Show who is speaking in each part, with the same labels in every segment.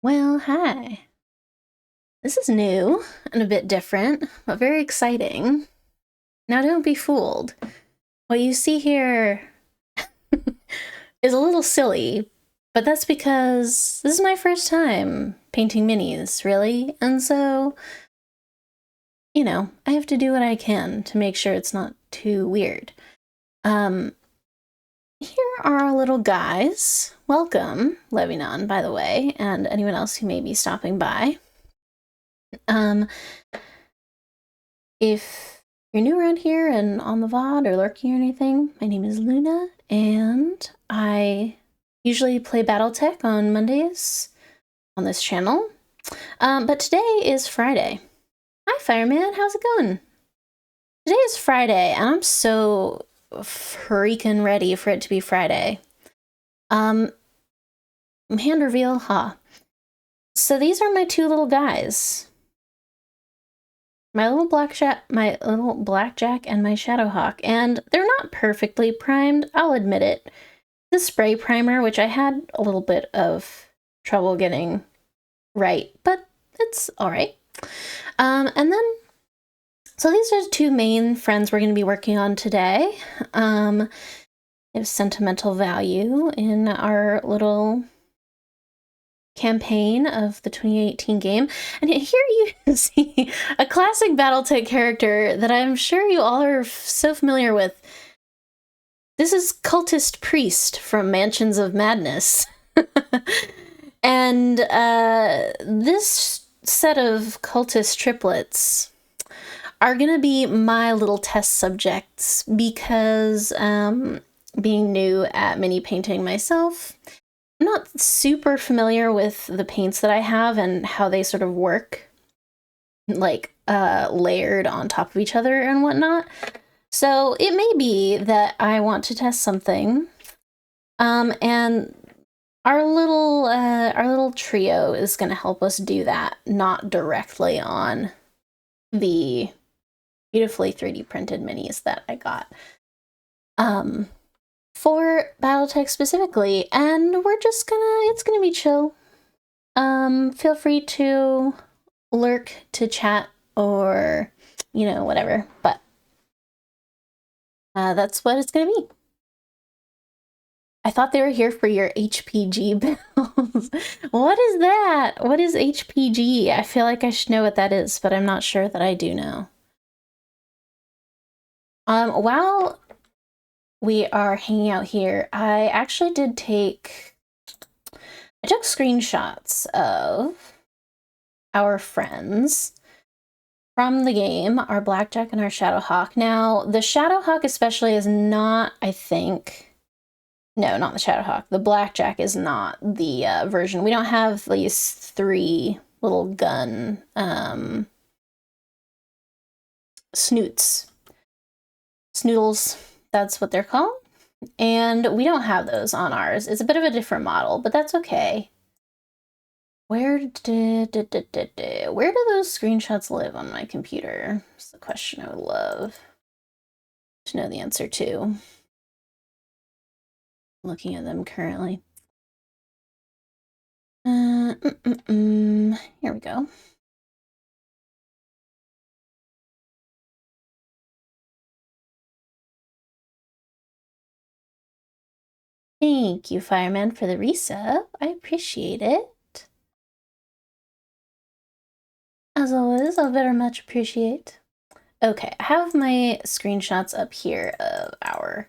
Speaker 1: Well, hi. This is new and a bit different, but very exciting. Now, don't be fooled. What you see here is a little silly, but that's because this is my first time painting minis, really, and so, I have to do what I can to make sure it's not too weird. Um, Here are our little guys. Welcome, Levinon, by the way, and anyone else who may be stopping by. Um, If you're new around here and on the VOD or lurking or anything, my name is Luna, and I usually play BattleTech on Mondays on this channel. But today is Friday. Hi, Fireman. How's it going? Today is Friday, and I'm so freaking ready for it to be Friday. Hand reveal, So these are my two little guys. My little Blackjack and my Shadowhawk, and they're not perfectly primed, I'll admit it. The spray primer, which I had a little bit of trouble getting right, but it's alright. So these are the two main friends we're going to be working on today. They have sentimental value in our little campaign of the 2018 game, and here you can see a classic BattleTech character that I'm sure you all are so familiar with. This is Cultist Priest from Mansions of Madness. And this set of cultist triplets are gonna be my little test subjects because being new at mini painting myself, I'm not super familiar with the paints that I have and how they sort of work, like layered on top of each other and whatnot. So it may be that I want to test something. And our little trio is going to help us do that, not directly on the beautifully 3D printed minis that I got. For BattleTech specifically, and it's gonna be chill. Feel free to lurk to chat or, whatever, but that's what it's gonna be. I thought they were here for your HPG bills. What is that? What is HPG? I feel like I should know what that is, but I'm not sure that I do know. While we are hanging out here, I actually I took screenshots of our friends from the game, our Blackjack and our Shadowhawk. Now, the Shadowhawk especially is not, I think, no, not the Shadowhawk. The Blackjack is not the version. We don't have these three little gun snoots. Snoodles, that's what they're called. And we don't have those on ours. It's a bit of a different model, but that's okay. Where do those screenshots live on my computer? That's the question I would love to know the answer to. Looking at them currently. Here we go. Thank you, Fireman, for the resub. I appreciate it. As always, I'll very much appreciate. Okay, I have my screenshots up here of our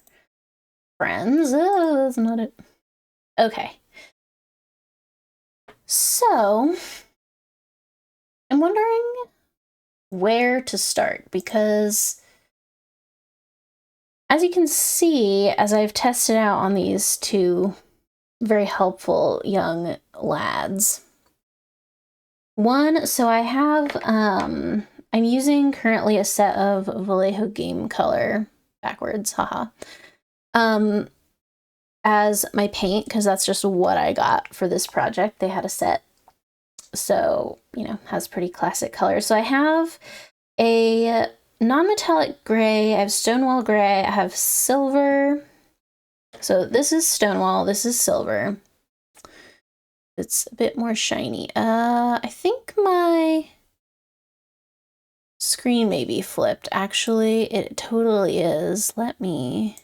Speaker 1: friends. Oh, that's not it. Okay. So, I'm wondering where to start because as you can see, as I've tested out on these two very helpful young lads. One, so I have, I'm using currently a set of Vallejo Game Color, backwards, haha, as my paint, because that's just what I got for this project. They had a set, so, has pretty classic colors. So I have a non-metallic gray, I have Stonewall gray, I have silver. So this is Stonewall, this is silver. it's a bit more shiny. I think my screen may be flipped. Actually, it totally is. Let me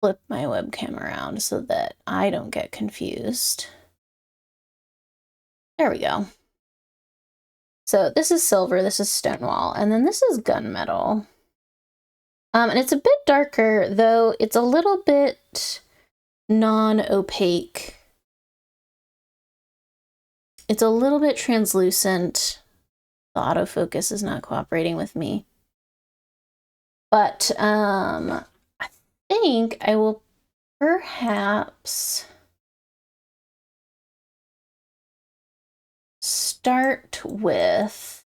Speaker 1: flip my webcam around so that I don't get confused. There we go. So this is silver, this is stonewall, and then this is gunmetal. And it's a bit darker, though it's a little bit non-opaque. It's a little bit translucent. The autofocus is not cooperating with me. But I think I will perhaps start with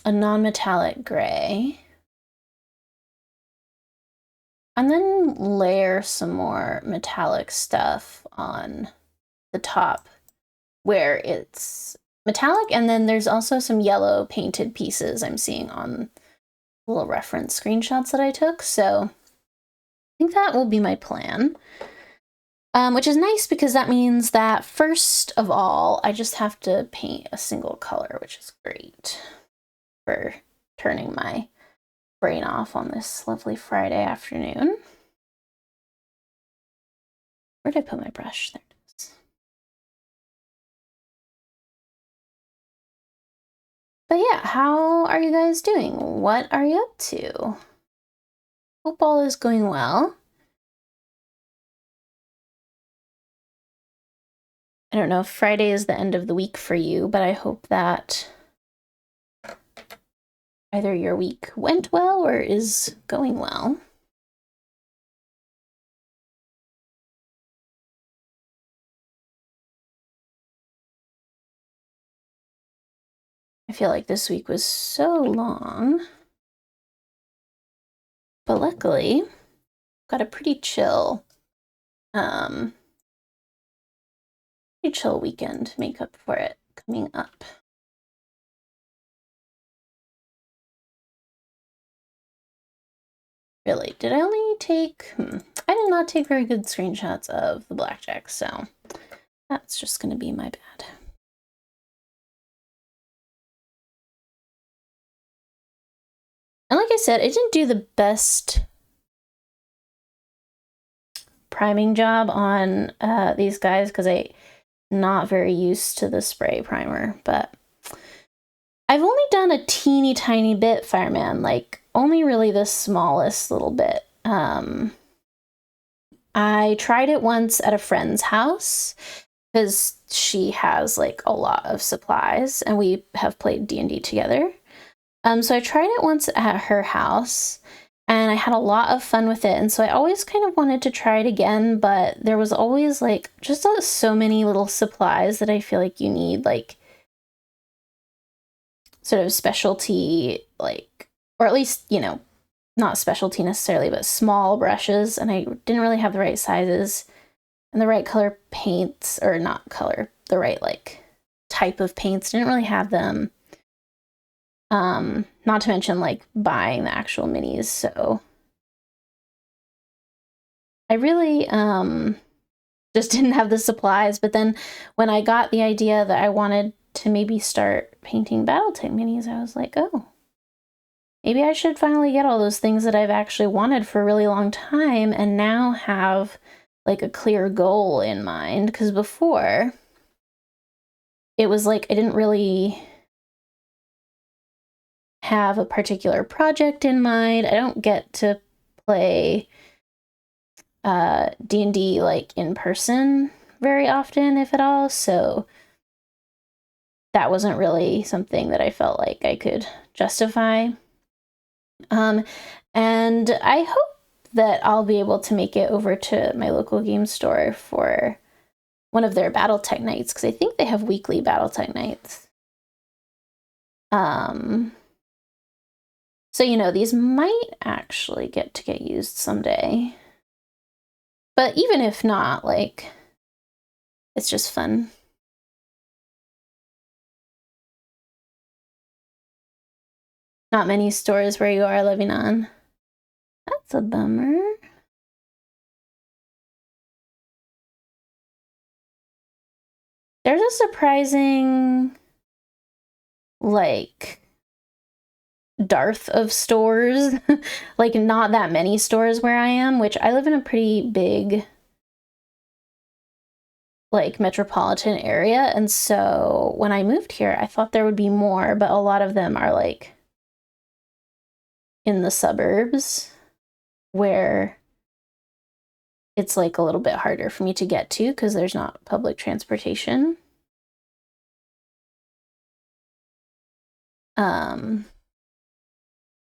Speaker 1: a non-metallic gray. And then layer some more metallic stuff on the top where it's metallic, and then there's also some yellow painted pieces I'm seeing on little reference screenshots that I took. So I think that will be my plan, which is nice because that means that first of all, I just have to paint a single color, which is great for turning my brain off on this lovely Friday afternoon. Where did I put my brush? There it is. But yeah, how are you guys doing? What are you up to? Hope all is going well. I don't know if Friday is the end of the week for you, but I hope that either your week went well or is going well. I feel like this week was so long, but luckily got a pretty chill weekend to make up for it coming up. Really, did I only take, I did not take very good screenshots of the Blackjack, so that's just gonna be my bad. And like I said, I didn't do the best priming job on these guys because I'm not very used to the spray primer, but I've only done a teeny tiny bit fireman, like only really the smallest little bit. I tried it once at a friend's house because she has like a lot of supplies and we have played D&D together. So I tried it once at her house and I had a lot of fun with it. And so I always kind of wanted to try it again, but there was always like just so many little supplies that I feel like you need, like sort of specialty, like, or at least, you know, not specialty necessarily, but small brushes. And I didn't really have the right sizes and the right color paints, or not color, the right like type of paints. Didn't really have them. Not to mention like buying the actual minis. So I really just didn't have the supplies. But then when I got the idea that I wanted to maybe start painting BattleTech minis, I was like, oh, maybe I should finally get all those things that I've actually wanted for a really long time and now have like a clear goal in mind. Because before, it was like I didn't really have a particular project in mind. I don't get to play D&D like in person very often, if at all, so that wasn't really something that I felt like I could justify. And I hope that I'll be able to make it over to my local game store for one of their BattleTech nights, because I think they have weekly BattleTech nights. So, you know, these might actually get used someday. But even if not, like, it's just fun. Not many stores where you are living on. That's a bummer. There's a surprising, like, dearth of stores. Like, not that many stores where I am, which I live in a pretty big, like, metropolitan area. And so when I moved here, I thought there would be more, but a lot of them are, like, in the suburbs where it's, like, a little bit harder for me to get to because there's not public transportation.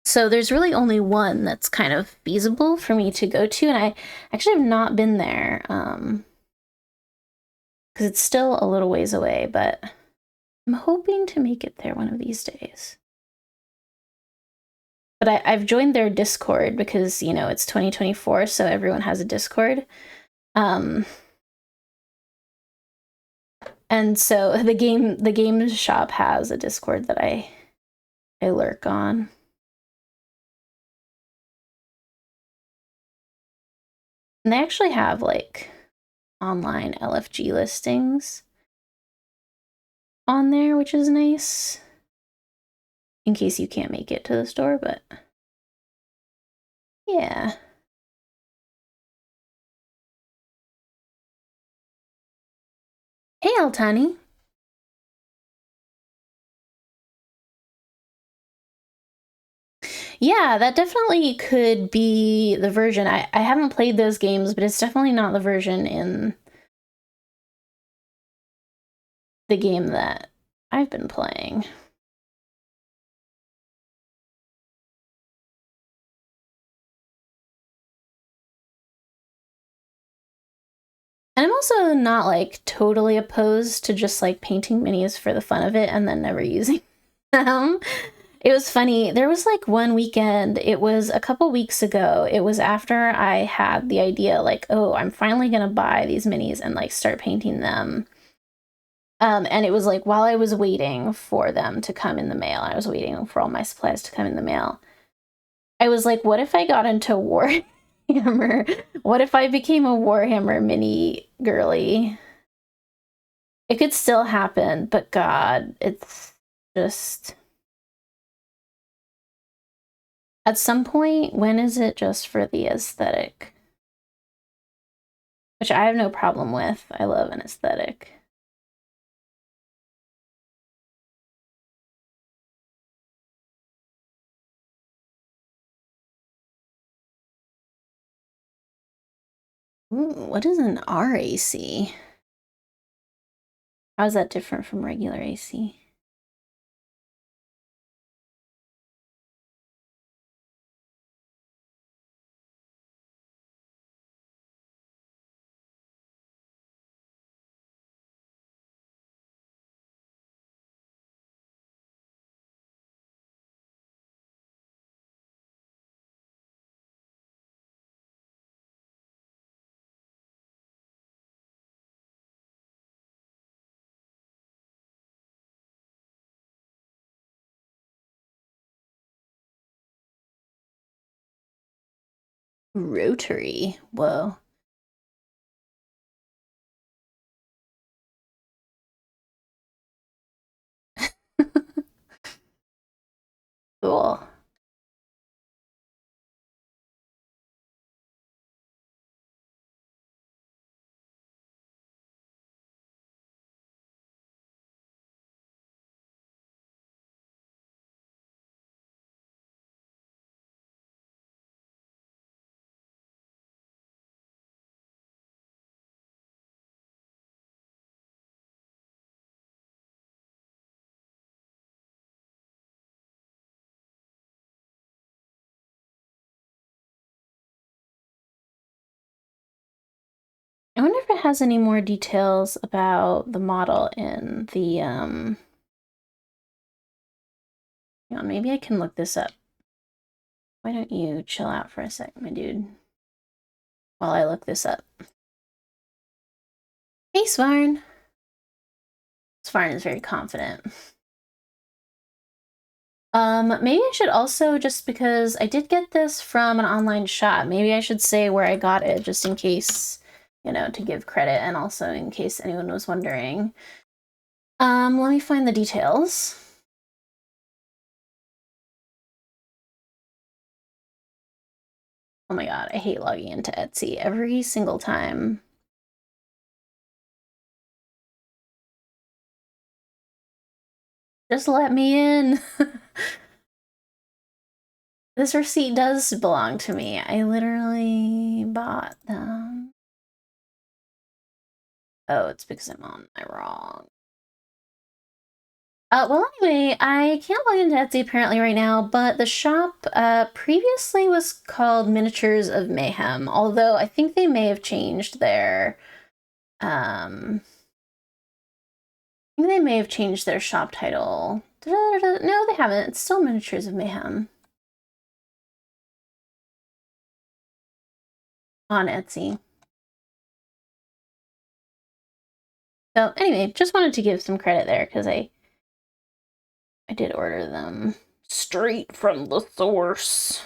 Speaker 1: So there's really only one that's kind of feasible for me to go to, and I actually have not been there, because it's still a little ways away, but I'm hoping to make it there one of these days. But I've joined their Discord because, you know, it's 2024, so everyone has a Discord. And so the game shop has a Discord that I lurk on. And they actually have, like, online LFG listings on there, which is nice. In case you can't make it to the store, but yeah. Hey, Altani. Yeah, that definitely could be the version. I haven't played those games, but it's definitely not the version in the game that I've been playing. And I'm also not, like, totally opposed to just, like, painting minis for the fun of it and then never using them. It was funny. There was, like, one weekend, it was a couple weeks ago. It was after I had the idea, like, oh, I'm finally gonna buy these minis and, like, start painting them. And it was, like, while I was waiting for them to come in the mail, I was waiting for all my supplies to come in the mail, I was like, what if I got into Warhammer? What if I became a Warhammer mini girly? It could still happen, but God, it's just... At some point, when is it just for the aesthetic? Which I have no problem with. I love an aesthetic. Ooh, what is an RAC? How is that different from regular AC? Rotary. Whoa. Cool. I wonder if it has any more details about the model in the, hang on, maybe I can look this up. Why don't you chill out for a sec, my dude, while I look this up. Hey, Svarn. Svarn is very confident. Maybe I should also, just because I did get this from an online shop, maybe I should say where I got it, just in case, you know, to give credit, and also in case anyone was wondering. Let me find the details. Oh my god, I hate logging into Etsy every single time. Just let me in. This receipt does belong to me. I literally bought them. Oh, it's because I'm on my wrong. Well, anyway, I can't log into Etsy apparently right now, but the shop previously was called Miniatures of Mayhem, although I think they may have changed their, I think they may have changed their shop title. No, they haven't. It's still Miniatures of Mayhem on Etsy. So anyway, just wanted to give some credit there because I did order them straight from the source.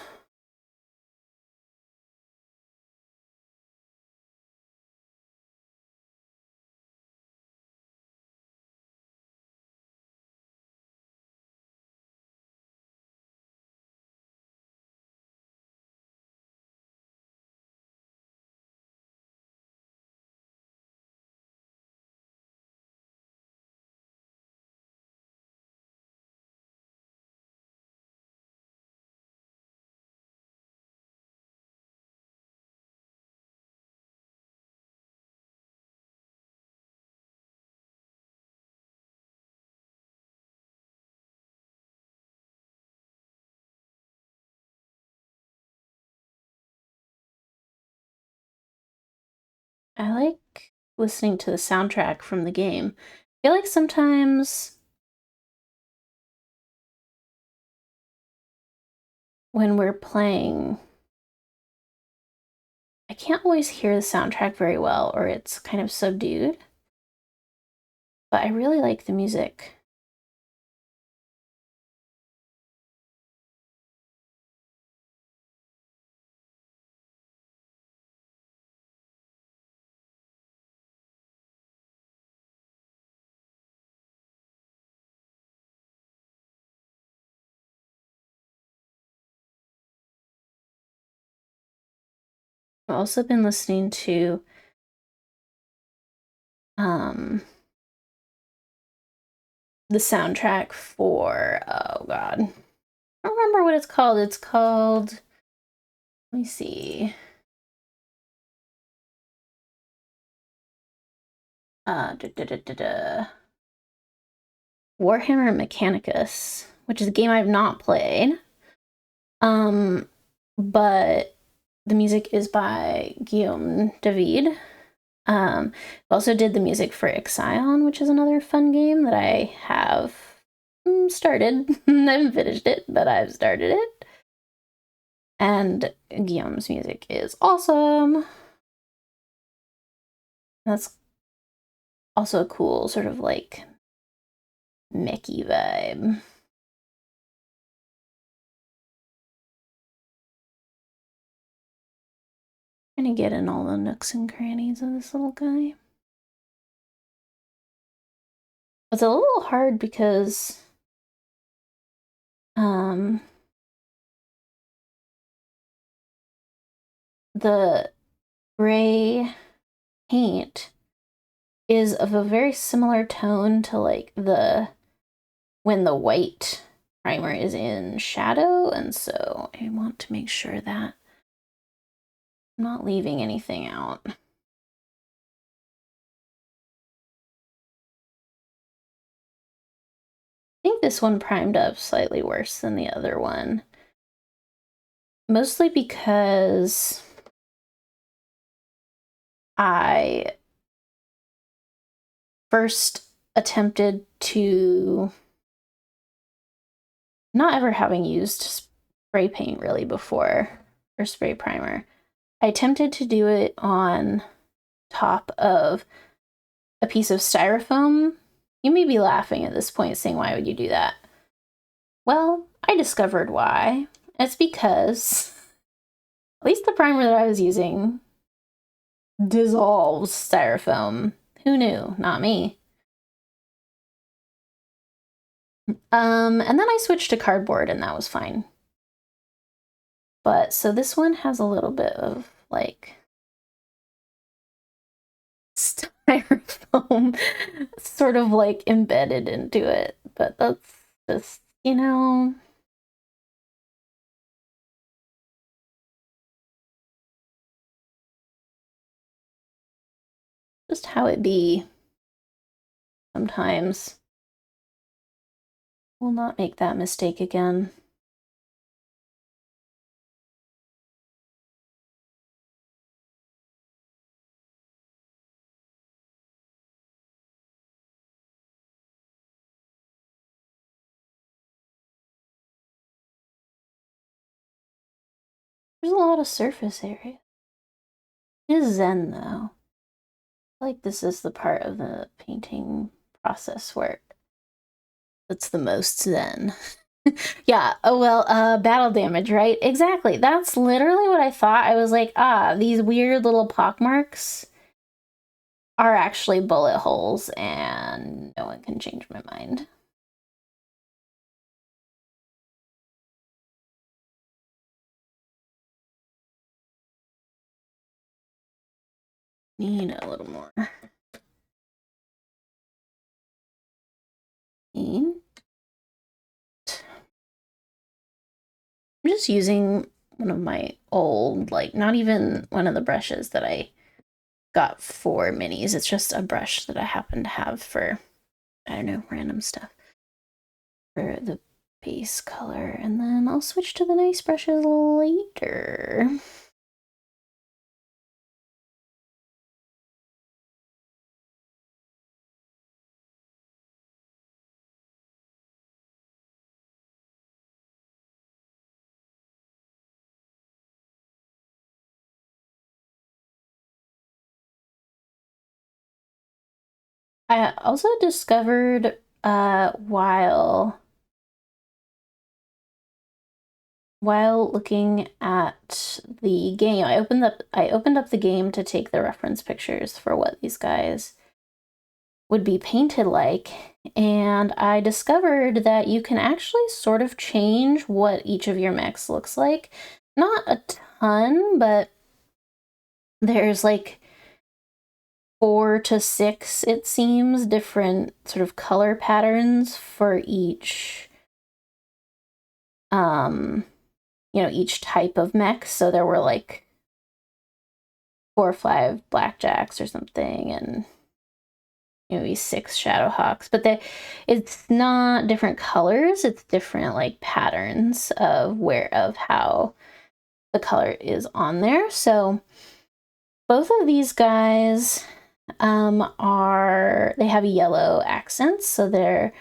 Speaker 1: I like listening to the soundtrack from the game. I feel like sometimes when we're playing, I can't always hear the soundtrack very well, or it's kind of subdued. But I really like the music. I've also been listening to the soundtrack for, oh god, I don't remember what it's called. It's called, let me see. Warhammer Mechanicus, which is a game I've not played. But the music is by Guillaume David. Also did the music for Ixion, which is another fun game that I have started. I haven't finished it, but I've started it. And Guillaume's music is awesome. That's also a cool sort of like mechie vibe. Trying to get in all the nooks and crannies of this little guy. It's a little hard because the gray paint is of a very similar tone to like when the white primer is in shadow, and so I want to make sure that I'm not leaving anything out. I think this one primed up slightly worse than the other one, mostly because I first attempted to, not ever having used spray paint really before, or spray primer, I attempted to do it on top of a piece of styrofoam. You may be laughing at this point, saying, why would you do that? Well, I discovered why. It's because at least the primer that I was using dissolves styrofoam. Who knew? Not me. And then I switched to cardboard and that was fine. But so this one has a little bit of like styrofoam sort of like embedded into it, but that's just, you know, just how it be sometimes. We'll not make that mistake again. There's a lot of surface area. It is zen though. I like this is the part of the painting process where it's the most zen. Yeah, oh well, battle damage, right? Exactly. That's literally what I thought. I was like, these weird little pockmarks are actually bullet holes, and no one can change my mind. Need a little more. I'm just using one of my old, like, not even one of the brushes that I got for minis. It's just a brush that I happen to have for, I don't know, random stuff for the base color. And then I'll switch to the nice brushes later. I also discovered while looking at the game, I opened up the game to take the reference pictures for what these guys would be painted like, and I discovered that you can actually sort of change what each of your mechs looks like. Not a ton, but there's like 4 to 6, it seems, different sort of color patterns for each each type of mech. So there were like 4 or 5 Blackjacks or something, and maybe 6 Shadowhawks. But it's not different colors, it's different like patterns of how the color is on there. So both of these guys they have yellow accents, so they're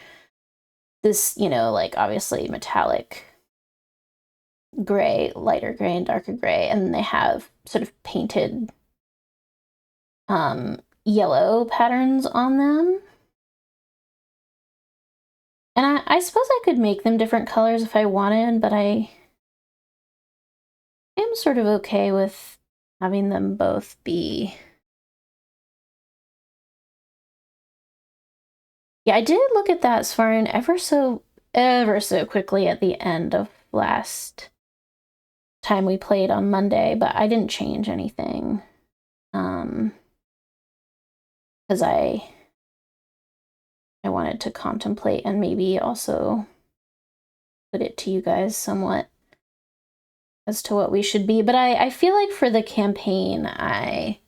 Speaker 1: this, like obviously metallic gray, lighter gray and darker gray, and they have sort of painted yellow patterns on them. And I suppose I could make them different colors if I wanted, but I am sort of okay with having them both be. Yeah, I did look at that Svarin ever so quickly at the end of last time we played on Monday, but I didn't change anything. Because I wanted to contemplate and maybe also put it to you guys somewhat as to what we should be. But I feel like for the campaign, I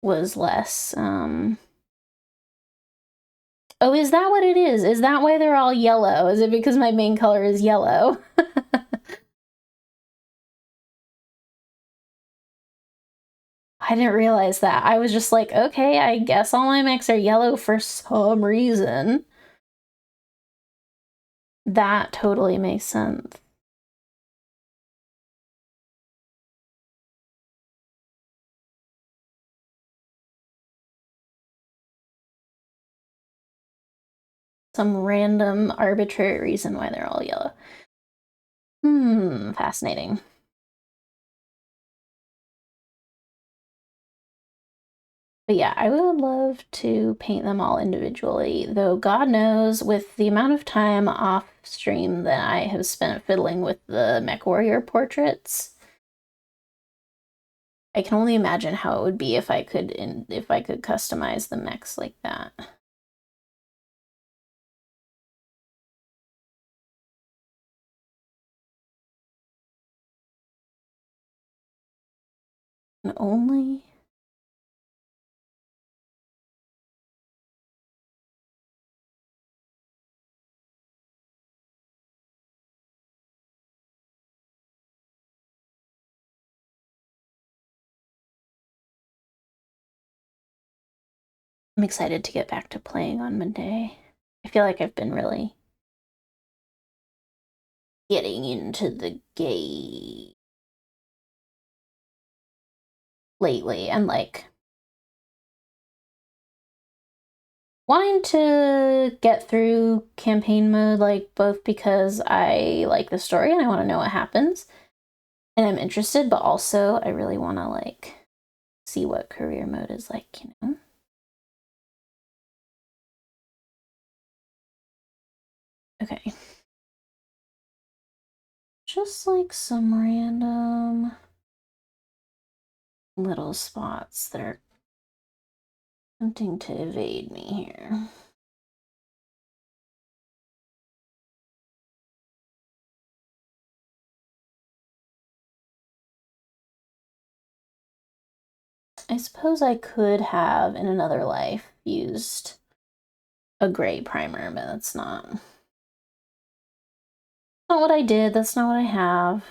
Speaker 1: was less. Oh, is that what it is? Is that why they're all yellow? Is it because my main color is yellow? I didn't realize that. I was just like, okay, I guess all my mechs are yellow for some reason. That totally makes sense. Some random arbitrary reason why they're all yellow. Fascinating. But yeah, I would love to paint them all individually, though God knows with the amount of time off stream that I have spent fiddling with the Mech Warrior portraits, I can only imagine how it would be if I could customize the mechs like that. And only I'm excited to get back to playing on Monday. I feel like I've been really getting into the game lately and like wanting to get through campaign mode, like both because I like the story and I want to know what happens and I'm interested, but also I really want to like see what career mode is like, you know? Okay. Just like some random little spots that are attempting to evade me here. I suppose I could have, in another life, used a gray primer, but that's not what I did. That's not what I have.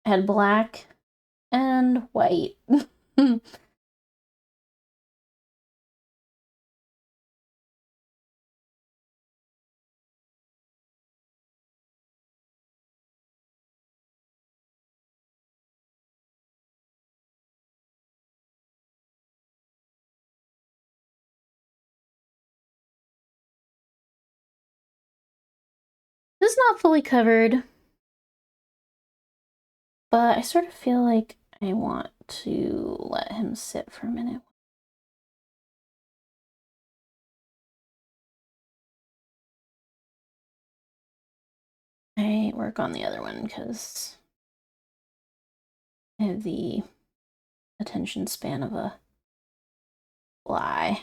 Speaker 1: I had black and white. This is not fully covered, but I sort of feel like I want to let him sit for a minute. I work on the other one because I have the attention span of a fly.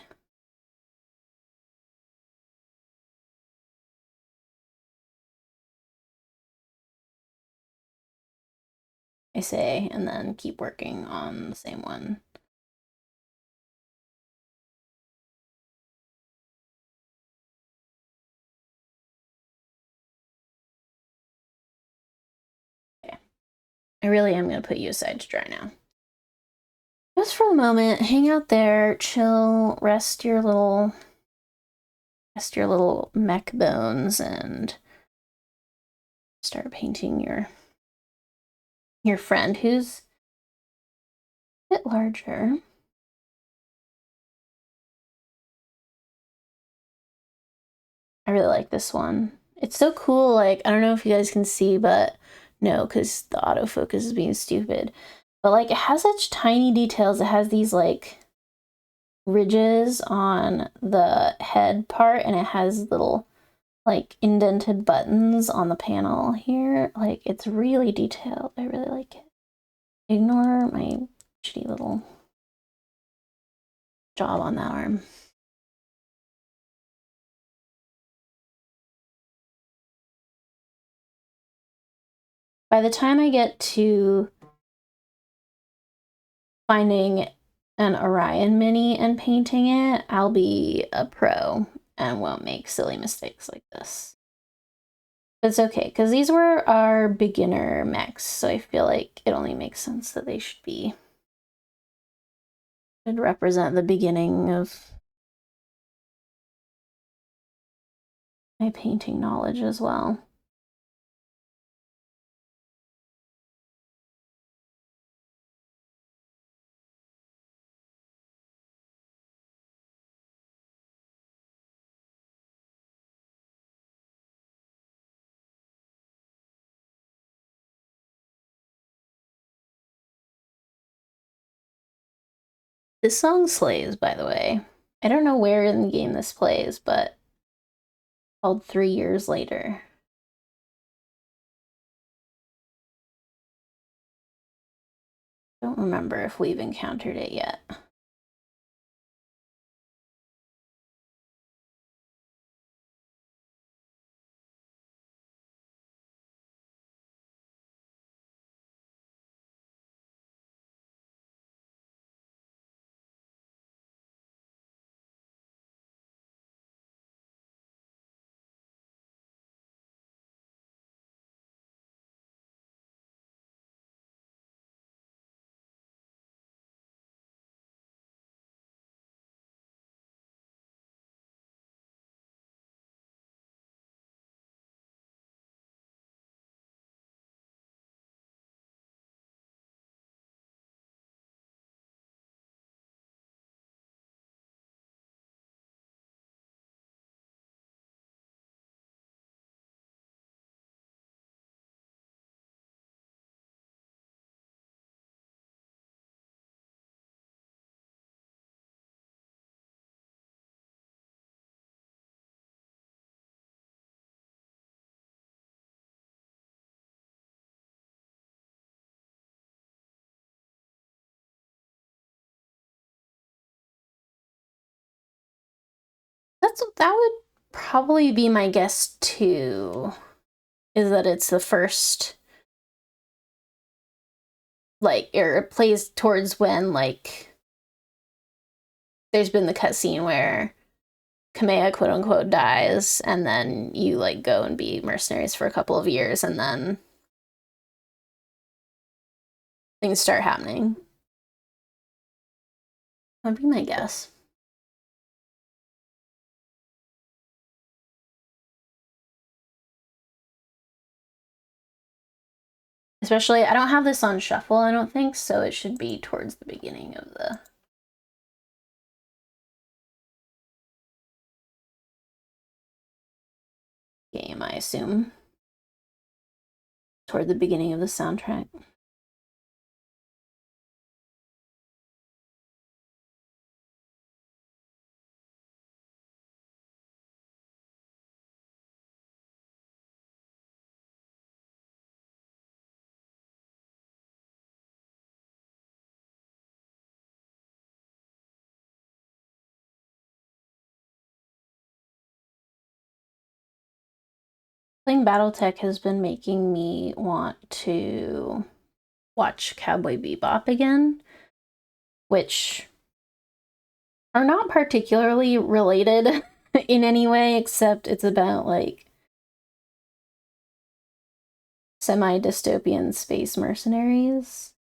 Speaker 1: I say, and then keep working on the same one. Okay. I really am going to put you aside to dry now. Just for the moment, hang out there, chill, rest your little mech bones, and start painting your friend who's a bit larger. I really like this one. It's so cool. Like, I don't know if you guys can see, but no, because the autofocus is being stupid. But like, it has such tiny details. It has these like ridges on the head part, and it has little like indented buttons on the panel here. Like, it's really detailed. I really like it. Ignore my shitty little job on that arm. By the time I get to finding an Orion mini and painting it, I'll be a pro and won't make silly mistakes like this. It's okay, because these were our beginner mechs, so I feel like it only makes sense that they should represent the beginning of my painting knowledge as well. This song slays, by the way. I don't know where in the game this plays, but called 3 Years Later. Don't remember if we've encountered it yet. That would probably be my guess too, is that it's the first, like, or it plays towards when, like, there's been the cutscene where Kamea quote unquote dies, and then you like go and be mercenaries for a couple of years, and then things start happening. That'd be my guess. Especially, I don't have this on shuffle, I don't think, so it should be towards the beginning of the game, I assume. Toward the beginning of the soundtrack. Playing BattleTech has been making me want to watch Cowboy Bebop again, which are not particularly related in any way, except it's about like semi-dystopian space mercenaries.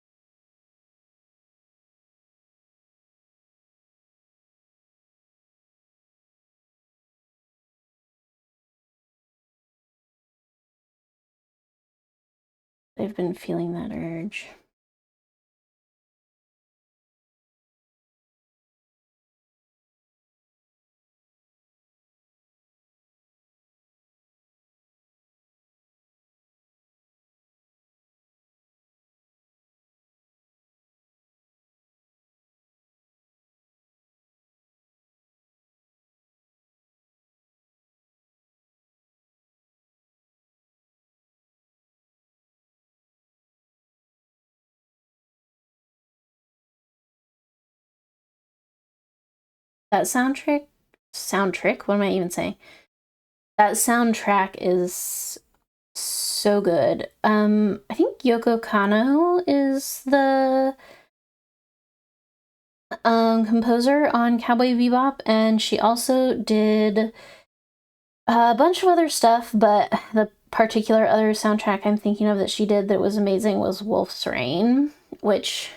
Speaker 1: I've been feeling that urge. That soundtrack, what am I even saying? That soundtrack is so good. I think Yoko Kanno is the composer on Cowboy Bebop, and she also did a bunch of other stuff, but the particular other soundtrack I'm thinking of that she did that was amazing was Wolf's Rain, which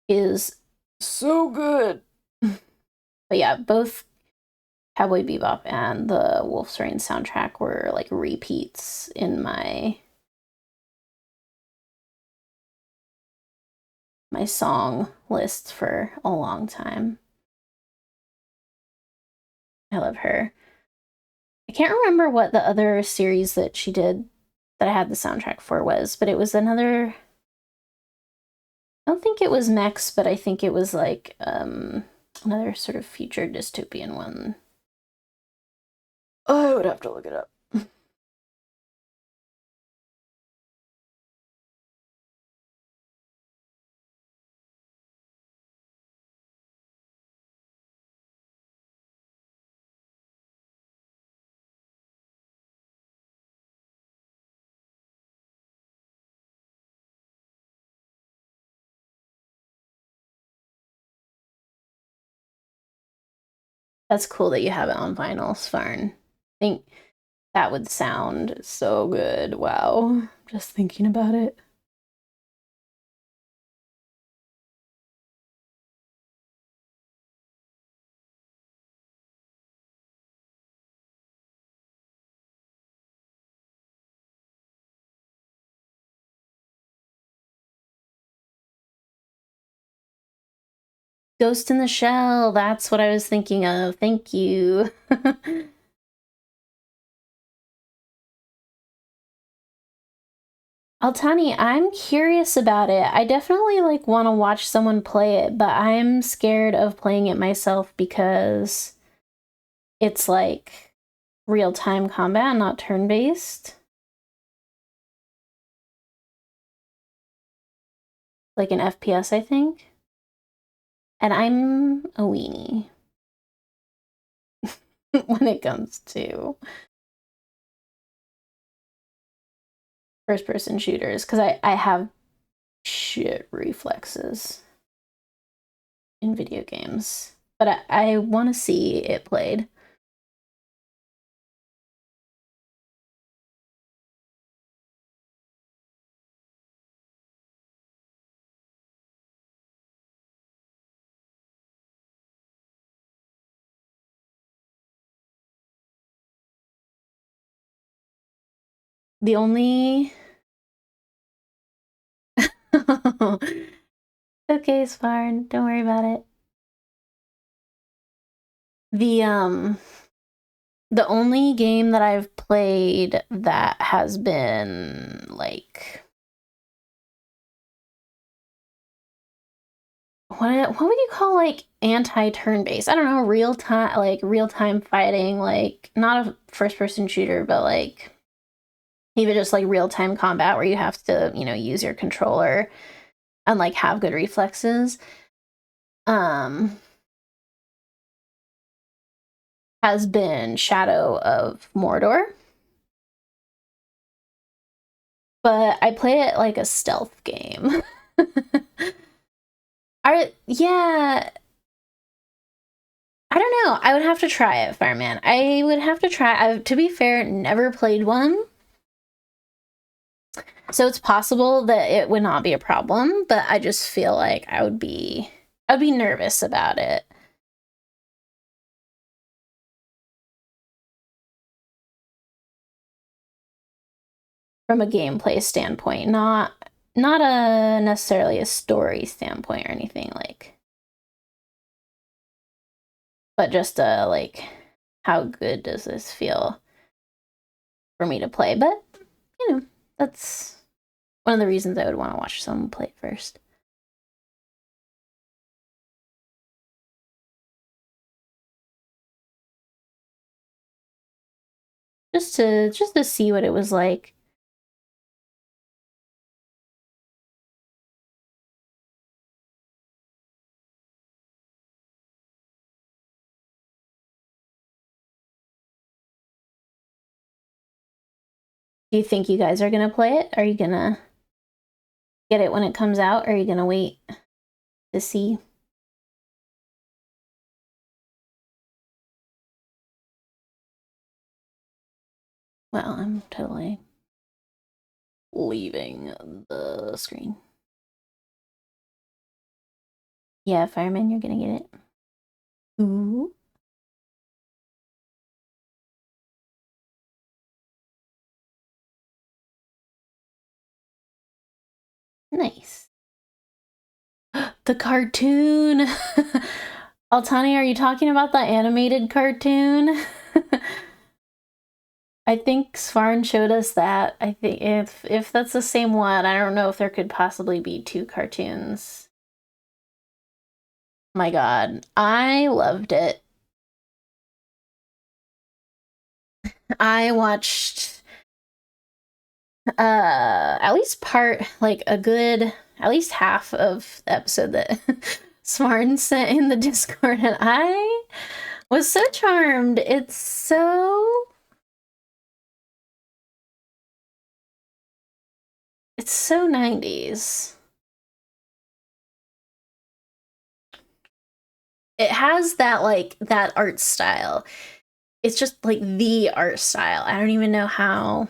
Speaker 1: is so good. But yeah, both Cowboy Bebop and the Wolf's Rain soundtrack were like repeats in my song list for a long time. I love her. I can't remember what the other series that she did that I had the soundtrack for was, but it was another don't think it was mechs, but I think it was like another sort of future dystopian one. Oh, I would have to look it up. That's cool that you have it on vinyl, Svarn. I think that would sound so good. Wow. Just thinking about it. Ghost in the Shell, that's what I was thinking of. Thank you. Altani, I'm curious about it. I definitely like want to watch someone play it, but I'm scared of playing it myself because it's like real-time combat, not turn-based. Like an FPS, I think. And I'm a weenie when it comes to first-person shooters, because I have shit reflexes in video games. But I want to see it played. The only... Okay, it's fine. Don't worry about it. The only game that I've played that has been like what would you call like anti-turn based? I don't know, real time fighting, like not a first person shooter, but like even just like real time combat where you have to, use your controller and like have good reflexes. Has been Shadow of Mordor. But I play it like a stealth game. Yeah, I don't know. I would have to try it, Fireman. I would have to try. To be fair, never played one. So it's possible that it would not be a problem, but I just feel like I'd be nervous about it. From a gameplay standpoint, not a necessarily a story standpoint or anything like, but just like how good does this feel for me to play? But that's one of the reasons I would want to watch someone play first. Just to see what it was like. Do you think you guys are gonna play it? Are you gonna get it when it comes out? Or are you gonna wait to see? Well, I'm totally leaving the screen. Yeah, Fireman, you're gonna get it. Ooh. Nice. The cartoon! Altani, are you talking about the animated cartoon? I think Svarn showed us that. I think if that's the same one, I don't know if there could possibly be two cartoons. My God, I loved it. I watched at least part, like a good, at least half of the episode that Svarn sent in the Discord, and I was so charmed. It's so 90s. It has that, like, that art style. It's just like the art style. I don't even know how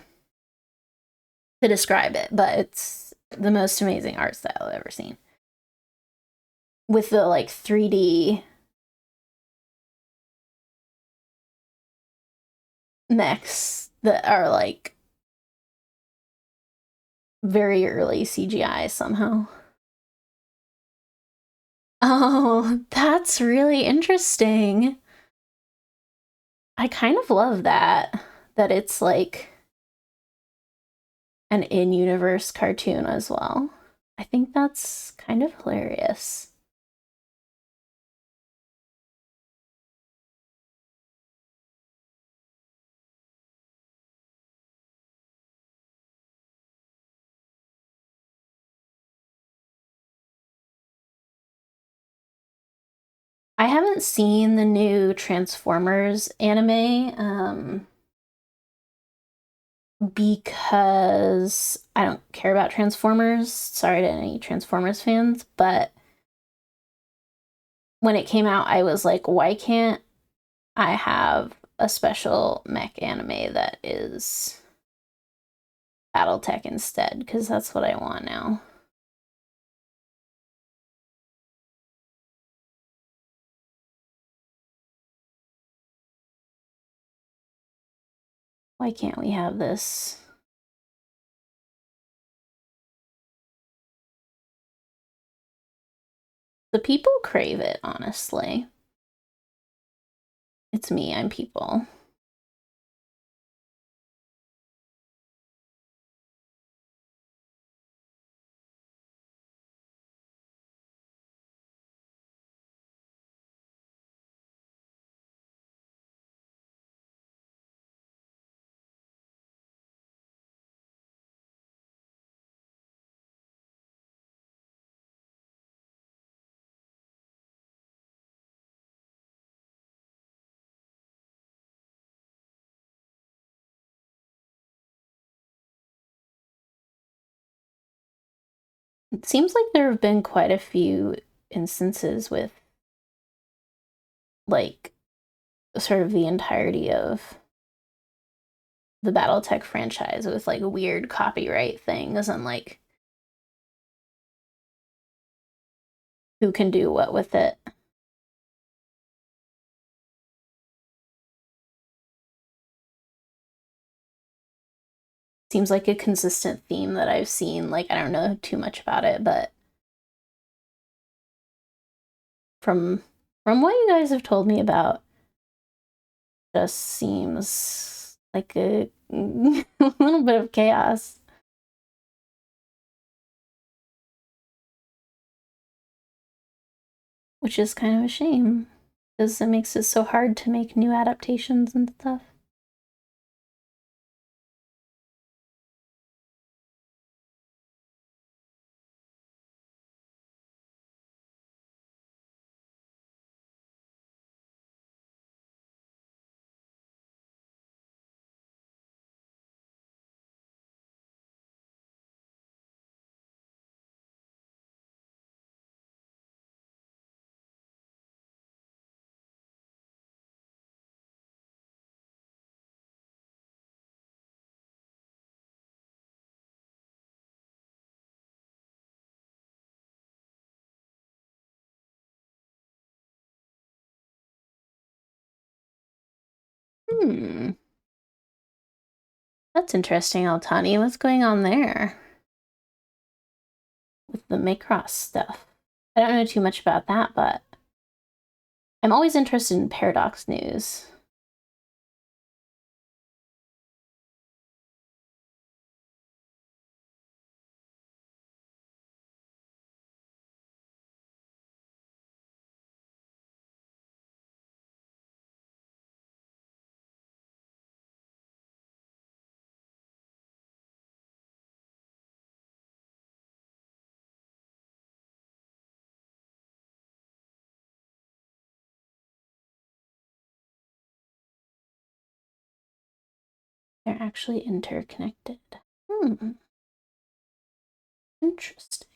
Speaker 1: to describe it, but it's the most amazing art style I've ever seen. With the like 3D mechs that are like very early CGI somehow. Oh, that's really interesting. I kind of love that. That it's like an in-universe cartoon as well. I think that's kind of hilarious. I haven't seen the new Transformers anime because I don't care about Transformers. Sorry to any Transformers fans, but when it came out, I was like, why can't I have a special mech anime that is BattleTech instead? Because that's what I want now. Why can't we have this? The people crave it, honestly. It's me, I'm people. It seems like there have been quite a few instances with, like, sort of the entirety of the BattleTech franchise with, like, weird copyright things and, like, who can do what with it. Seems like a consistent theme that I've seen. Like, I don't know too much about it, but from what you guys have told me about, just seems like a little bit of chaos. Which is kind of a shame, because it makes it so hard to make new adaptations and stuff. Hmm. That's interesting, Altani. What's going on there with the Macross stuff? I don't know too much about that, but I'm always interested in Paradox news. They're actually interconnected. Interesting.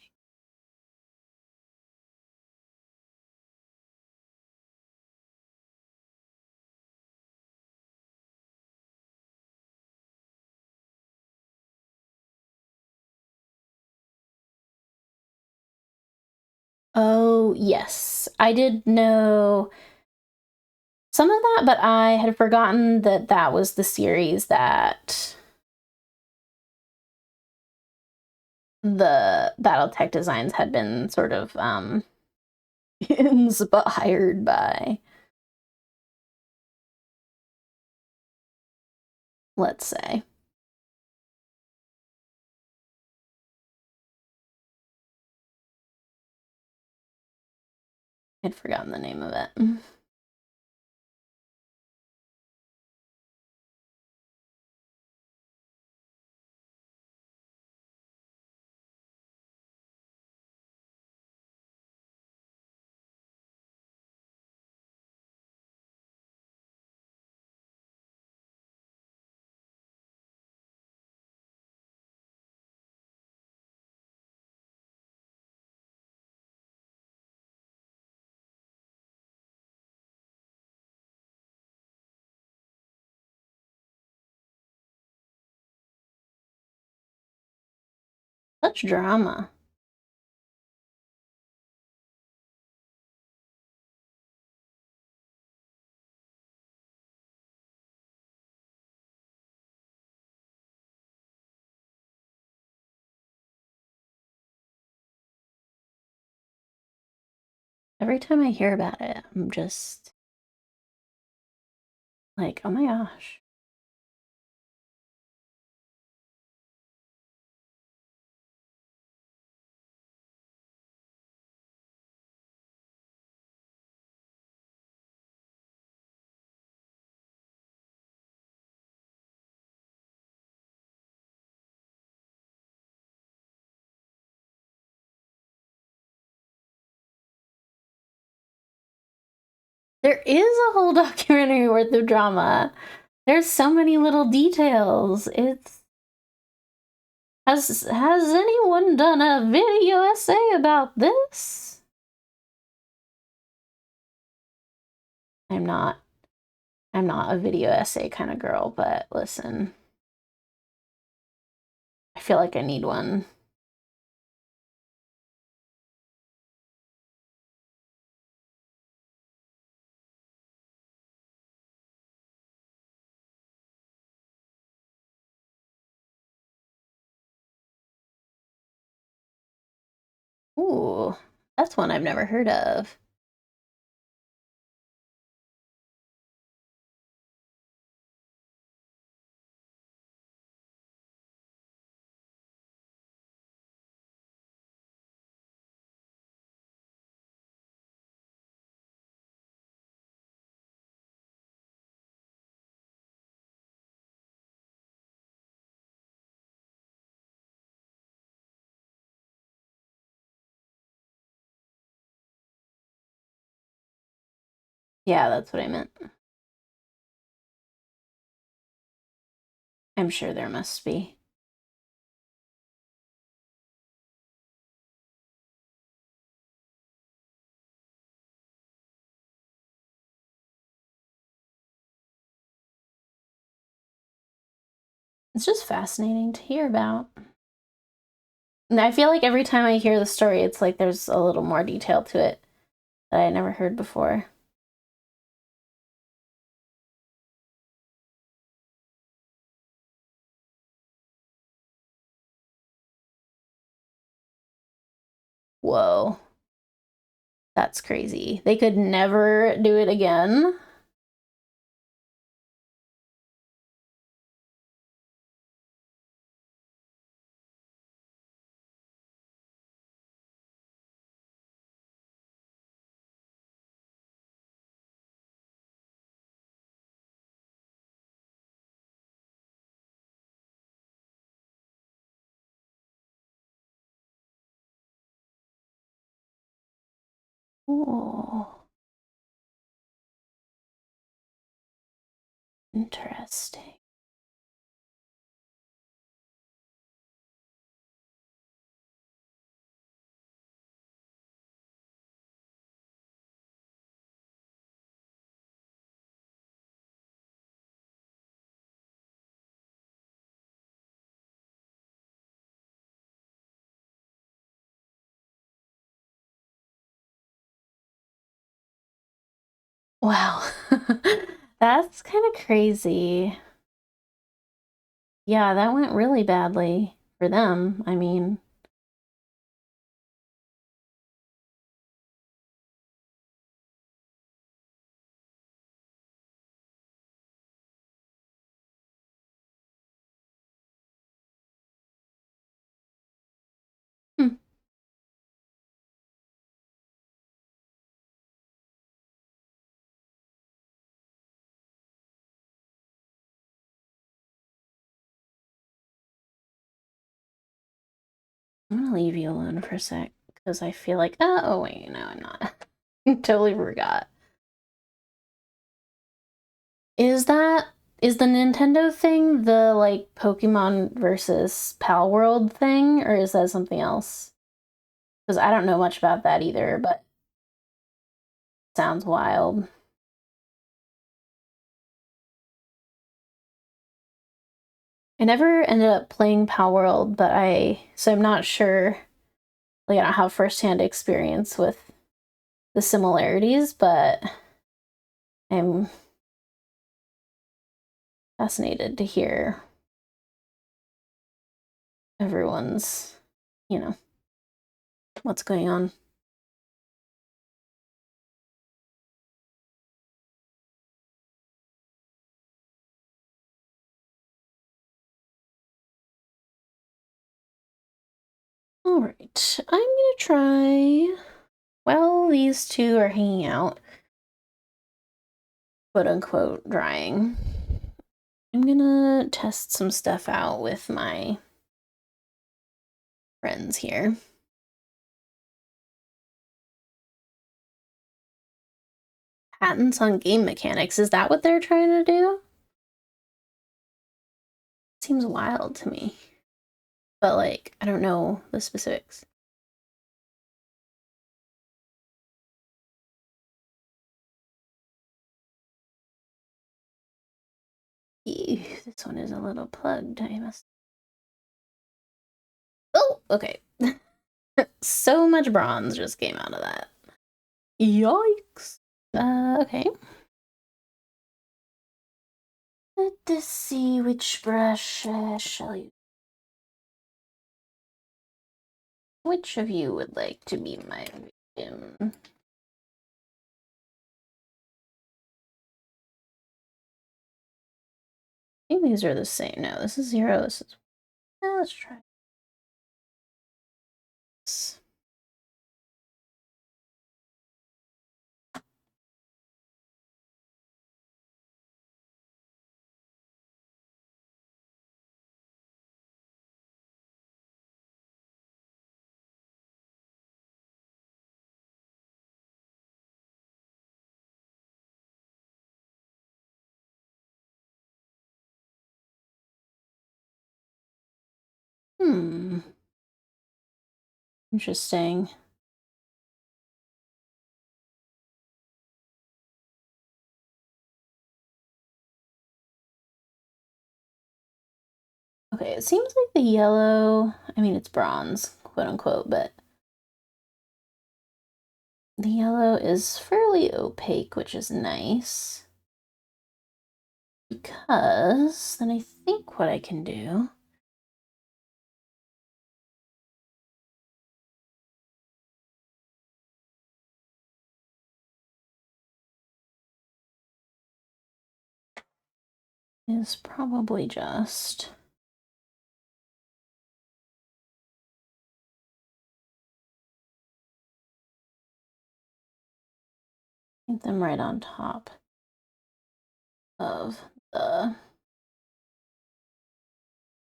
Speaker 1: Oh, yes. I did know some of that, but I had forgotten that that was the series that the BattleTech designs had been sort of inspired by. Let's say. I'd forgotten the name of it. Such drama. Every time I hear about it, I'm just like, oh my gosh. There is a whole documentary worth of drama. There's so many little details. It's has anyone done a video essay about this? I'm not a video essay kind of girl, but listen. I feel like I need one. Ooh, that's one I've never heard of. Yeah, that's what I meant. I'm sure there must be. It's just fascinating to hear about. And I feel like every time I hear the story, it's like there's a little more detail to it that I never heard before. Whoa. That's crazy. They could never do it again. Oh, interesting. Wow. That's kind of crazy. Yeah, that went really badly for them. I mean, hmm. I'm gonna leave you alone for a sec because I feel like, oh wait, no, I'm not. Totally forgot. Is that is the Nintendo thing the like Pokemon versus Pal World thing, or is that something else? Because I don't know much about that either, but it sounds wild. I never ended up playing Pal World, but so I'm not sure. Like I don't have firsthand experience with the similarities, but I'm fascinated to hear everyone's, you know, what's going on. All right, I'm gonna try. While these two are hanging out, quote unquote, drying, I'm gonna test some stuff out with my friends here. Patents on game mechanics, is that what they're trying to do? Seems wild to me. But, like, I don't know the specifics. Ew, this one is a little plugged. I must. Oh, okay. So much bronze just came out of that. Yikes. Okay. Let's see which brush shall you. Which of you would like to be my victim? I think these are the same. No, this is 0. This is. Let's try this. Hmm. Interesting. Okay, it seems like the yellow, I mean, it's bronze, quote unquote, but the yellow is fairly opaque, which is nice. Because then I think what I can do is probably just get them right on top of the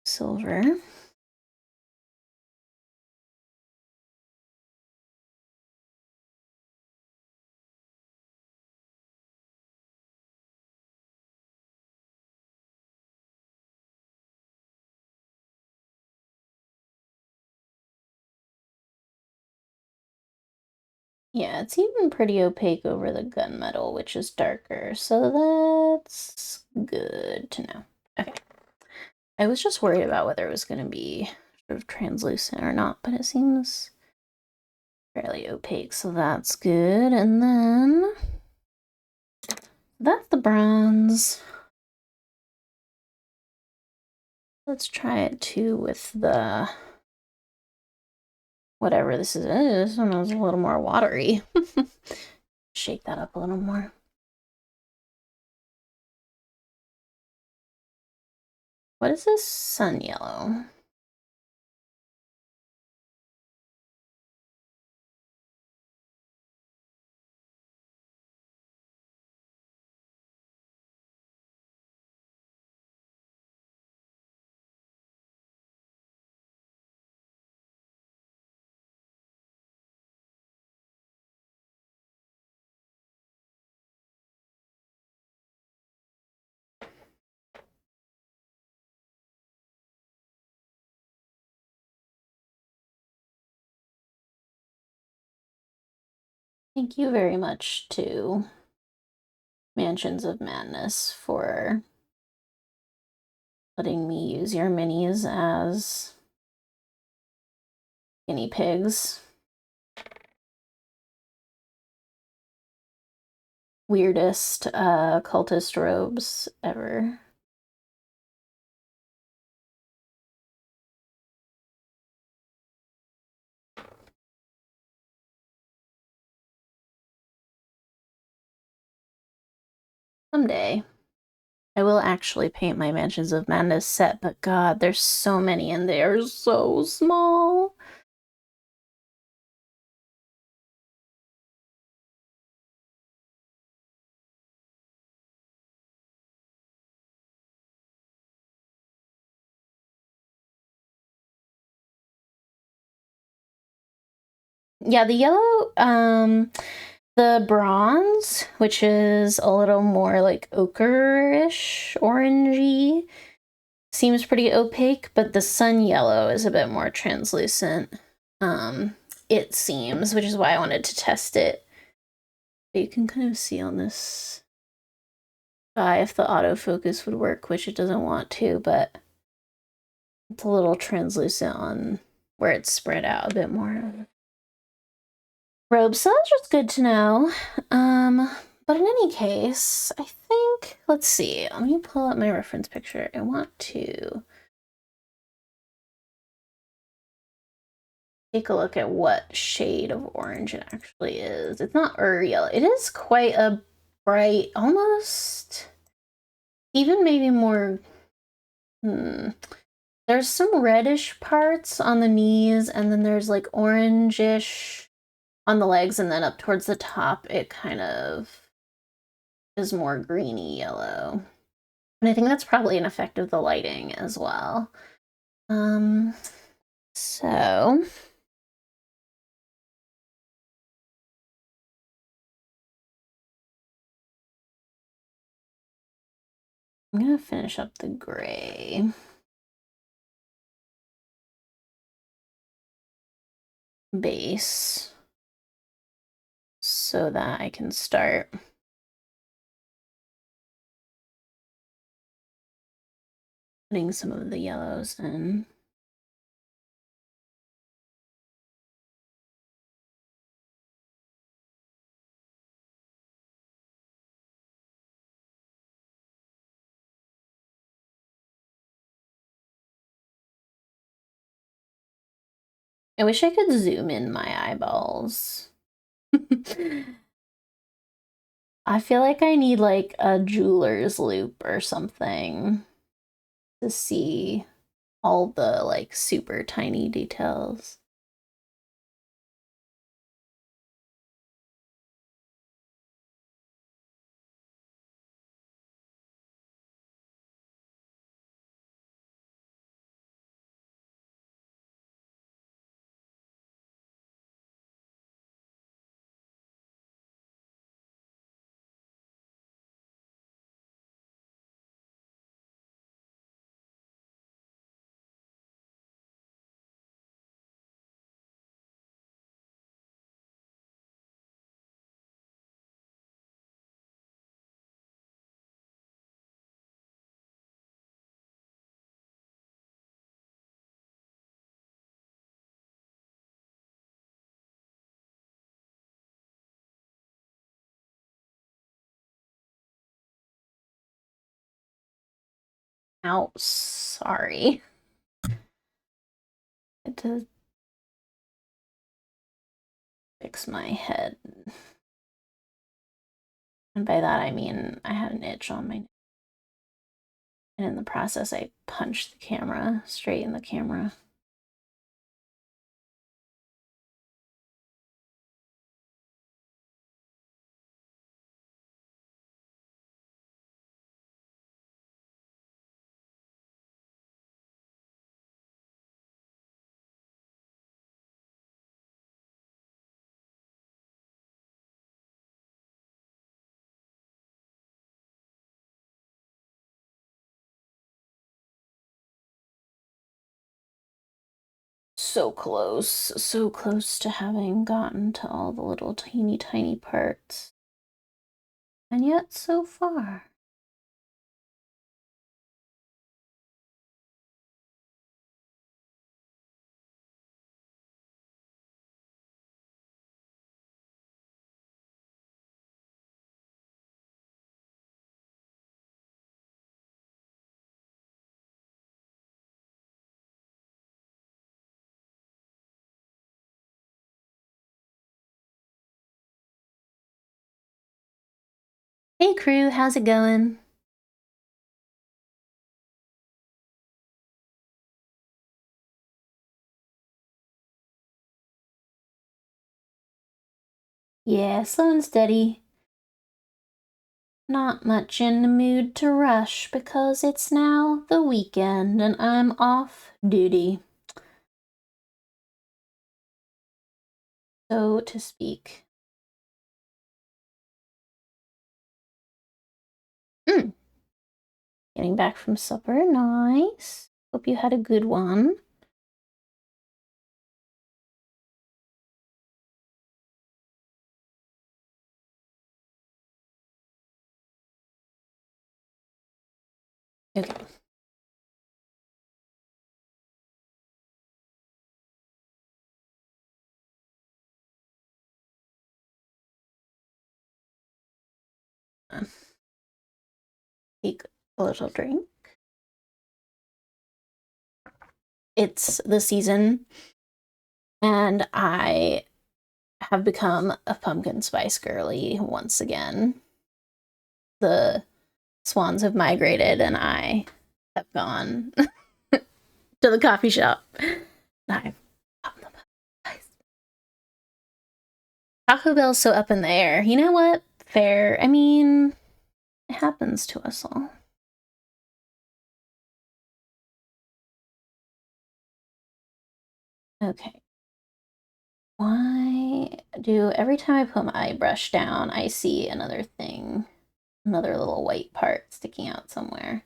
Speaker 1: silver. Yeah, it's even pretty opaque over the gunmetal, which is darker, so that's good to know. Okay. I was just worried about whether it was going to be sort of translucent or not, but it seems fairly opaque, so that's good. And then that's the bronze. Let's try it too with the whatever this is. This one is a little more watery. Shake that up a little more. What is this? Sun yellow. Thank you very much to Mansions of Madness for letting me use your minis as guinea pigs. Weirdest cultist robes ever. Someday. I will actually paint my Mansions of Madness set, but god, there's so many and they are so small. Yeah, the yellow, the bronze, which is a little more like ochre-ish, orangey, seems pretty opaque, but the sun yellow is a bit more translucent. It seems, which is why I wanted to test it. You can kind of see on this guy if the autofocus would work, which it doesn't want to, but it's a little translucent on where it's spread out a bit more. Robe, so that's just good to know. But in any case, I think, let's see, let me pull up my reference picture. I want to take a look at what shade of orange it actually is. It's not yellow. It is quite a bright, almost even maybe more, there's some reddish parts on the knees, and then there's like orangish on the legs, and then up towards the top, it kind of is more greeny yellow. And I think that's probably an effect of the lighting as well. So I'm gonna finish up the gray. Base so that I can start putting some of the yellows in. I wish I could zoom in my eyeballs. I feel like I need like a jeweler's loop or something to see all the like super tiny details. Ow, sorry. I had to fix my head. And by that I mean I had an itch on my neck. And in the process I punched the camera straight in the camera. So close to having gotten to all the little teeny tiny parts. And yet so far. Hey crew, how's it going? Yeah, slow and steady. Not much in the mood to rush because it's now the weekend and I'm off duty, so to speak. Getting back from supper, nice. Hope you had a good one. Okay. Take a little drink. It's the season, and I have become a pumpkin spice girly once again. The swans have migrated, and I have gone to the coffee shop. I've Taco Bell's so up in the air. You know what? Fair. I mean, it happens to us all. Okay. Why do every time I put my brush down, I see another thing, another little white part sticking out somewhere?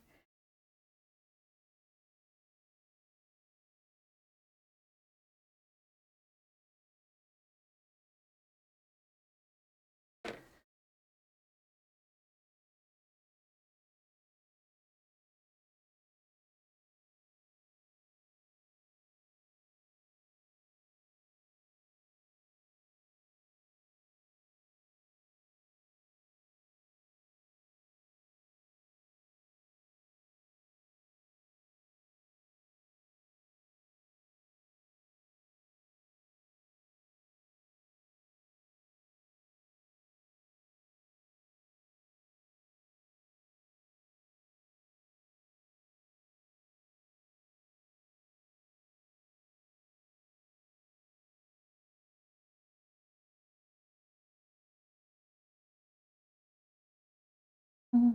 Speaker 1: I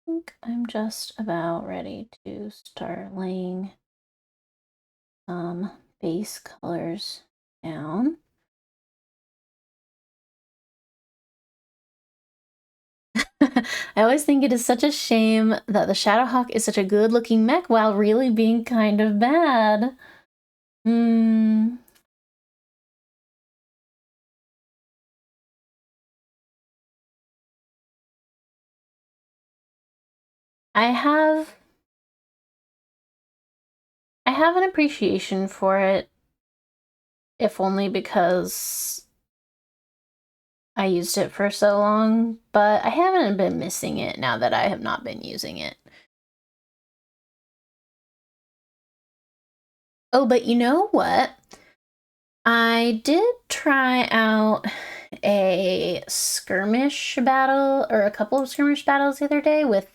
Speaker 1: think I'm just about ready to start laying some base colors down. I always think it is such a shame that the Shadowhawk is such a good looking mech while really being kind of bad. Hmm. I have I have an appreciation for it. if only because I used it for so long, but I haven't been missing it now that I have not been using it. Oh, but you know what? I did try out a skirmish battle, or a couple of skirmish battles the other day with,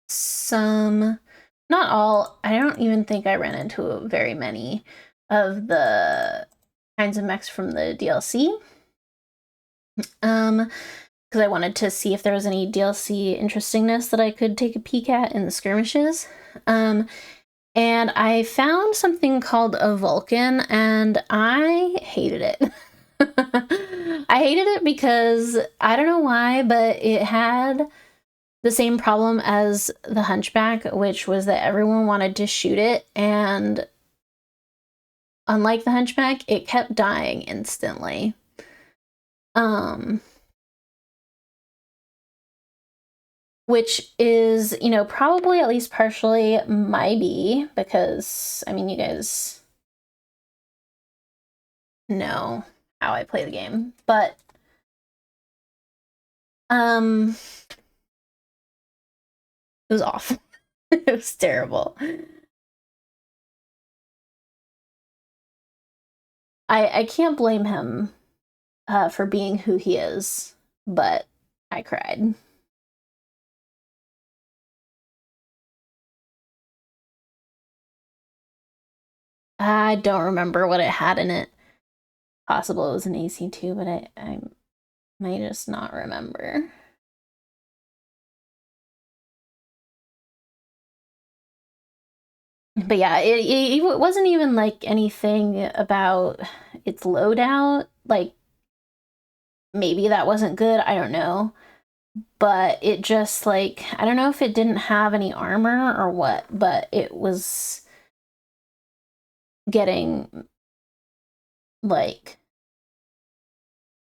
Speaker 1: some, not all, I don't even think I ran into very many of the kinds of mechs from the DLC. Because I wanted to see if there was any DLC interestingness that I could take a peek at in the skirmishes. And I found something called a Vulcan, and I hated it. I hated it because I don't know why, but it had the same problem as the Hunchback, which was that everyone wanted to shoot it, and unlike the Hunchback, it kept dying instantly. Which is, you know, probably at least partially my be, because, I mean, you guys know how I play the game, but, it was awful. It was terrible. I can't blame him for being who he is, but I cried. I don't remember what it had in it. Possible it was an AC2, but I may just not remember. But yeah, it wasn't even like anything about its loadout. Like, maybe that wasn't good, I don't know. But it just, like, I don't know if it didn't have any armor or what, but it was getting, like,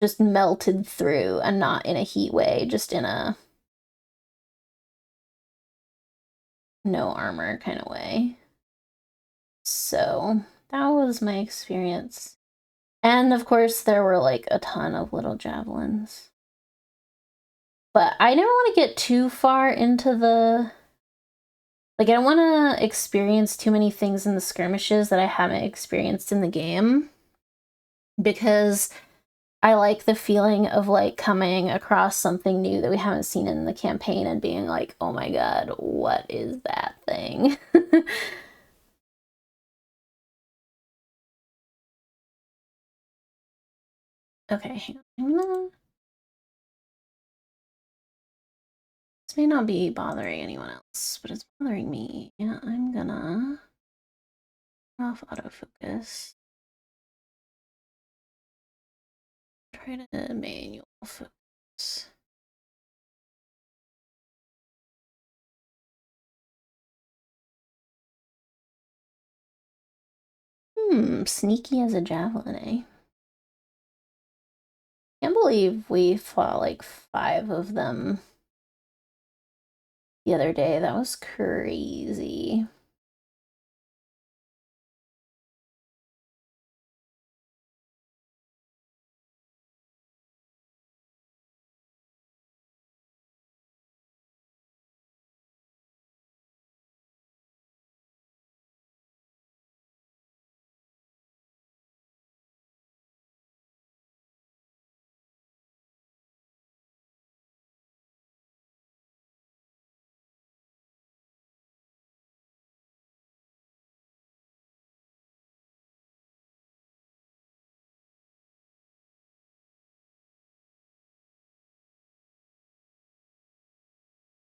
Speaker 1: just melted through, and not in a heat way, just in a no armor kind of way. So that was my experience. And of course, there were like a ton of little javelins. But I never want to get too far into the, like, I don't want to experience too many things in the skirmishes that I haven't experienced in the game, because I like the feeling of, like, coming across something new that we haven't seen in the campaign and being like, oh my god, what is that thing? Okay, hang on. This may not be bothering anyone else, but it's bothering me. Yeah, I'm gonna off autofocus. Try to manual focus. Sneaky as a javelin, eh? Can't believe we fought like 5 of them the other day. That was crazy.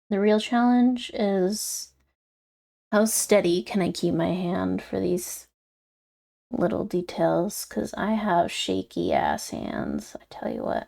Speaker 1: The real challenge is how steady can I keep my hand for these little details, because I have shaky ass hands, I tell you what.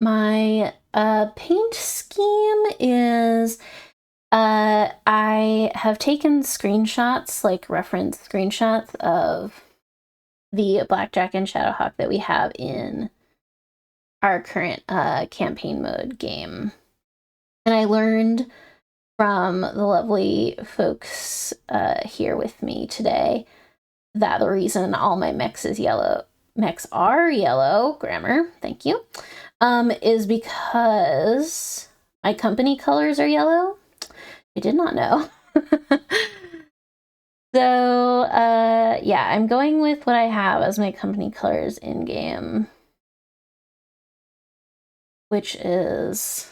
Speaker 1: My paint scheme is I have taken screenshots, like reference screenshots of the Blackjack and Shadowhawk that we have in our current campaign mode game. And I learned from the lovely folks here with me today that the reason all my mechs are yellow, grammar, thank you, is because my company colors are yellow. I did not know. So, yeah, I'm going with what I have as my company colors in game, which is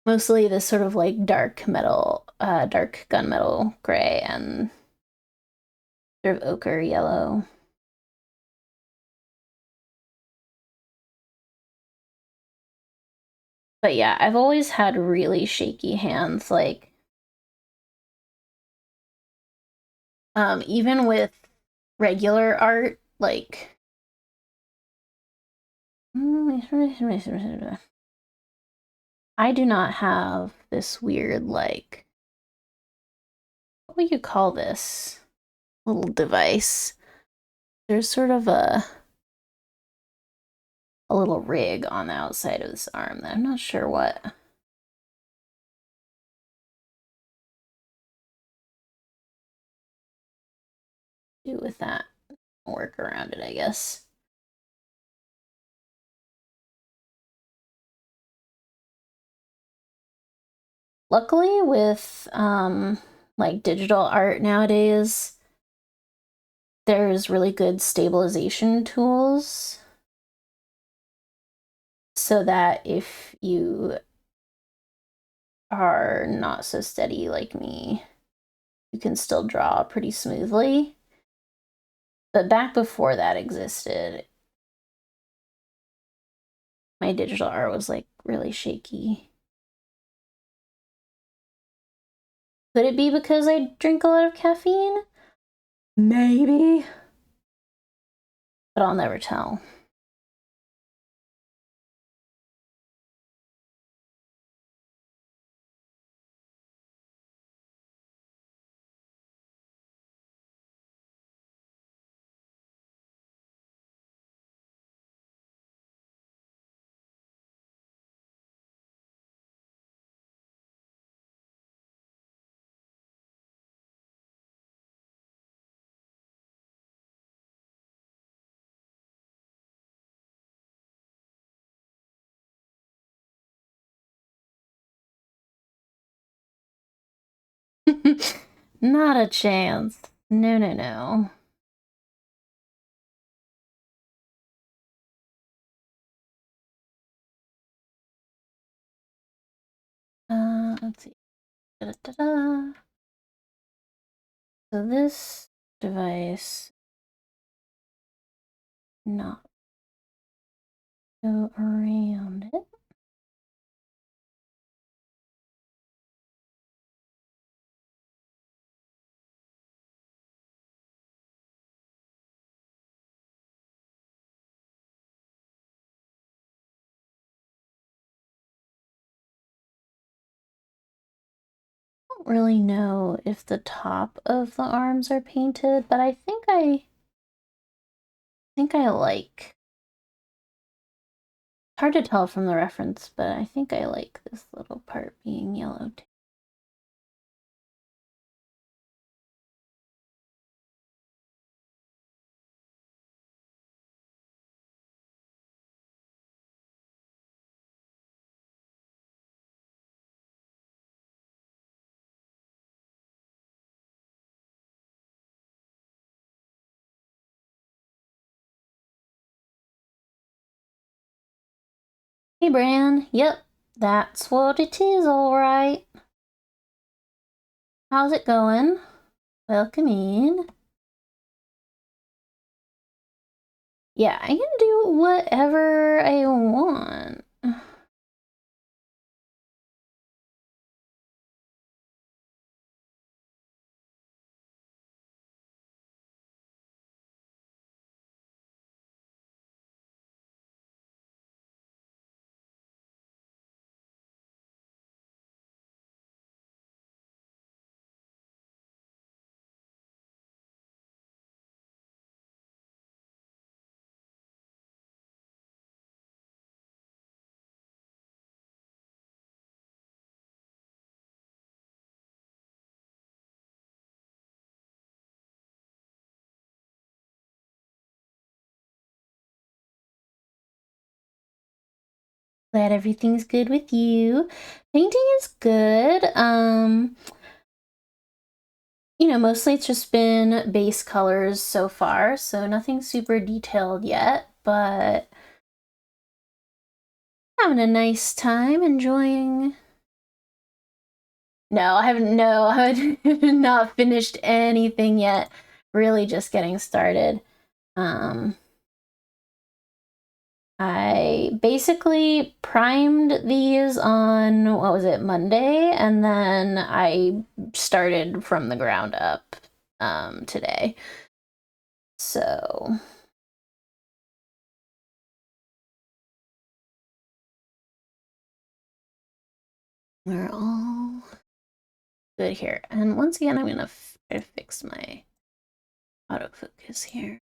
Speaker 1: mostly this sort of like dark metal, dark gunmetal gray and sort of ochre yellow. But yeah, I've always had really shaky hands, like, even with regular art, like, I do not have this weird, like, what would you call this little device? There's sort of a little rig on the outside of this arm that I'm not sure what. Do with that. Work around it, I guess. Luckily, with like digital art nowadays, there's really good stabilization tools so that if you are not so steady like me, you can still draw pretty smoothly. But back before that existed, my digital art was like really shaky. Could it be because I drink a lot of caffeine? Maybe. But I'll never tell. Not a chance. No, no, no. Let's see. Da, da, da. So this device, not go around it. I don't really know if the top of the arms are painted, but I think I like. Hard to tell from the reference, but I think I like this little part being yellow too. Hey, Bran. Yep, that's what it is, all right. How's it going? Welcome in. Yeah, I can do whatever I want. Glad everything's good with you. Painting is good. You know, mostly it's just been base colors so far, so nothing super detailed yet, but having a nice time enjoying. No, I haven't, no, I have not finished anything yet. Really just getting started. I basically primed these on, what was it, Monday, and then I started from the ground up today. So we're all good here. And once again, I'm gonna try to fix my autofocus here.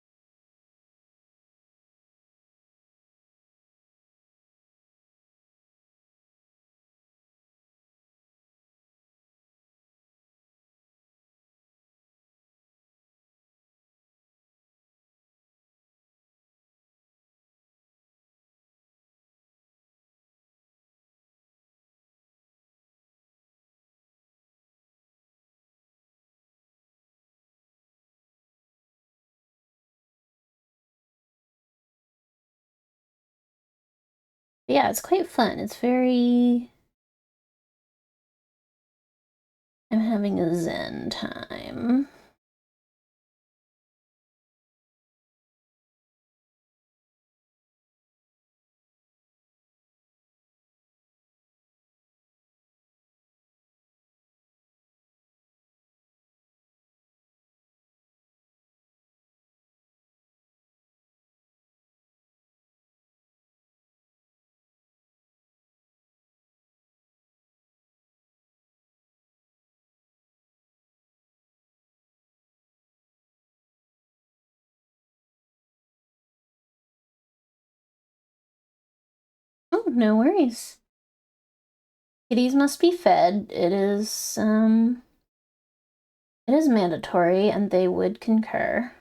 Speaker 1: But yeah, it's quite fun. It's very, I'm having a zen time. Oh, no worries. Kitties must be fed. It is mandatory, and they would concur.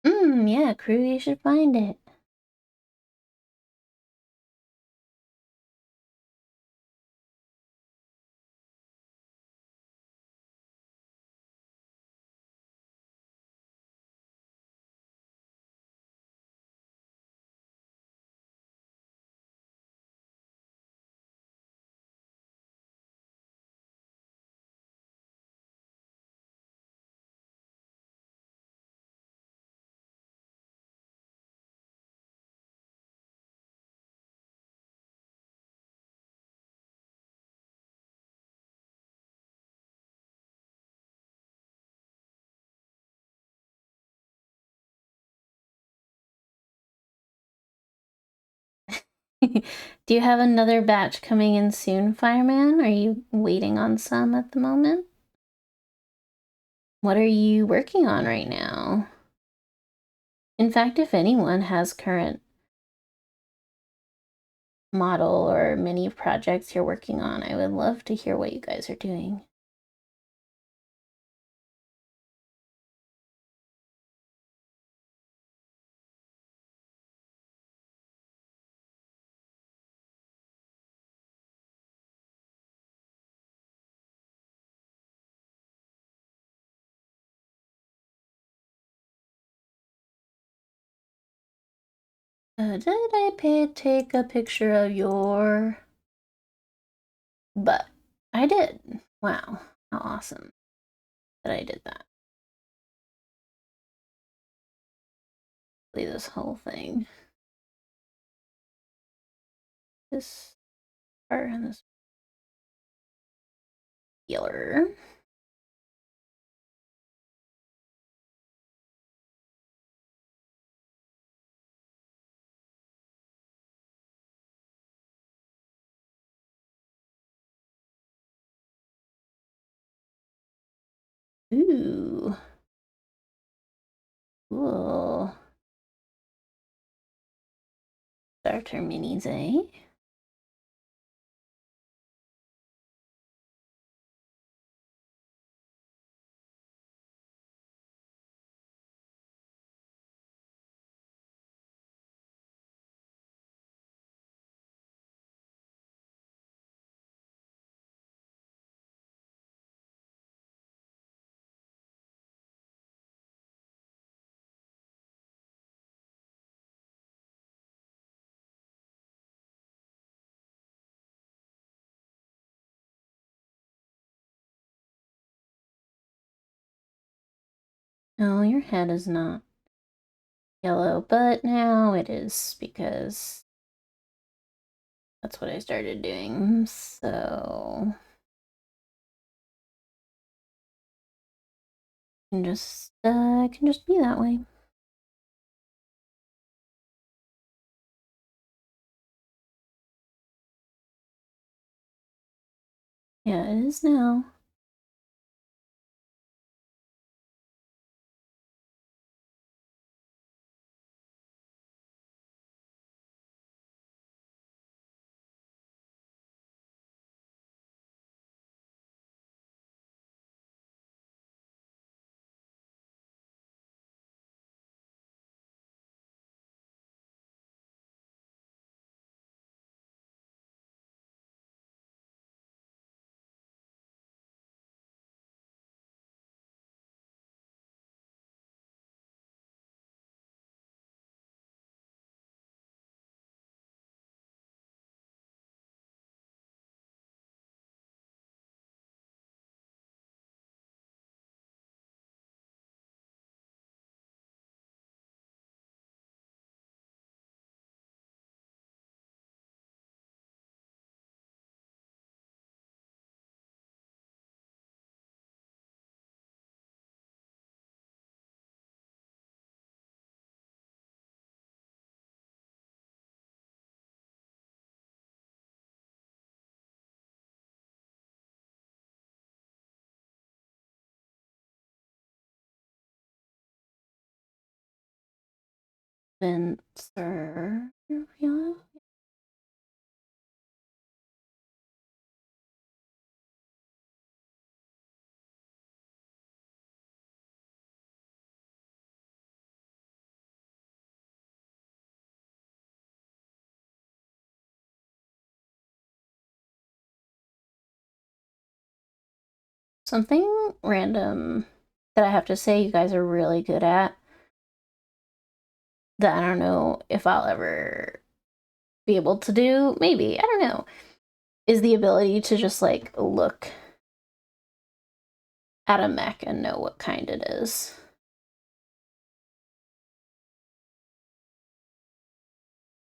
Speaker 1: Yeah, crew, you should find it. Do you have another batch coming in soon, Fireman? Are you waiting on some at the moment? What are you working on right now? In fact, if anyone has current model or mini projects you're working on, I would love to hear what you guys are doing. Did I take a picture of your butt? I did. Wow, how awesome that I did that. This whole thing. This part and this healer. Ooh. Cool. Starter minis, eh? No, your head is not yellow, but now it is because that's what I started doing, so it can just be that way. Yeah, it is now. Spencer, yeah. Something random that I have to say you guys are really good at that I don't know if I'll ever be able to do, maybe, I don't know, is the ability to just like look at a mech and know what kind it is.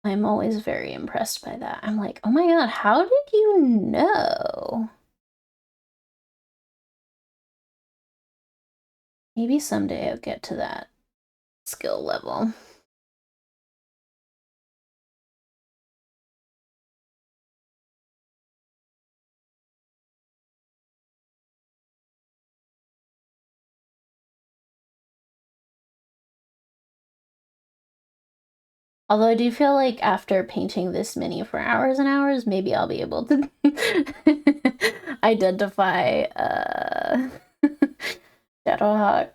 Speaker 1: I'm always very impressed by that. I'm like, oh my god, how did you know? Maybe someday I'll get to that skill level. Although I do feel like after painting this mini for hours and hours, maybe I'll be able to identify Shadowhawk.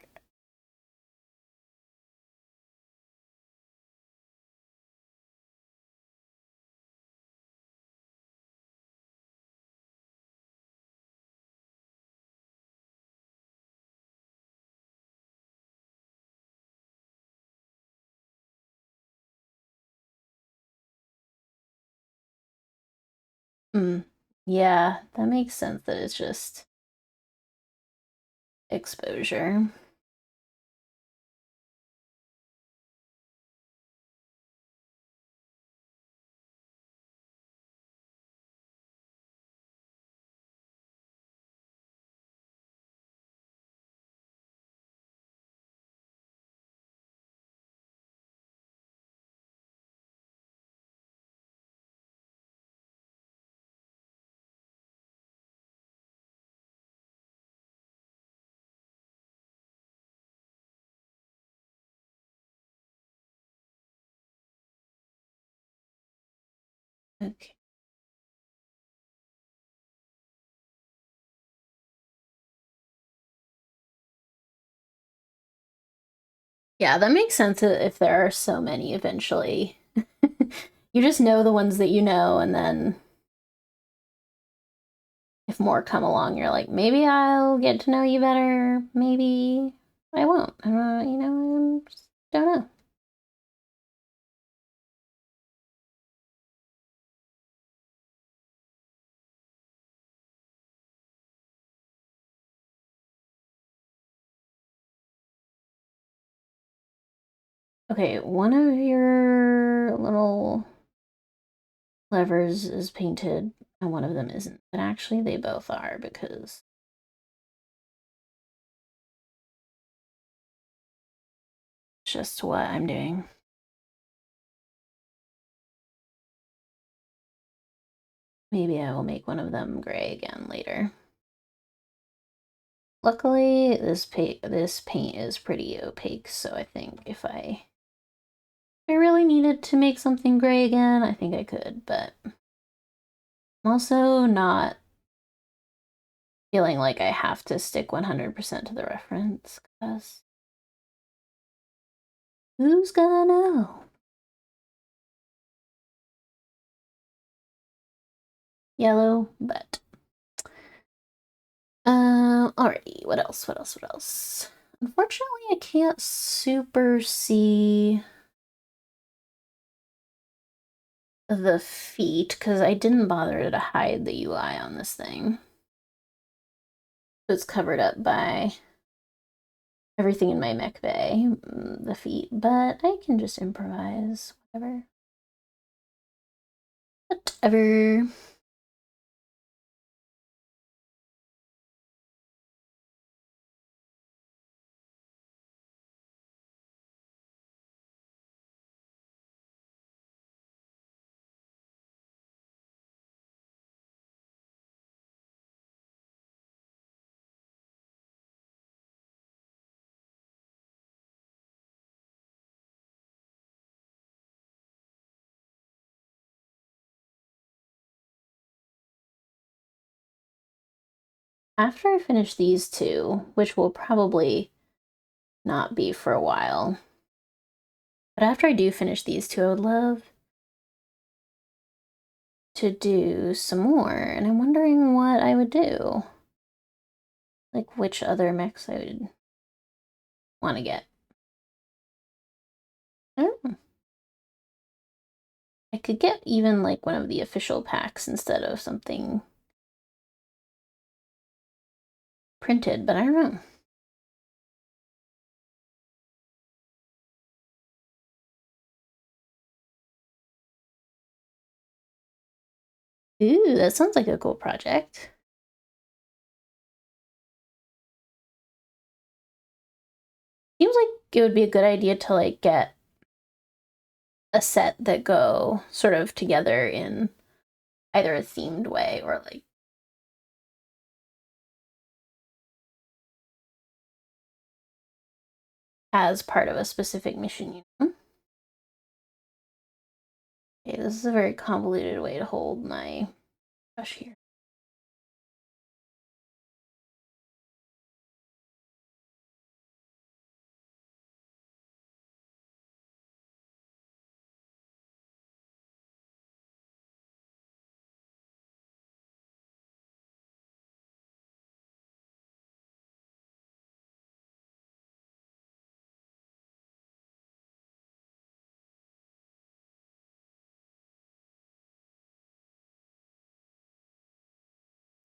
Speaker 1: Yeah, that makes sense that it's just exposure. Okay. Yeah, that makes sense if there are so many eventually. You just know the ones that you know, and then if more come along, you're like, maybe I'll get to know you better, maybe I won't. I just don't know. Okay, one of your little levers is painted and one of them isn't. But actually, they both are because it's just what I'm doing. Maybe I will make one of them gray again later. Luckily, this paint is pretty opaque, so I think if I really needed to make something gray again, I think I could, but I'm also not feeling like I have to stick 100% to the reference, because who's gonna know? Yellow, but alrighty, what else? Unfortunately, I can't super see the feet because I didn't bother to hide the UI on this thing. It's covered up by everything in my mech bay, the feet, but I can just improvise, whatever. Whatever. After I finish these two, which will probably not be for a while, but after I do finish these two, I would love to do some more, and I'm wondering what I would do. Like, which other mechs I would want to get. I don't know. I could get even like one of the official packs instead of something printed, but I don't know. Ooh, that sounds like a cool project. Seems like it would be a good idea to like get a set that go sort of together in either a themed way or like as part of a specific mission, you know? Okay, this is a very convoluted way to hold my brush here.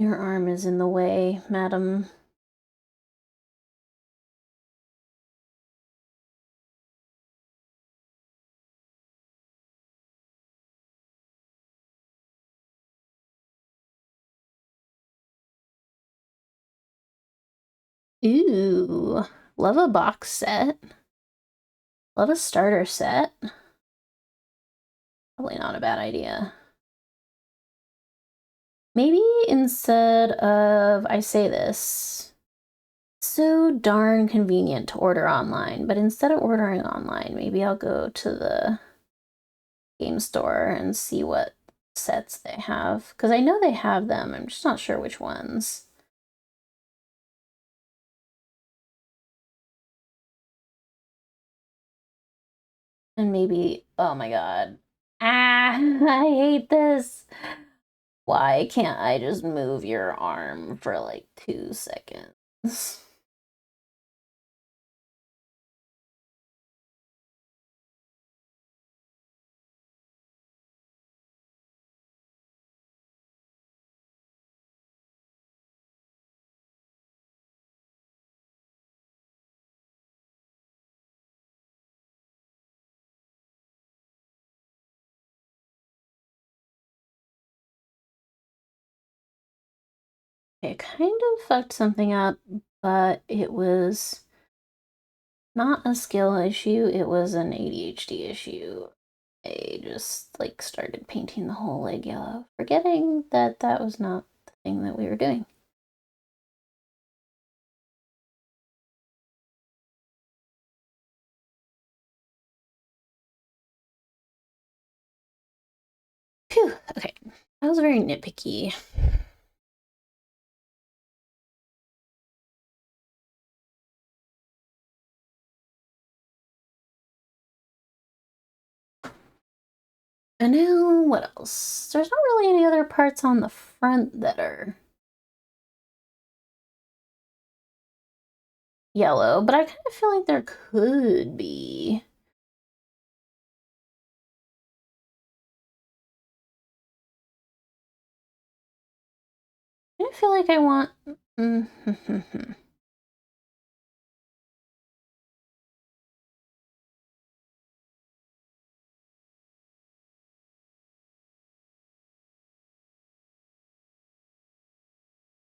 Speaker 1: Your arm is in the way, madam. Ooh, love a box set. Love a starter set. Probably not a bad idea. Maybe instead of, I say this, so darn convenient to order online, but instead of ordering online, maybe I'll go to the game store and see what sets they have, because I know they have them. I'm just not sure which ones. And maybe, oh my god. Ah, I hate this. Why can't I just move your arm for like 2 seconds? It kind of fucked something up, but it was not a skill issue, it was an ADHD issue. I just like started painting the whole leg yellow, forgetting that that was not the thing that we were doing. Phew, okay. That was very nitpicky. And now, what else? There's not really any other parts on the front that are yellow, but I kind of feel like there could be. I feel like I want.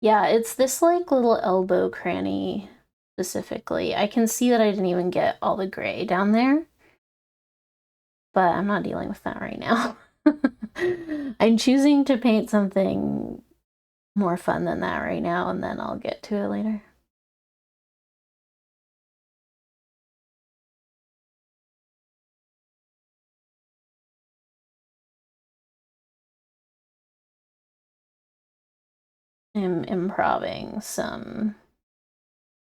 Speaker 1: Yeah, it's this like little elbow cranny specifically. I can see that I didn't even get all the gray down there, but I'm not dealing with that right now. I'm choosing to paint something more fun than that right now, and then I'll get to it later. I'm improving some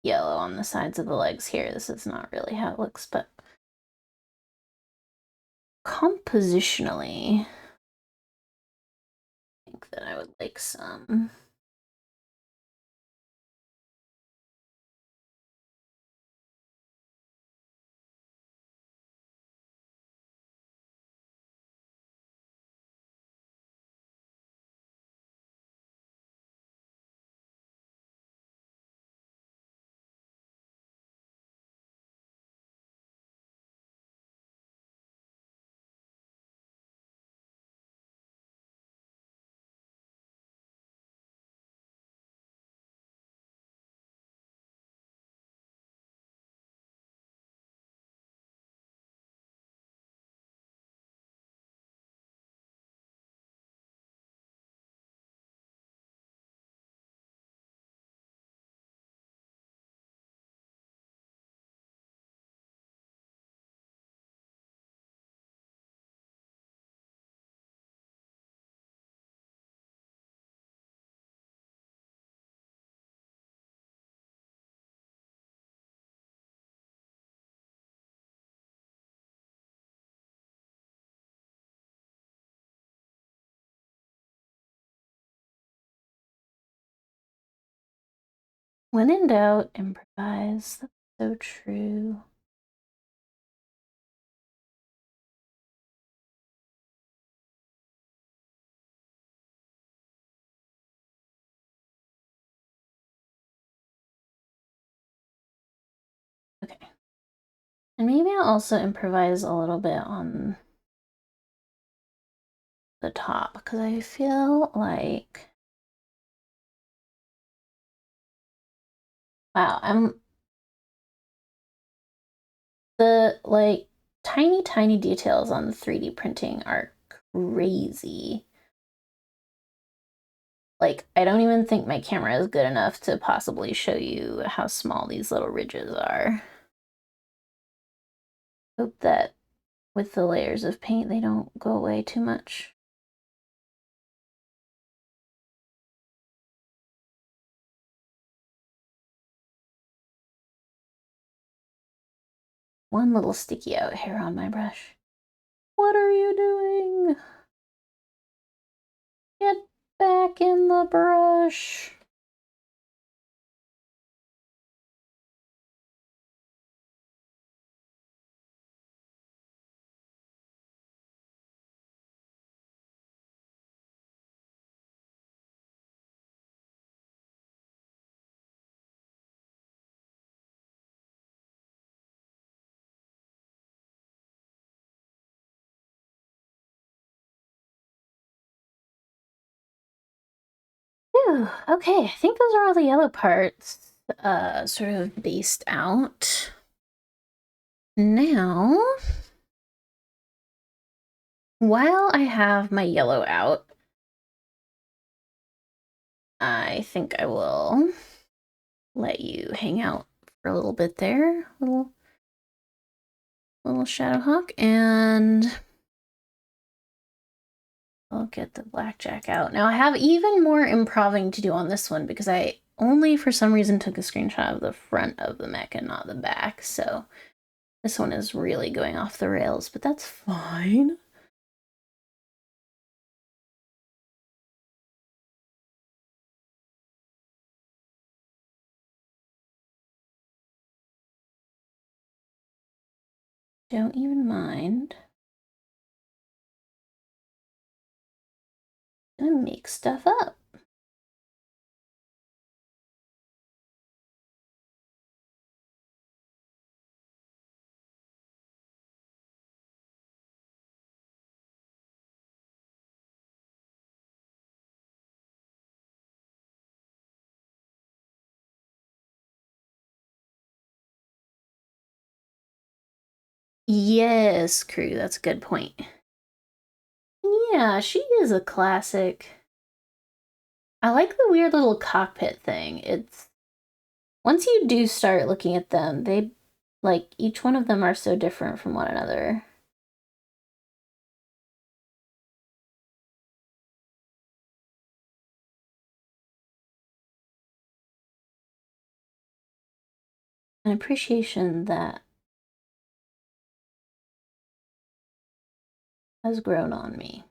Speaker 1: yellow on the sides of the legs here. This is not really how it looks, but compositionally, I think that I would like some. When in doubt, improvise. That's so true. Okay. And maybe I'll also improvise a little bit on the top, because I feel like, wow, the like tiny details on the 3D printing are crazy. Like, I don't even think my camera is good enough to possibly show you how small these little ridges are. Hope that with the layers of paint, they don't go away too much. One little sticky out hair on my brush. What are you doing? Get back in the brush. Whew, okay, I think those are all the yellow parts sort of based out. Now, while I have my yellow out, I think I will let you hang out for a little bit there, little Shadowhawk, and I'll get the Blackjack out. Now I have even more improving to do on this one because I only for some reason took a screenshot of the front of the mech and not the back, so this one is really going off the rails, but that's fine. Don't even mind. I'm gonna make stuff up. Yes, crew, that's a good point. Yeah, she is a classic. I like the weird little cockpit thing. It's once you do start looking at them, they like each one of them are so different from one another. An appreciation that has grown on me.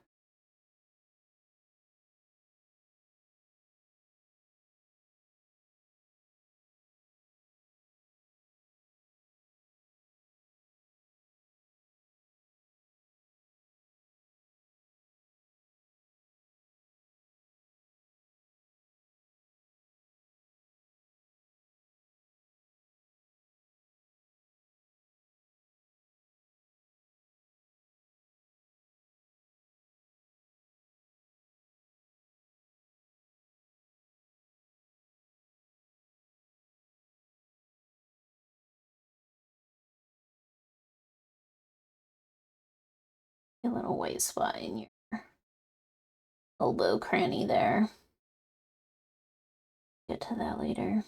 Speaker 1: A little white spot in your elbow cranny there. Get to that later.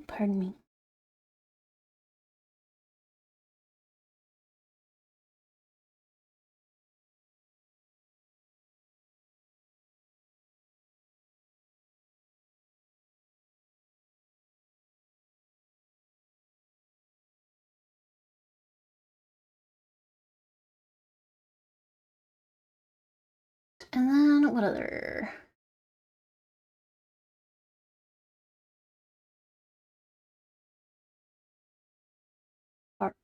Speaker 1: Pardon me. And then what other? Art.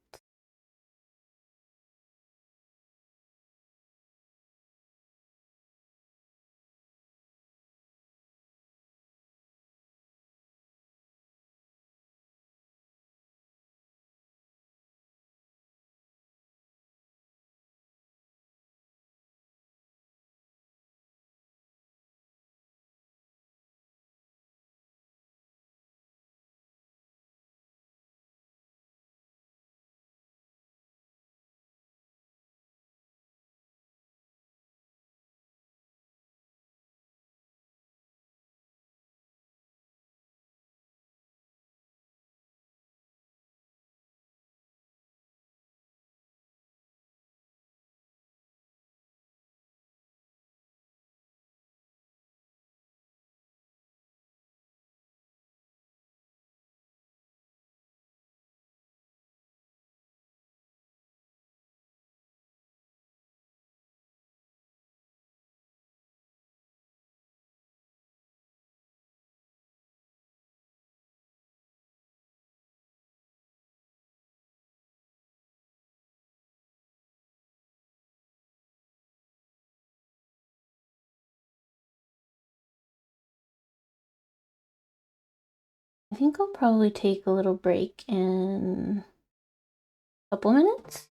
Speaker 1: I think I'll probably take a little break in a couple minutes.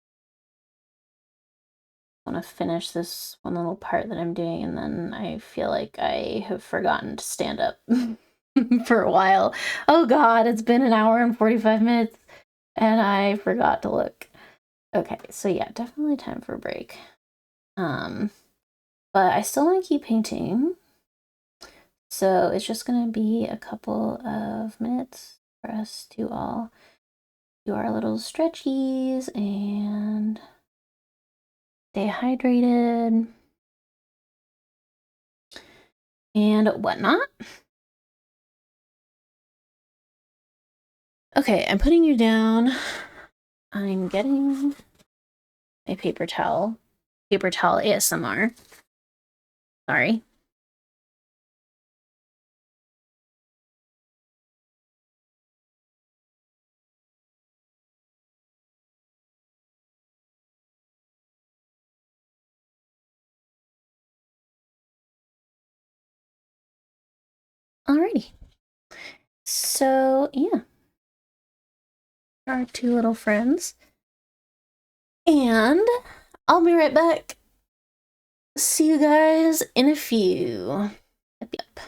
Speaker 1: I want to finish this one little part that I'm doing, and then I feel like I have forgotten to stand up for a while. Oh god, it's been an hour and 45 minutes, and I forgot to look. Okay, so yeah, definitely time for a break. But I still want to keep painting. So it's just gonna be a couple of minutes for us to all do our little stretchies and stay hydrated and whatnot. Okay, I'm putting you down. I'm getting a paper towel. Paper towel ASMR. Sorry. Alrighty. So, yeah. Our two little friends. And I'll be right back. See you guys in a few. Yep.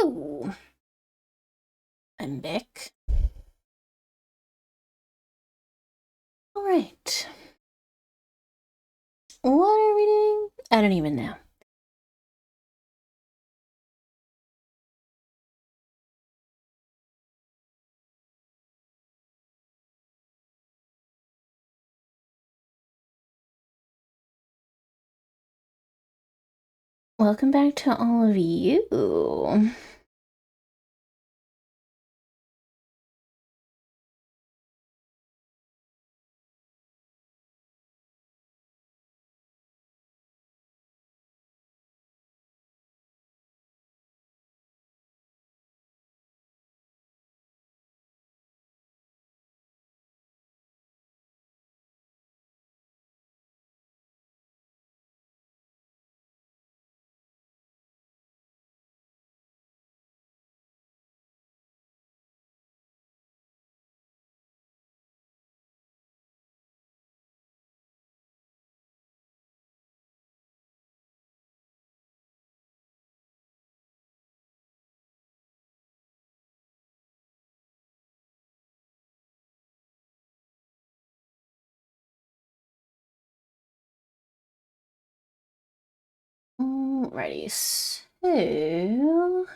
Speaker 1: Hello. I'm back. All right. What are we doing? I don't even know. Welcome back to all of you. Alrighty, so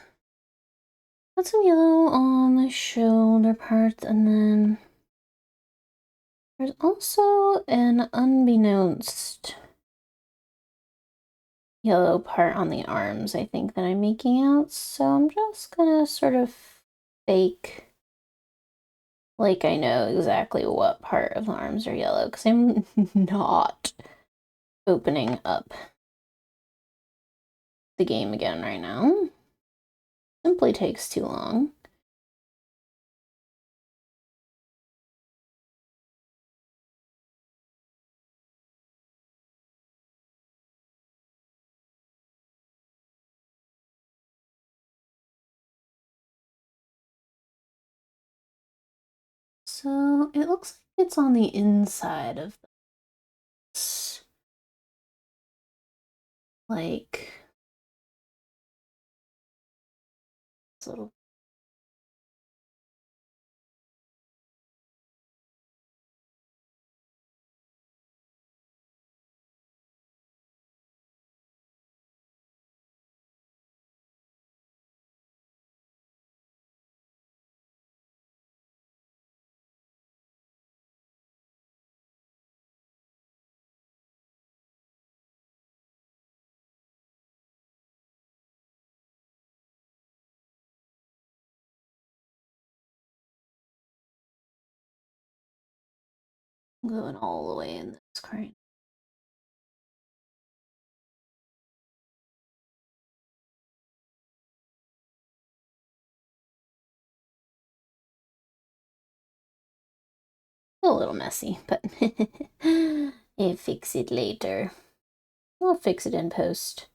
Speaker 1: got some yellow on the shoulder parts, and then there's also an unbeknownst yellow part on the arms, I think, that I'm making out. So I'm just gonna sort of fake like I know exactly what part of the arms are yellow, because I'm not opening up the game again right now. Simply takes too long. So it looks like it's on the inside of this. Like this little. I'm going all the way in this crane. A little messy, but you fix it later. We'll fix it in post.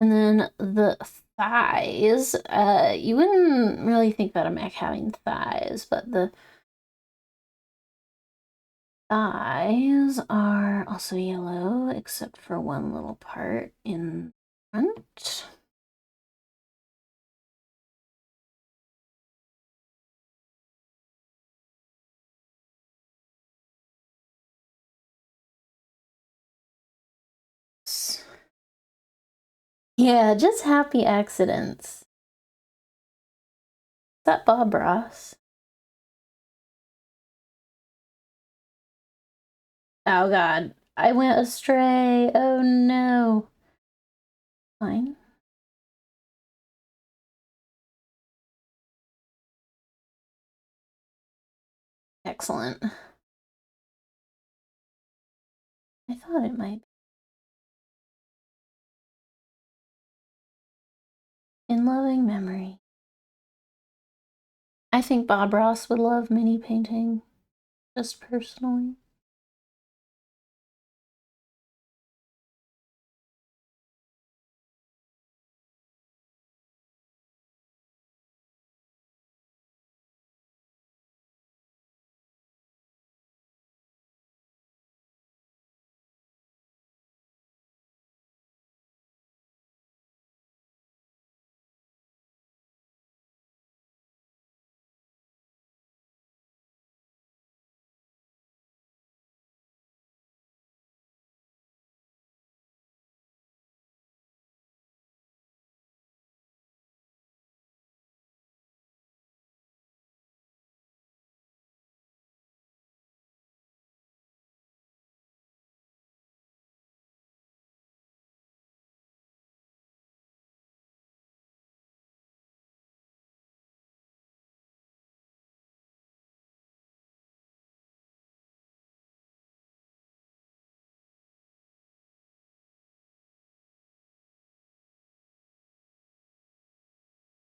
Speaker 1: And then the thighs, you wouldn't really think about a mech having thighs, but the thighs are also yellow, except for one little part in front. Yeah, just happy accidents. Is that Bob Ross? Oh god, I went astray. Oh no. Fine. Excellent. I thought it might. In loving memory. I think Bob Ross would love mini painting, just personally.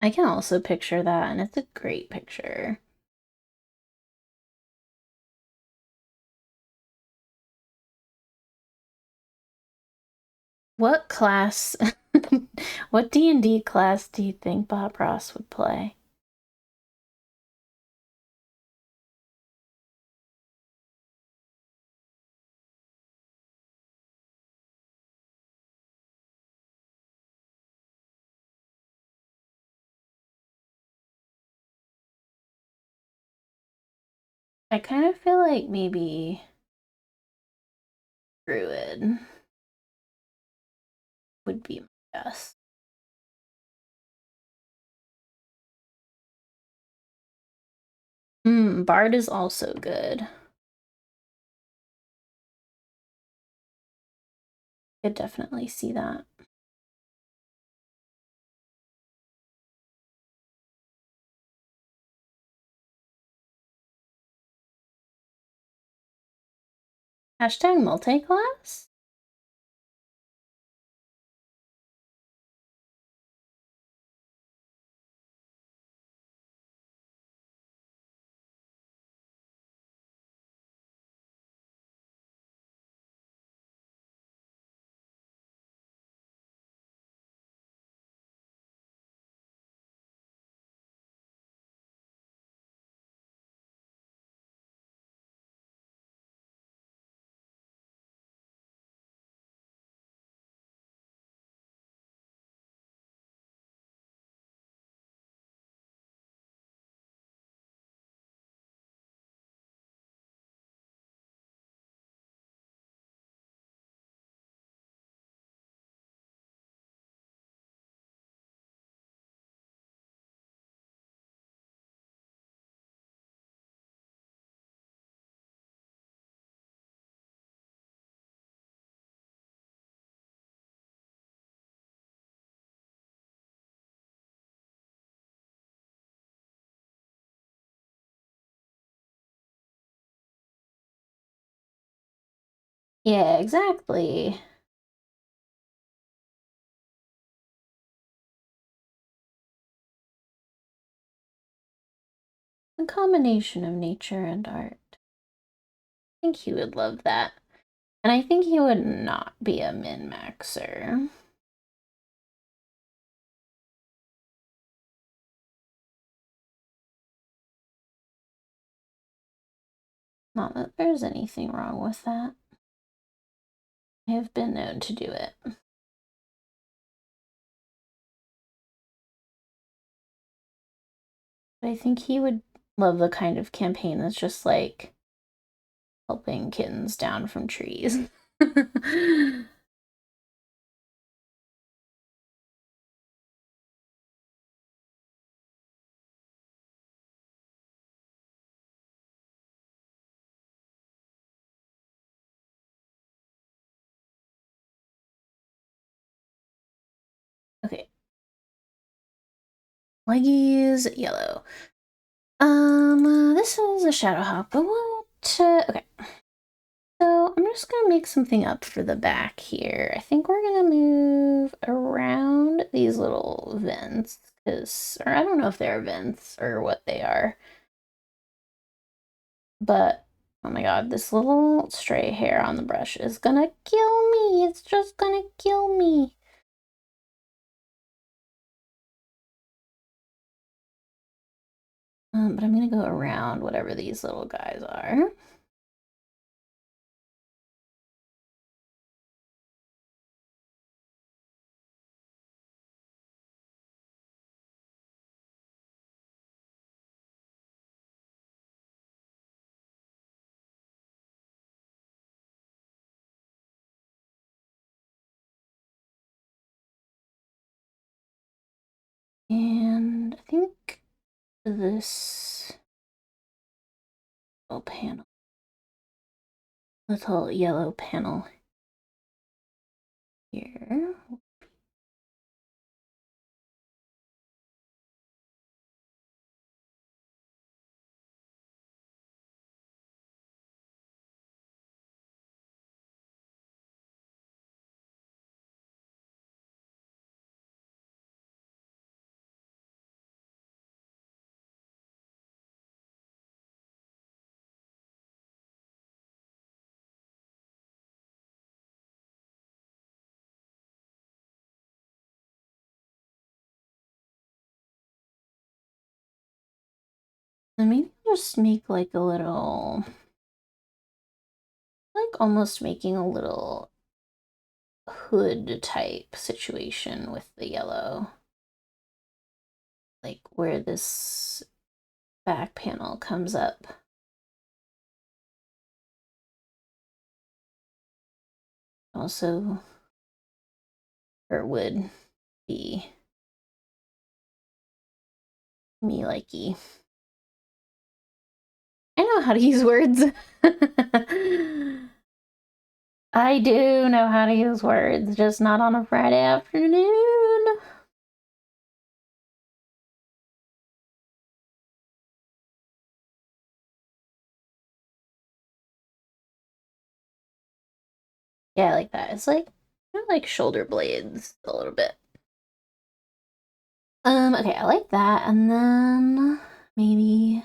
Speaker 1: I can also picture that, and it's a great picture. What class, what D&D class do you think Bob Ross would play? I kind of feel like maybe Druid would be my guess. Bard is also good. Could definitely see that. Hashtag multi-class? Yeah, exactly. A combination of nature and art. I think he would love that. And I think he would not be a min-maxer. Not that there's anything wrong with that. I have been known to do it. But I think he would love the kind of campaign that's just like helping kittens down from trees. Okay. Leggies, yellow. This is a Shadowhawk, but what? Okay. So I'm just gonna make something up for the back here. I think we're gonna move around these little vents, or I don't know if they're vents or what they are. But, oh my god, this little stray hair on the brush is gonna kill me. It's just gonna kill me. But I'm gonna go around whatever these little guys are. And I think this little panel, little yellow panel here. And maybe I'll just make like a little, like almost making a little hood type situation with the yellow. Like where this back panel comes up. Also, or would be me likey. I know how to use words. I do know how to use words, just not on a Friday afternoon. Yeah, I like that. It's like kind of like shoulder blades a little bit. Okay, I like that. And then maybe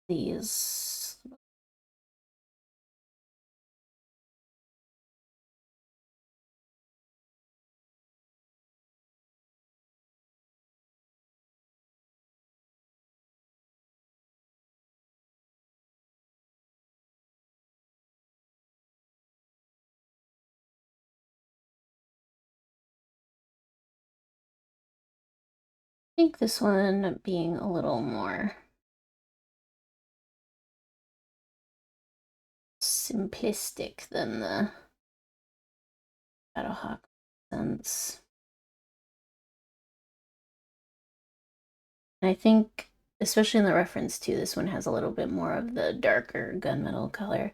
Speaker 1: these. I think this one being a little more simplistic than the Shadowhawk sense. And I think, especially in the reference to this one, has a little bit more of the darker gunmetal color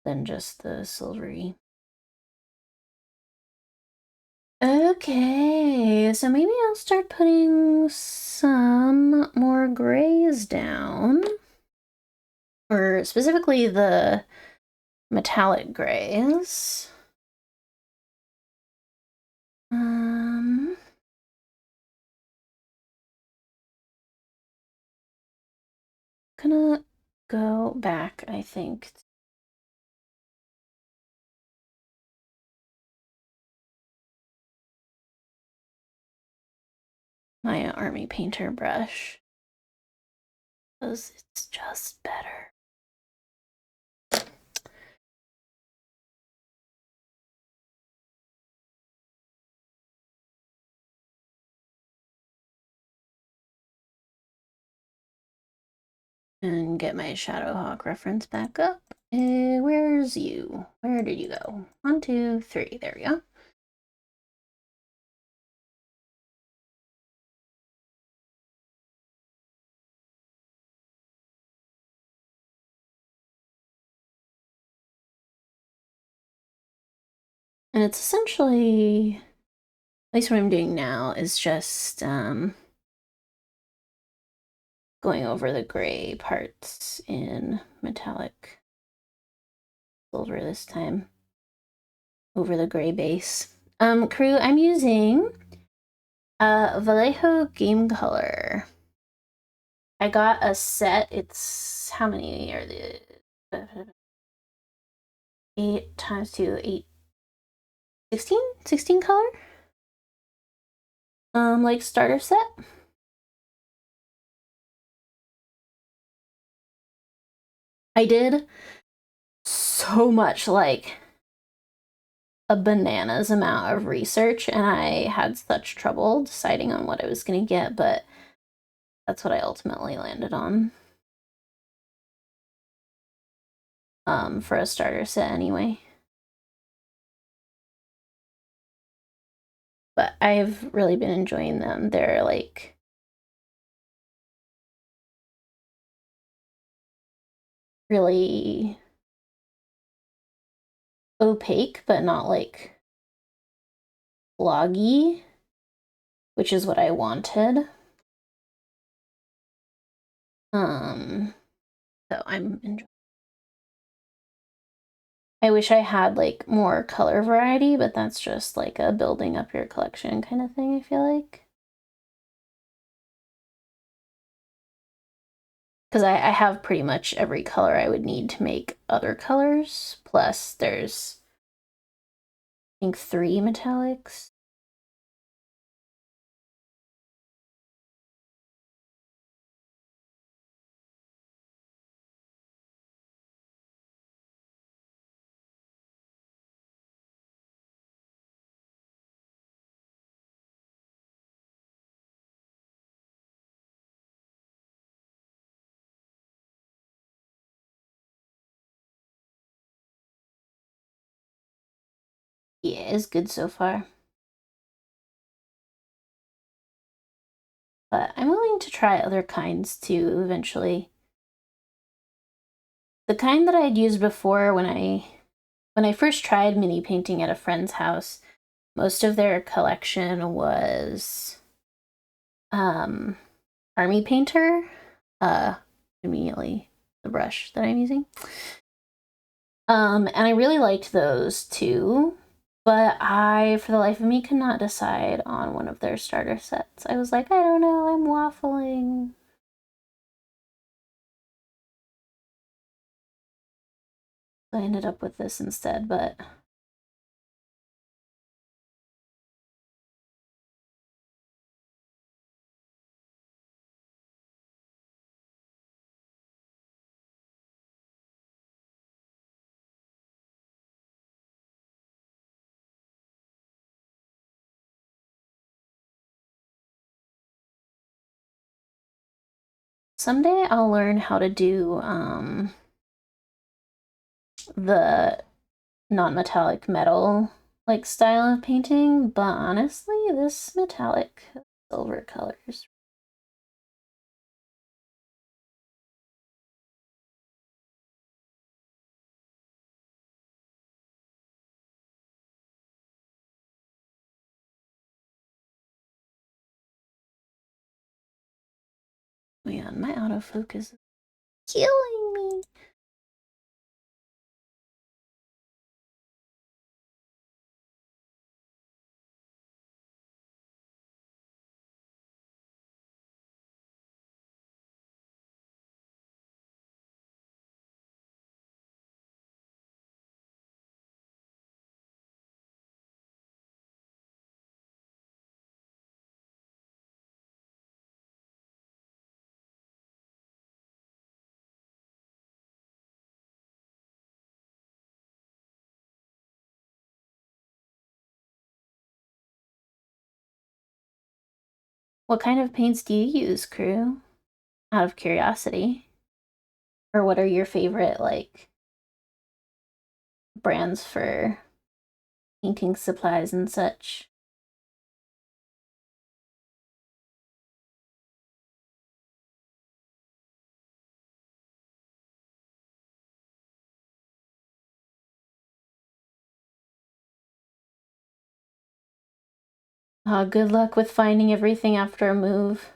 Speaker 1: than just the silvery. Okay, so maybe I'll start putting some more grays down, or specifically the metallic grays. Gonna go back, I think. My army painter brush, because it's just better. And get my Shadowhawk reference back up. Where's you? Where did you go? 1, 2, 3. There we go. And it's essentially, at least what I'm doing now, is just going over the gray parts in metallic silver this time. Over the gray base. Crew, I'm using Vallejo Game Color. I got a set. It's, how many are the 8 times 2, 8, 16? 16 color? Like starter set. I did so much, like a bananas amount of research, and I had such trouble deciding on what I was gonna get, but that's what I ultimately landed on. For a starter set anyway. But I've really been enjoying them. They're like really opaque, but not like vloggy, which is what I wanted. So I'm enjoying. I wish I had like more color variety, but that's just like a building up your collection kind of thing, I feel like. because I have pretty much every color I would need to make other colors. Plus, there's, I think, 3 metallics. Yeah, it's good so far. But I'm willing to try other kinds too eventually. The kind that I'd used before when I first tried mini painting at a friend's house, most of their collection was Army Painter, immediately the brush that I'm using. And I really liked those too, but I, for the life of me, could not decide on one of their starter sets. I was like, I don't know, I'm waffling. I ended up with this instead, but someday I'll learn how to do the non-metallic metal like style of painting, but honestly, this metallic silver colors. Man, my autofocus is killing me. What kind of paints do you use, crew? Out of curiosity. Or what are your favorite, like, brands for painting supplies and such? Good luck with finding everything after a move.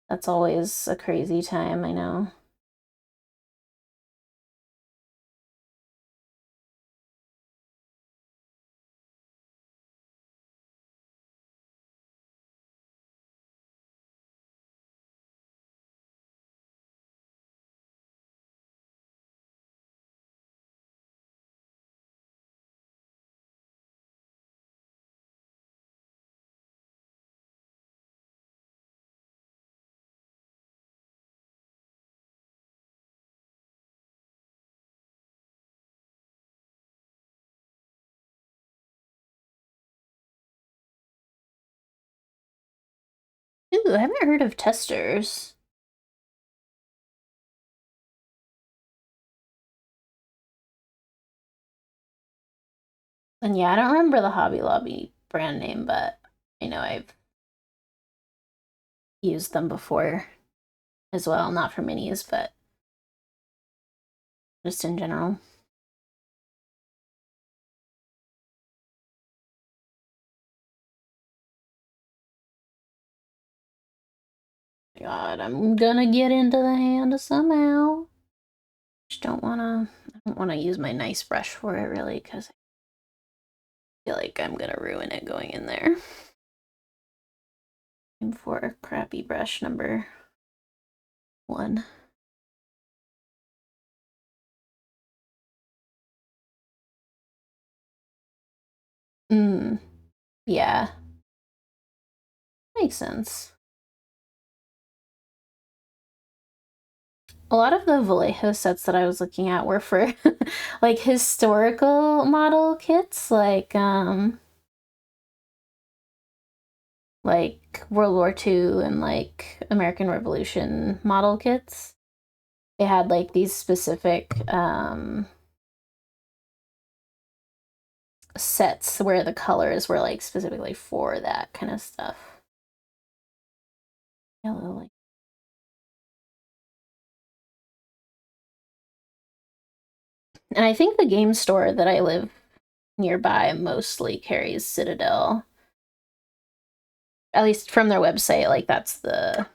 Speaker 1: That's always a crazy time, I know. Ooh, I haven't heard of testers. And yeah, I don't remember the Hobby Lobby brand name, but I know I've used them before as well. Not for minis, but just in general. God, I'm gonna get into the hand somehow. Just I don't wanna use my nice brush for it really, because I feel like I'm gonna ruin it going in there. Aim for crappy brush number 1. Yeah. Makes sense. A lot of the Vallejo sets that I was looking at were for like historical model kits, like World War II and like American Revolution model kits. They had like these specific sets where the colors were like specifically for that kind of stuff. Yellow, like. And I think the game store that I live nearby mostly carries Citadel. At least from their website, like that's the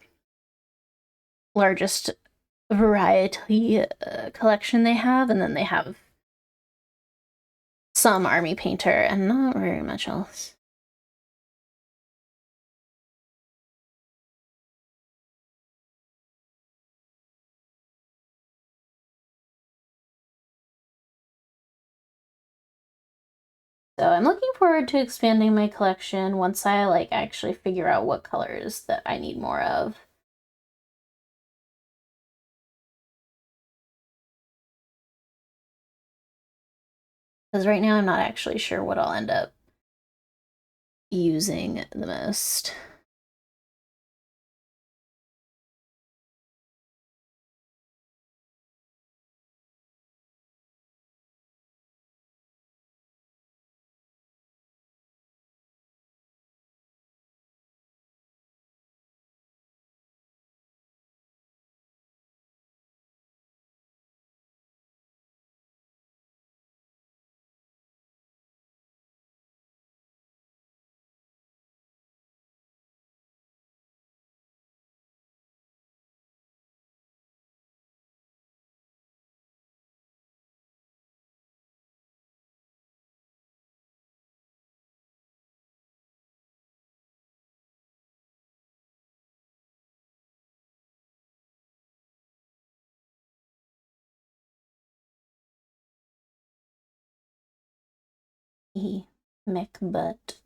Speaker 1: largest variety collection they have, and then they have some Army Painter and not very much else. So I'm looking forward to expanding my collection once I like actually figure out what colors that I need more of. Because right now I'm not actually sure what I'll end up using the most. Mech butt.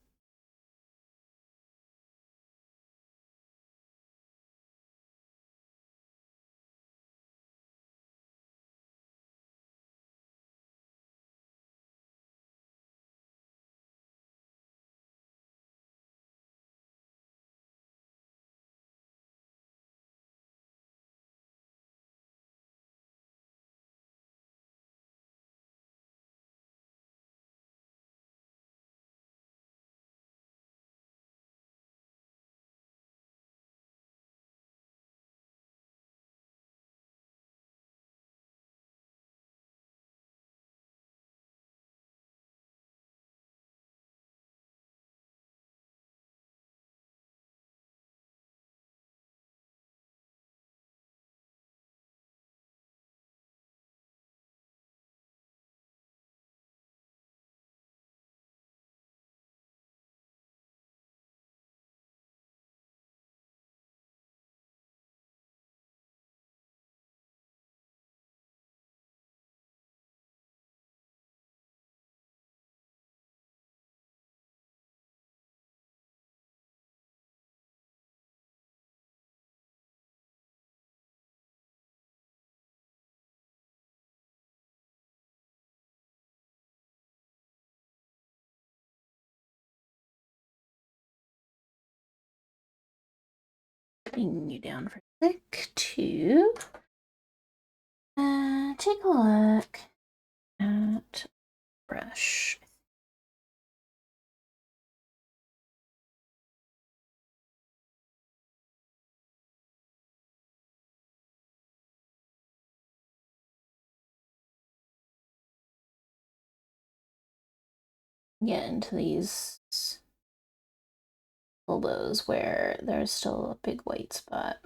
Speaker 1: Bring you down for a sec to take a look at brush. Get into these elbows where there's still a big white spot.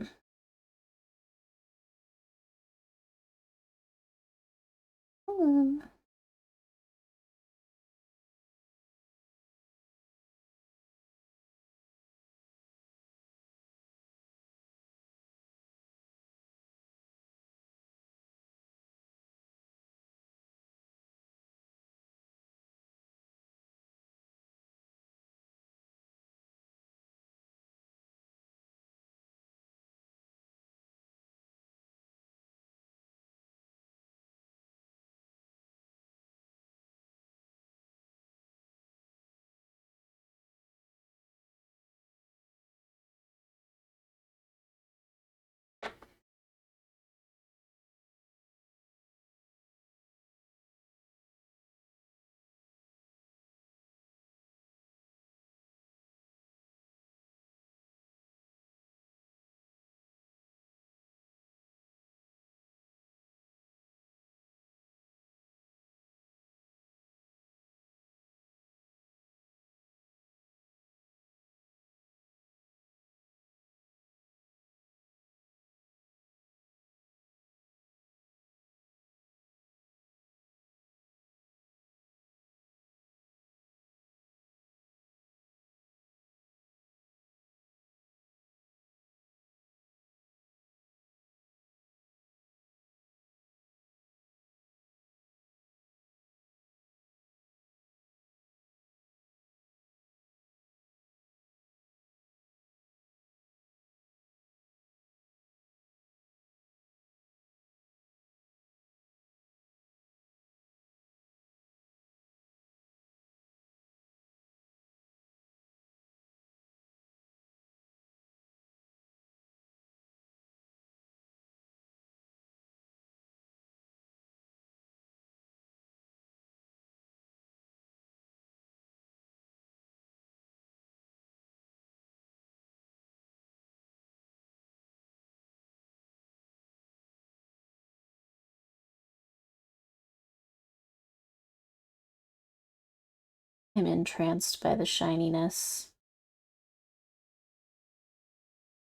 Speaker 1: I'm entranced by the shininess.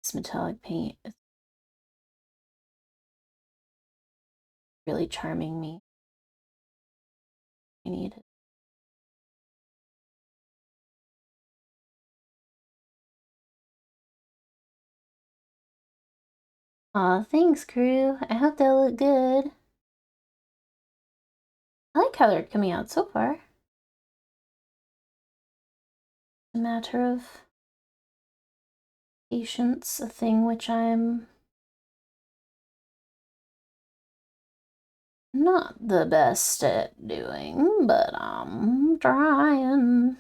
Speaker 1: This metallic paint is really charming me. I need it. Aw, thanks, crew. I hope they'll look good. I like how they're coming out so far. A matter of patience, a thing which I'm not the best at doing, but I'm trying.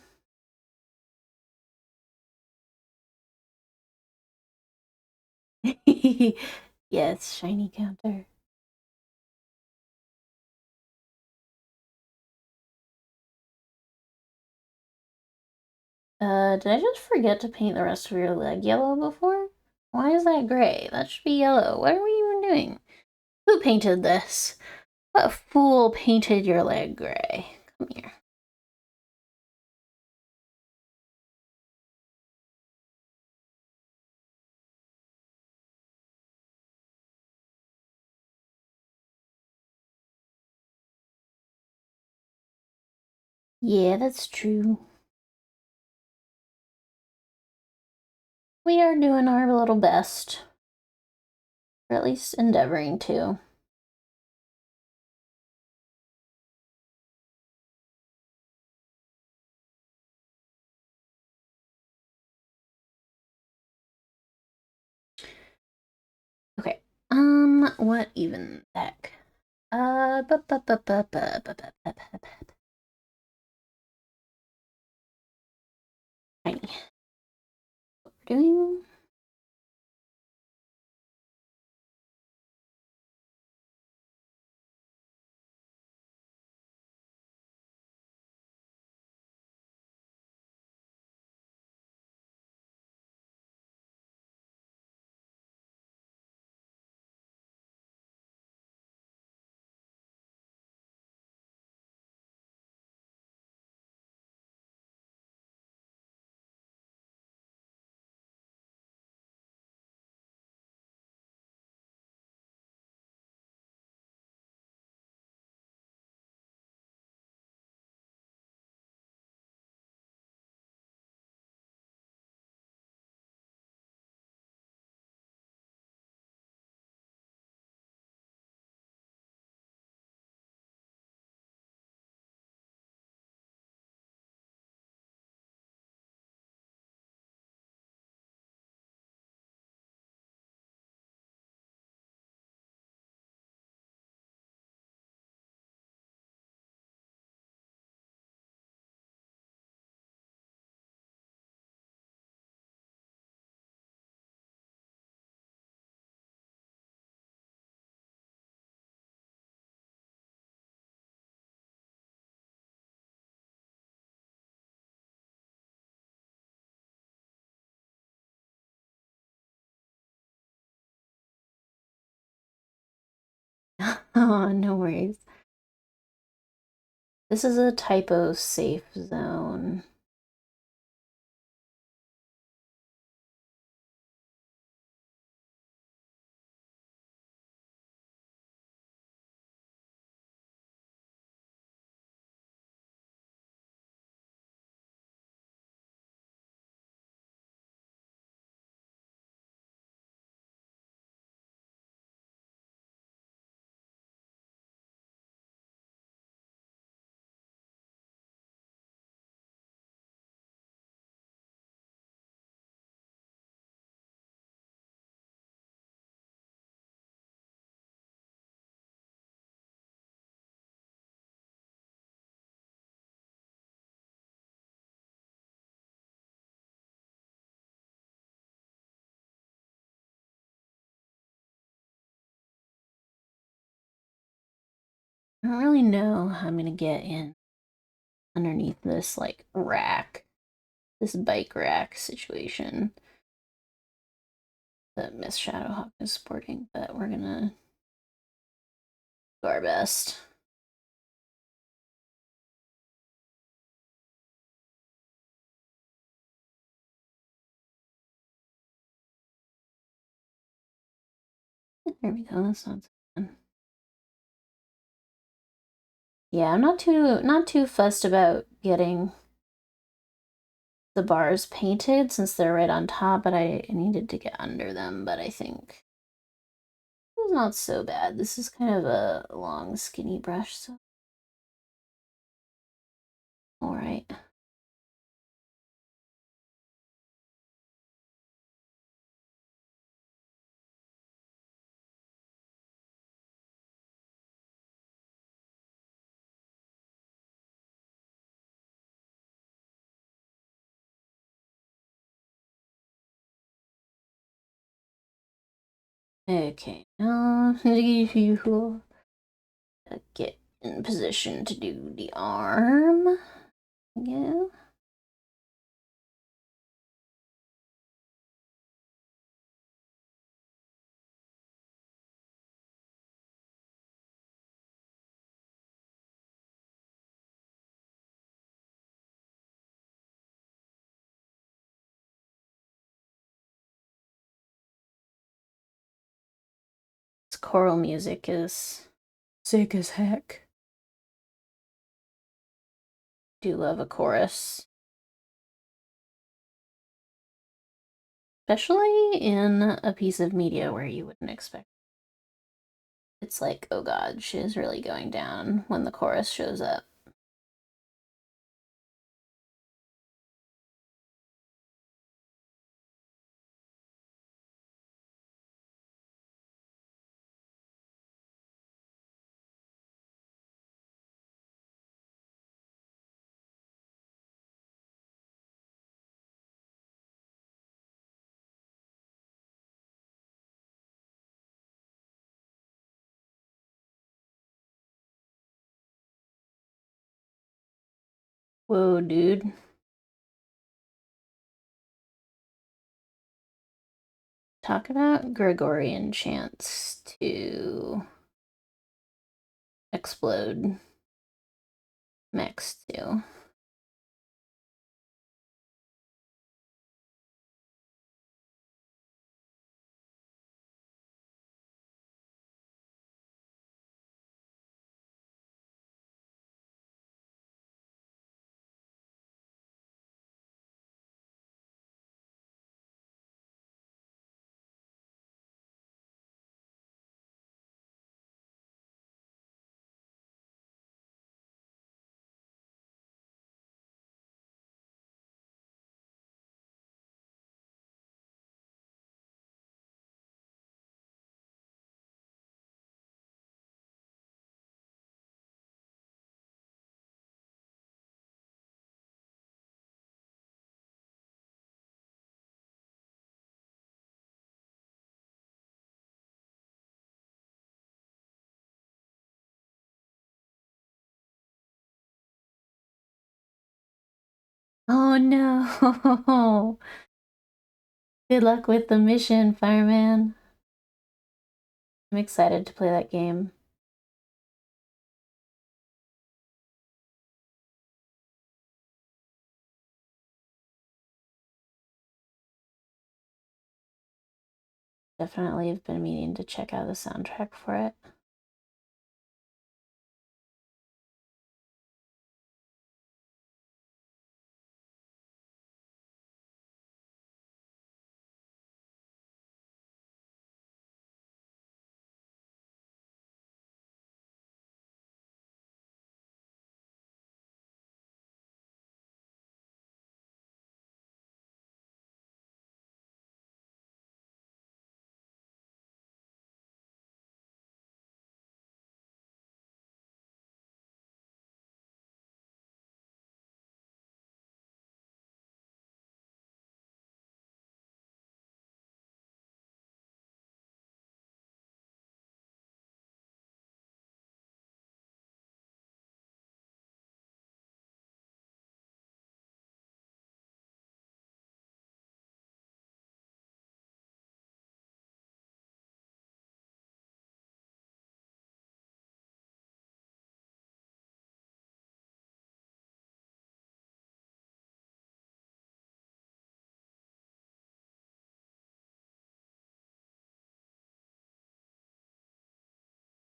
Speaker 1: Yes, shiny counter. Did I just forget to paint the rest of your leg yellow before? Why is that gray? That should be yellow. What are we even doing? Who painted this? What fool painted your leg gray? Come here. Yeah, that's true. We are doing our little best. Or at least endeavoring to. Okay. What even the heck? Tiny. What we're doing? Oh, no worries. This is a typo safe zone. I don't really know how I'm gonna get in underneath this like rack, this bike rack situation that Miss Shadowhawk is sporting, but we're gonna do our best. There we go, that's not so bad. Yeah, I'm not too fussed about getting the bars painted since they're right on top, but I needed to get under them, but I think it's not so bad. This is kind of a long, skinny brush, so all right. Okay, now you get in position to do the arm. Yeah. This choral music is sick as heck. Do love a chorus. Especially in a piece of media where you wouldn't expect. It's like, oh god, she is really going down when the chorus shows up. Whoa, dude. Talk about Gregorian chants to explode mechs too. Oh no! Good luck with the mission, fireman. I'm excited to play that game. Definitely have been meaning to check out the soundtrack for it.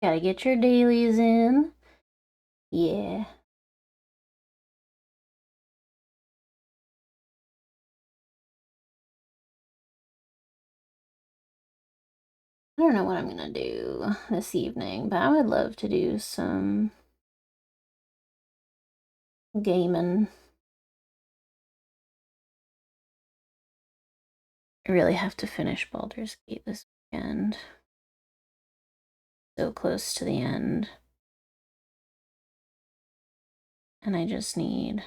Speaker 1: Gotta get your dailies in. Yeah. I don't know what I'm gonna do this evening, but I would love to do some gaming. I really have to finish Baldur's Gate this weekend. So close to the end. And I just need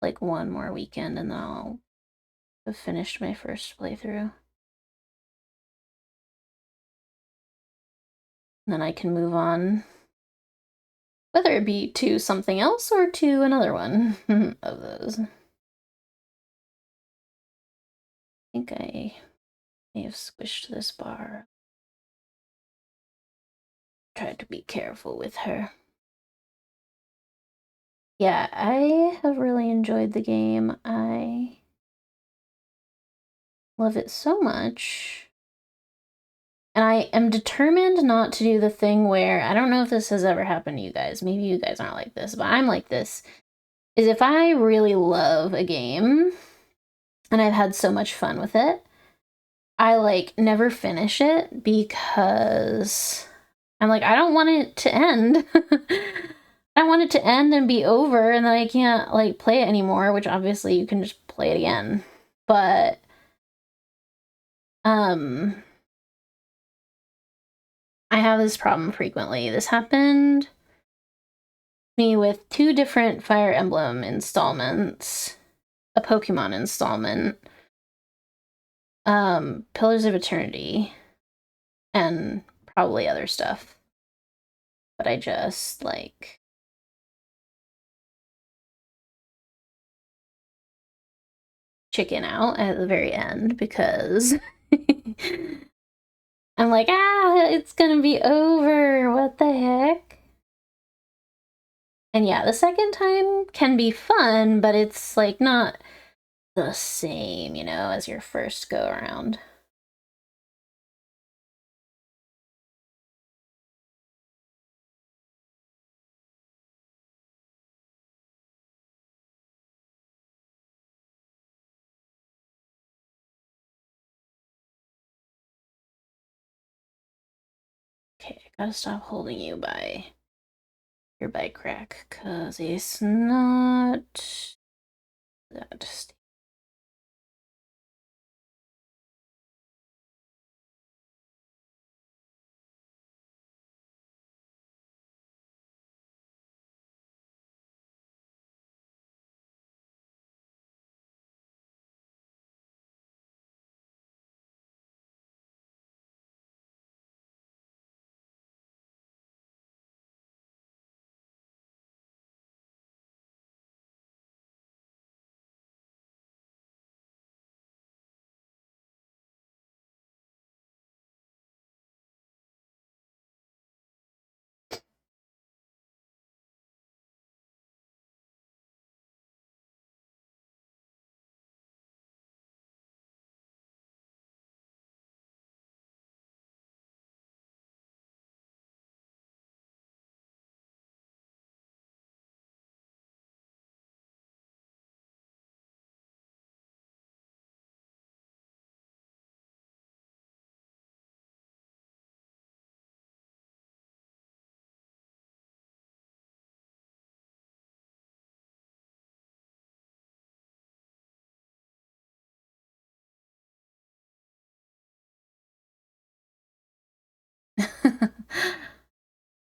Speaker 1: like one more weekend and then I'll have finished my first playthrough. And then I can move on, whether it be to something else or to another one of those. I think I may have squished this bar. Tried to be careful with her. Yeah, I have really enjoyed the game. I love it so much. And I am determined not to do the thing where, I don't know if this has ever happened to you guys, maybe you guys aren't like this, but I'm like this, is if I really love a game and I've had so much fun with it, I like never finish it because I'm like, I don't want it to end. I want it to end and be over and then I can't like play it anymore, which obviously you can just play it again. But I have this problem frequently. This happened to me with 2 different Fire Emblem installments, a Pokemon installment, Pillars of Eternity, and probably other stuff. But I just like chicken out at the very end because I'm like, it's gonna be over. What the heck? And yeah, the second time can be fun, but it's like not the same, you know, as your first go around. Okay, I gotta stop holding you by your bike rack, cause it's not that.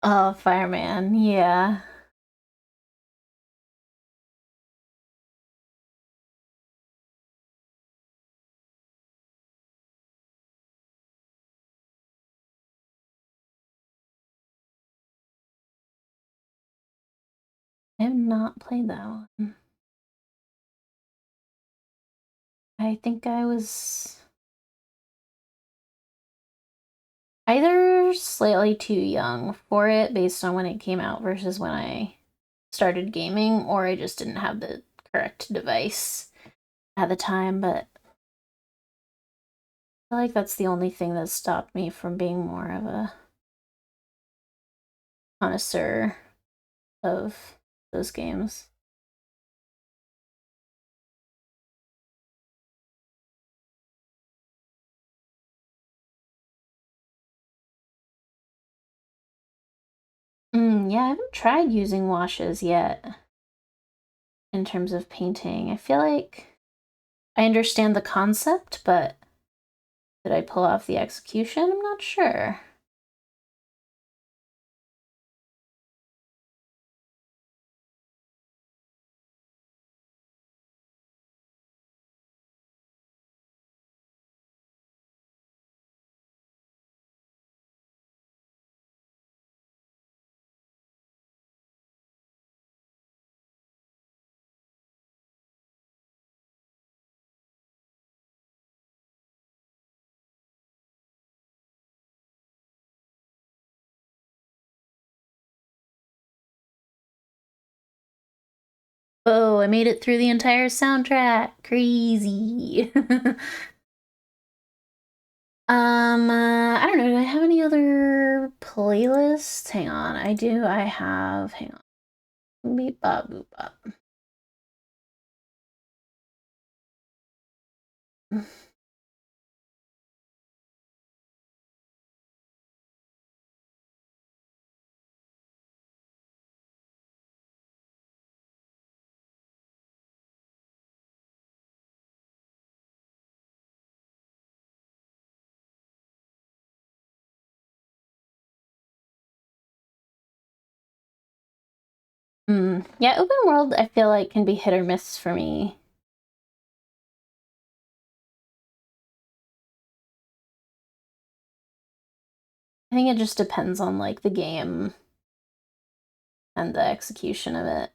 Speaker 1: Oh, fireman, yeah. I have not played that one. I think I was either slightly too young for it based on when it came out versus when I started gaming, or I just didn't have the correct device at the time, but I feel like that's the only thing that stopped me from being more of a connoisseur of those games. Yeah, I haven't tried using washes yet in terms of painting. I feel like I understand the concept, but did I pull off the execution? I'm not sure. Oh, I made it through the entire soundtrack. Crazy. I don't know. Do I have any other playlists? Hang on. I do. I have. Hang on. Beep bop boop bop. Yeah, open world I feel like can be hit or miss for me. I think it just depends on like the game and the execution of it.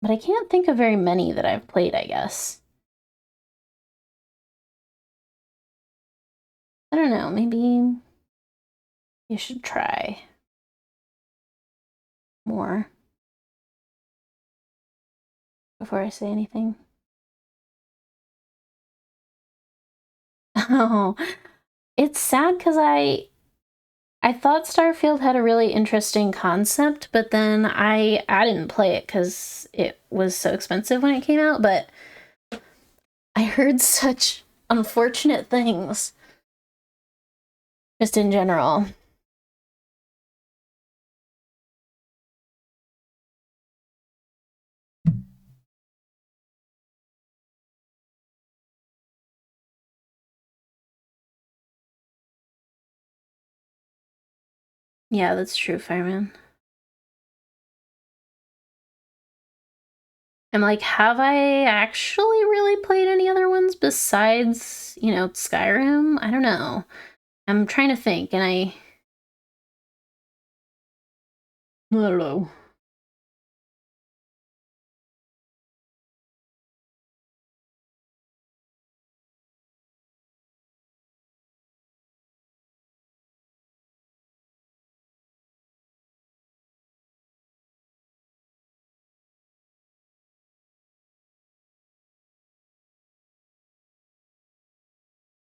Speaker 1: But I can't think of very many that I've played, I guess. I don't know, maybe you should try more before I say anything. Oh, it's sad because I thought Starfield had a really interesting concept, but then I didn't play it because it was so expensive when it came out, but I heard such unfortunate things just in general. Yeah, that's true, Fireman. I'm like, have I actually really played any other ones besides, Skyrim? I don't know. I'm trying to think, and I don't know.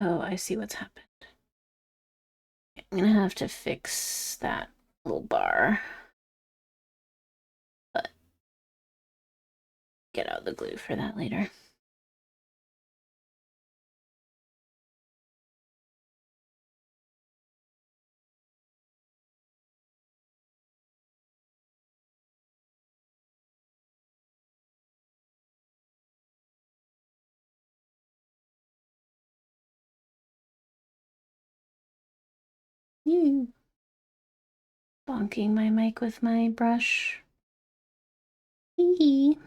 Speaker 1: Oh, I see what's happened. I'm gonna have to fix that little bar, but get out the glue for that later. Bonking my mic with my brush. Hee.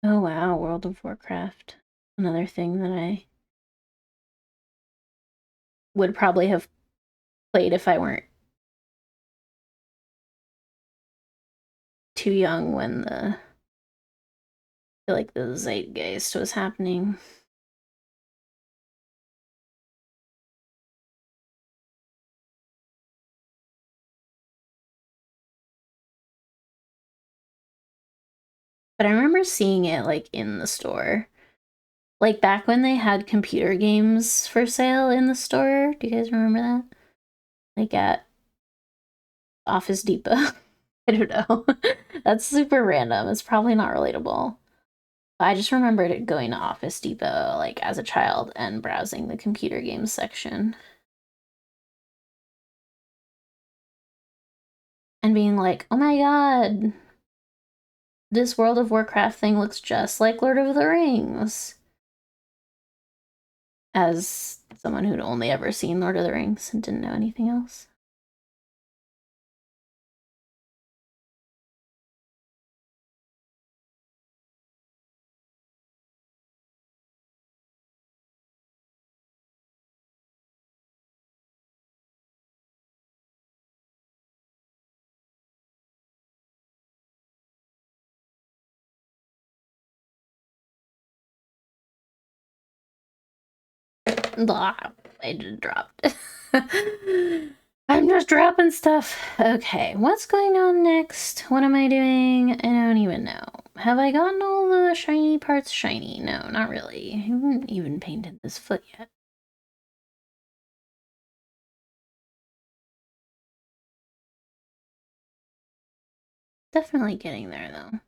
Speaker 1: Oh wow, World of Warcraft. Another thing that I would probably have played if I weren't too young when I feel like the zeitgeist was happening. But I remember seeing it like in the store. Like back when they had computer games for sale in the store. Do you guys remember that? Like at Office Depot. I don't know. That's super random. It's probably not relatable. I just remembered it going to Office Depot like as a child and browsing the computer games section and being like, "Oh my god, this World of Warcraft thing looks just like Lord of the Rings." As someone who'd only ever seen Lord of the Rings and didn't know anything else. Blah, I just dropped. I'm just dropping stuff. Okay, what's going on next? What am I doing? I don't even know. Have I gotten all the shiny parts shiny? No, not really. I haven't even painted this foot yet. Definitely getting there, though.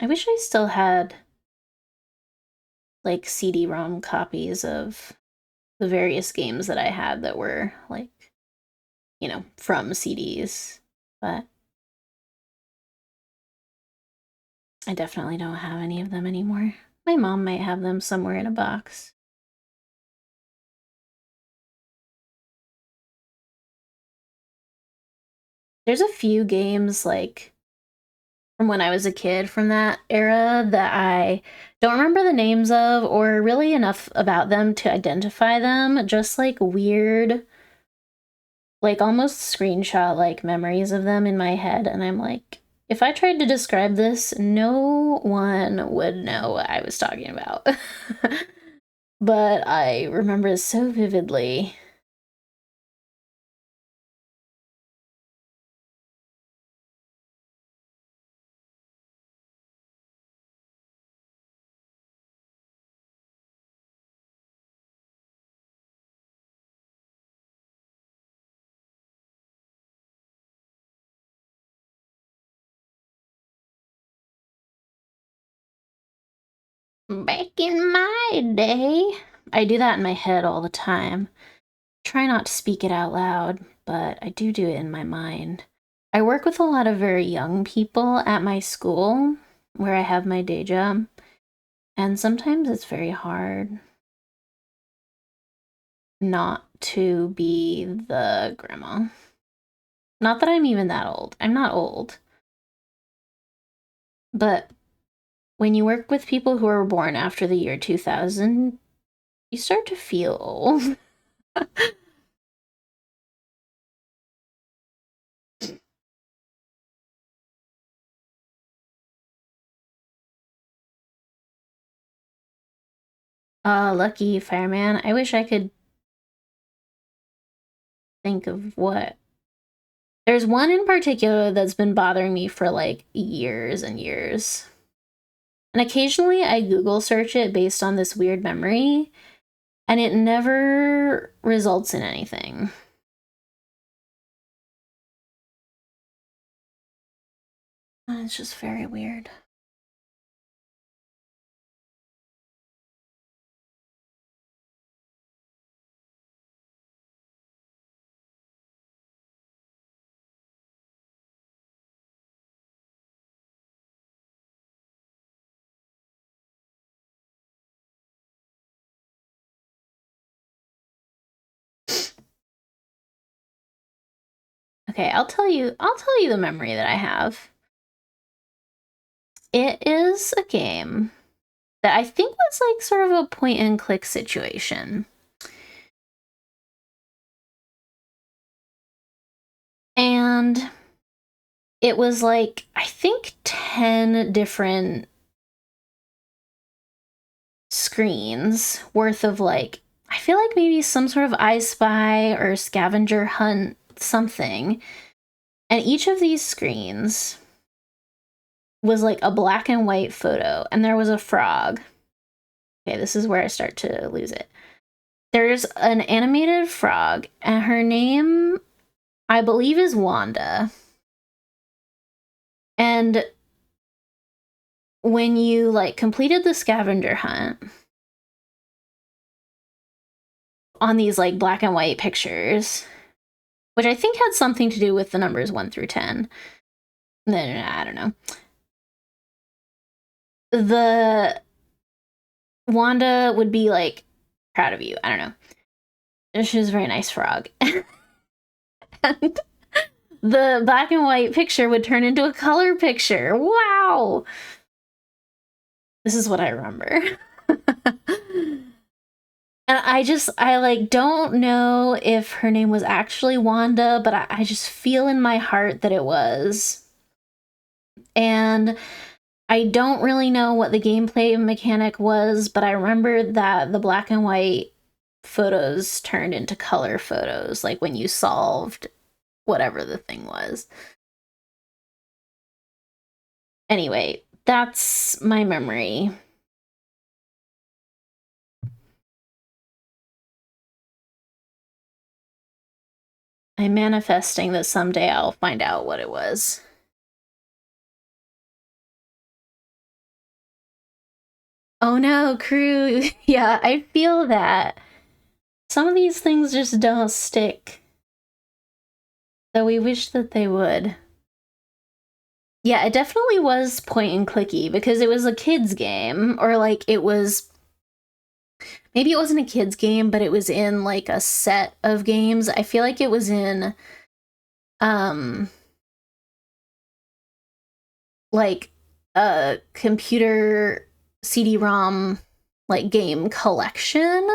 Speaker 1: I wish I still had, like, CD-ROM copies of the various games that I had that were, like, you know, from CDs. But I definitely don't have any of them anymore. My mom might have them somewhere in a box. There's a few games, like, from when I was a kid from that era that I don't remember the names of or really enough about them to identify them. Just, like, weird, like, almost screenshot, like, memories of them in my head, and I'm like, if I tried to describe this, no one would know what I was talking about. But I remember so vividly. Back in my day. I do that in my head all the time. Try not to speak it out loud, but I do it in my mind. I work with a lot of very young people at my school where I have my day job, and sometimes it's very hard not to be the grandma. Not that I'm even that old. I'm not old. But when you work with people who are born after the year 2000, you start to feel old. Lucky fireman. I wish I could think of what. There's one in particular that's been bothering me for like years and years. And occasionally I Google search it based on this weird memory, and it never results in anything. It's just very weird. Okay, I'll tell you the memory that I have. It is a game that I think was like sort of a point and click situation. And it was like, I think 10 different screens worth of like, I feel like maybe some sort of I Spy or scavenger hunt something. And each of these screens was like a black and white photo, and there was a frog. Okay, this is where I start to lose it. There's an animated frog, and her name, I believe, is Wanda. And when you like completed the scavenger hunt on these like black and white pictures, which I think had something to do with the numbers 1 through 10. Then I don't know. The Wanda would be like proud of you. I don't know. She was a very nice frog. And the black and white picture would turn into a color picture. Wow. This is what I remember. And I like don't know if her name was actually Wanda, but I just feel in my heart that it was. And I don't really know what the gameplay mechanic was, but I remember that the black and white photos turned into color photos, like when you solved whatever the thing was. Anyway, that's my memory. I'm manifesting that someday I'll find out what it was. Oh no, crew. Yeah, I feel that. Some of these things just don't stick. Though we wish that they would. Yeah, it definitely was point and clicky because it was a kid's game, or like it was, maybe it wasn't a kid's game, but it was in like a set of games. I feel like it was in um like a computer CD-ROM like game collection.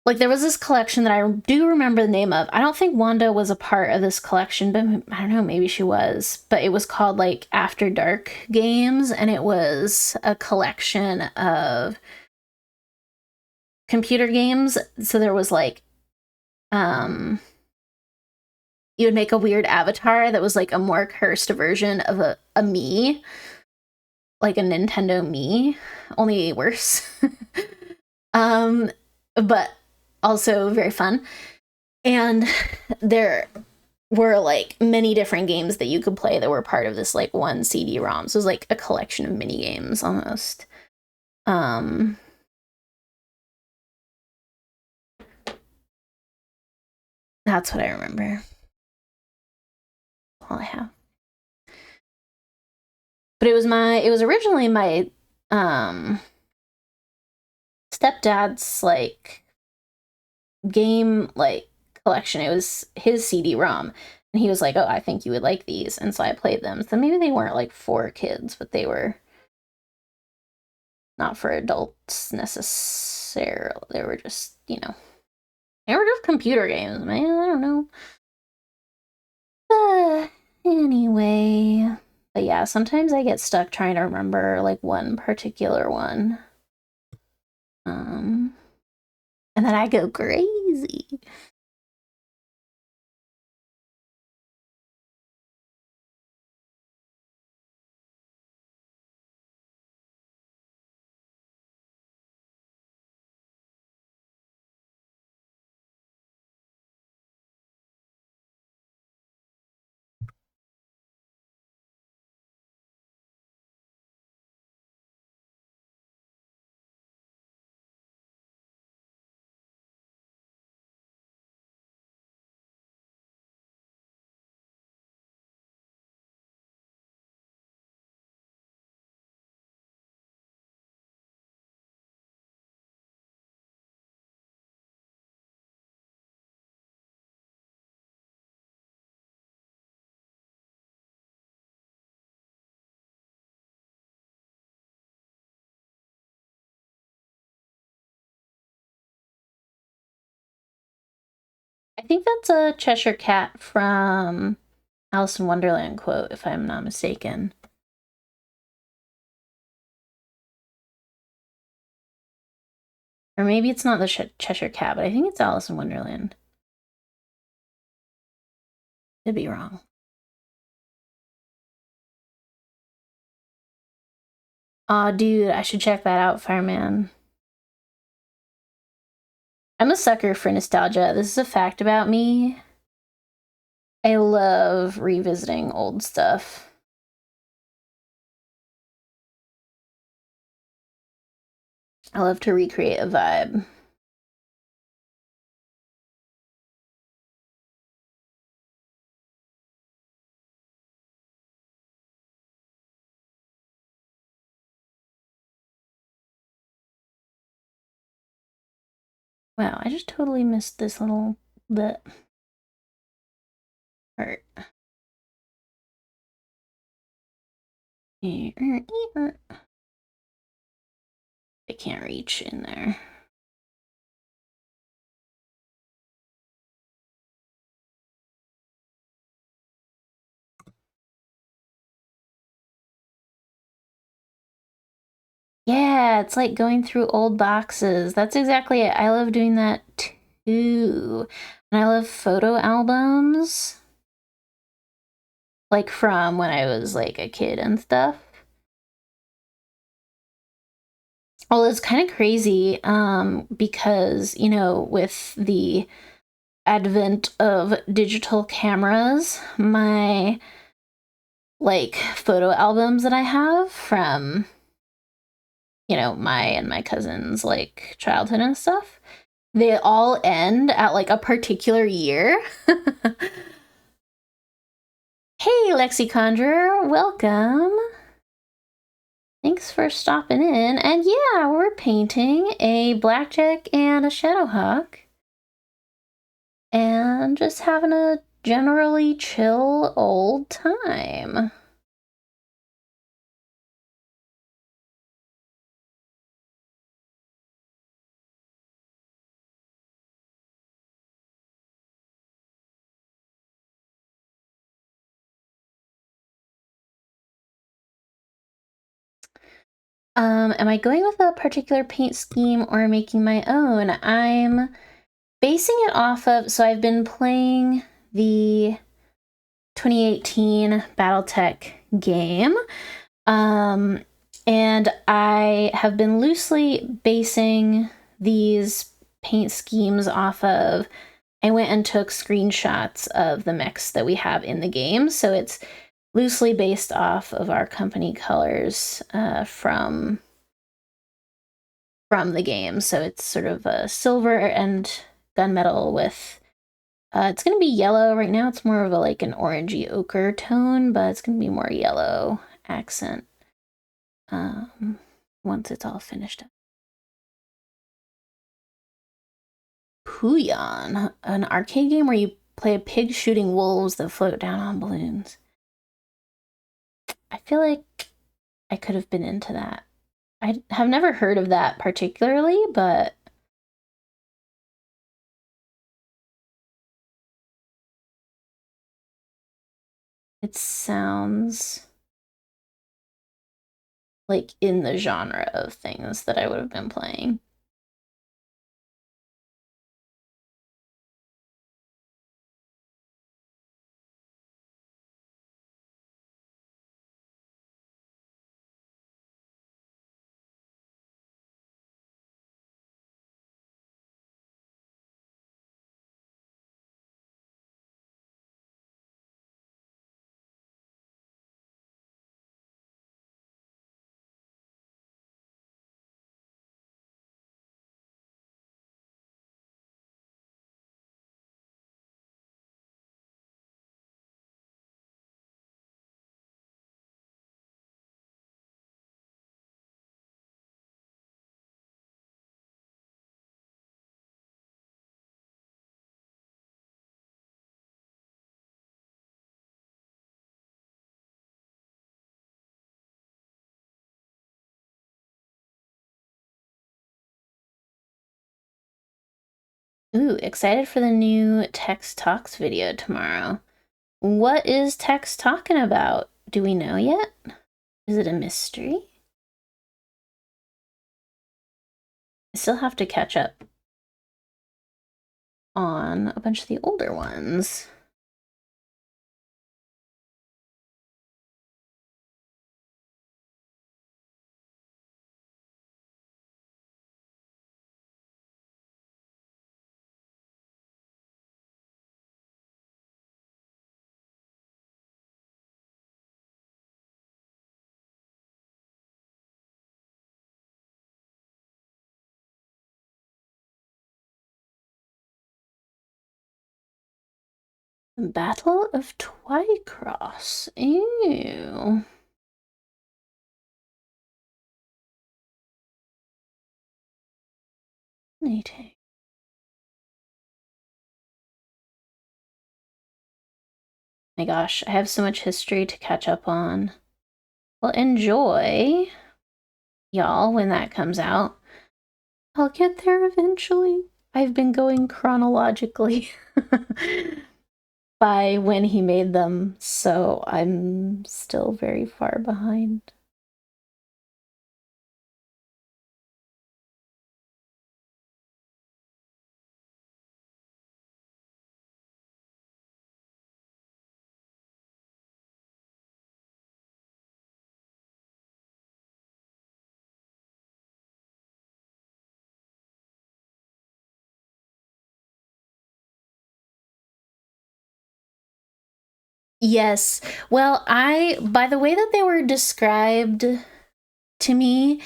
Speaker 1: Like there was this collection that I do remember the name of. I don't think Wanda was a part of this collection, but I don't know, maybe she was. But it was called like After Dark Games, and it was a collection of computer games. So there was like you would make a weird avatar that was like a more cursed version of a me, like a Nintendo Me, only worse. But also very fun. And there were like many different games that you could play that were part of this like one CD-ROM. So it was like a collection of mini games almost. That's what I remember. All I have. But it was originally my stepdad's like game like collection. It was his CD-ROM. And he was like, "Oh, I think you would like these." And so I played them. So maybe they weren't like for kids, but they were not for adults necessarily. They were just, they were just computer games, man. I don't know. Anyway. But yeah, sometimes I get stuck trying to remember like one particular one. And then I go crazy. I think that's a Cheshire Cat from Alice in Wonderland quote, if I'm not mistaken. Or maybe it's not the Cheshire Cat, but I think it's Alice in Wonderland. Could be wrong. Aw, dude, I should check that out, Fireman. I'm a sucker for nostalgia. This is a fact about me. I love revisiting old stuff. I love to recreate a vibe. Wow, I just totally missed this little bit. Part. I can't reach in there. Yeah, it's like going through old boxes. That's exactly it. I love doing that too. And I love photo albums. Like from when I was like a kid and stuff. Well, it's kind of crazy because, you know, with the advent of digital cameras, my like photo albums that I have from, you know, my and my cousins like childhood and stuff, they all end at like a particular year. Hey, Lexicondra, welcome. Thanks for stopping in. And yeah, we're painting a Blackjack and a Shadowhawk. And just having a generally chill old time. Am I going with a particular paint scheme or making my own? I'm basing it off of, so I've been playing the 2018 BattleTech game. And I have been loosely basing these paint schemes off of, I went and took screenshots of the mechs that we have in the game. So it's loosely based off of our company colors from the game. So it's sort of a silver and gunmetal with, it's going to be yellow. Right now it's more of a like an orangey ochre tone, but it's going to be more yellow accent once it's all finished up. Puyon, an arcade game where you play a pig shooting wolves that float down on balloons. I feel like I could have been into that. I have never heard of that particularly, but it sounds like in the genre of things that I would have been playing. Ooh, excited for the new Tex Talks video tomorrow. What is Tex talking about? Do we know yet? Is it a mystery? I still have to catch up on a bunch of the older ones. Battle of Twycross. Ew. Fascinating. My gosh, I have so much history to catch up on. Well, enjoy, y'all, when that comes out. I'll get there eventually. I've been going chronologically by when he made them, so I'm still very far behind. Yes. Well, by the way that they were described to me,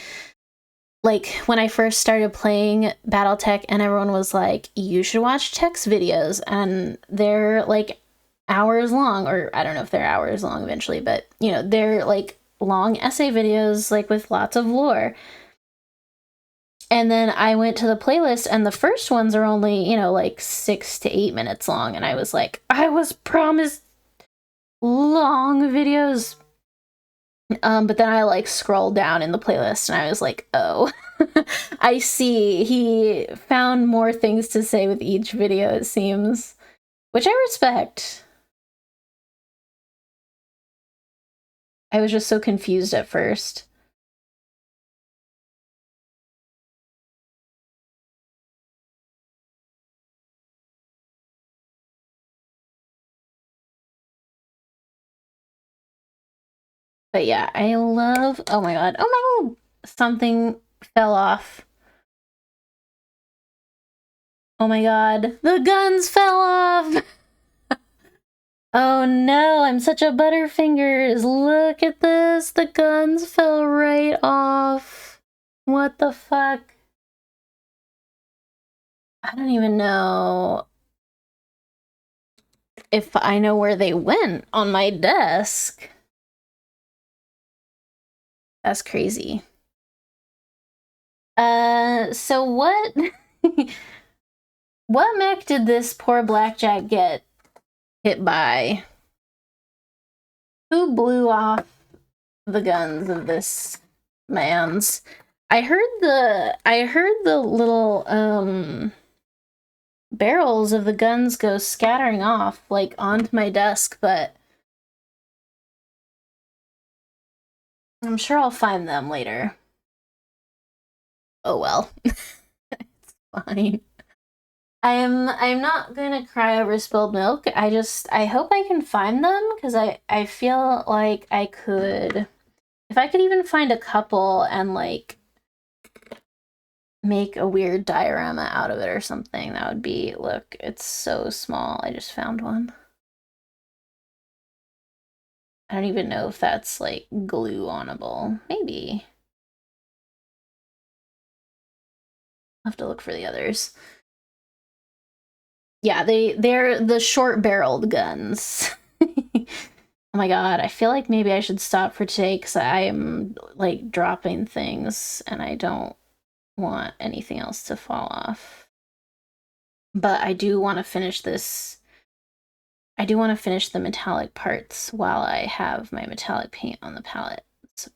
Speaker 1: like when I first started playing BattleTech and everyone was like, you should watch Tech's videos, and they're like hours long, or I don't know if they're hours long eventually, but you know, they're like long essay videos like with lots of lore. And then I went to the playlist and the first ones are only, you know, like 6 to 8 minutes long, and I was like, I was promised long videos. But then I like scrolled down in the playlist and I was like, oh, I see. He found more things to say with each video, it seems, which I respect. I was just so confused at first. But yeah, I love, oh my god, oh my god, something fell off. Oh my god, the guns fell off! Oh no, I'm such a butterfingers. Look at this, the guns fell right off. What the fuck? I don't even know if I know where they went on my desk. That's crazy. So what what mech did this poor Blackjack get hit by? Who blew off the guns of this man's? I heard the little barrels of the guns go scattering off like onto my desk, but I'm sure I'll find them later. Oh well. It's fine. I'm not gonna cry over spilled milk. I hope I can find them because I feel like I could, if I could even find a couple and like make a weird diorama out of it or something, that would be, look, it's so small. I just found one. I don't even know if that's like glue onable. Maybe. I'll have to look for the others. Yeah, they're the short-barreled guns. Oh my god, I feel like maybe I should stop for today because I am like dropping things and I don't want anything else to fall off. But I do want to finish this. I do want to finish the metallic parts while I have my metallic paint on the palette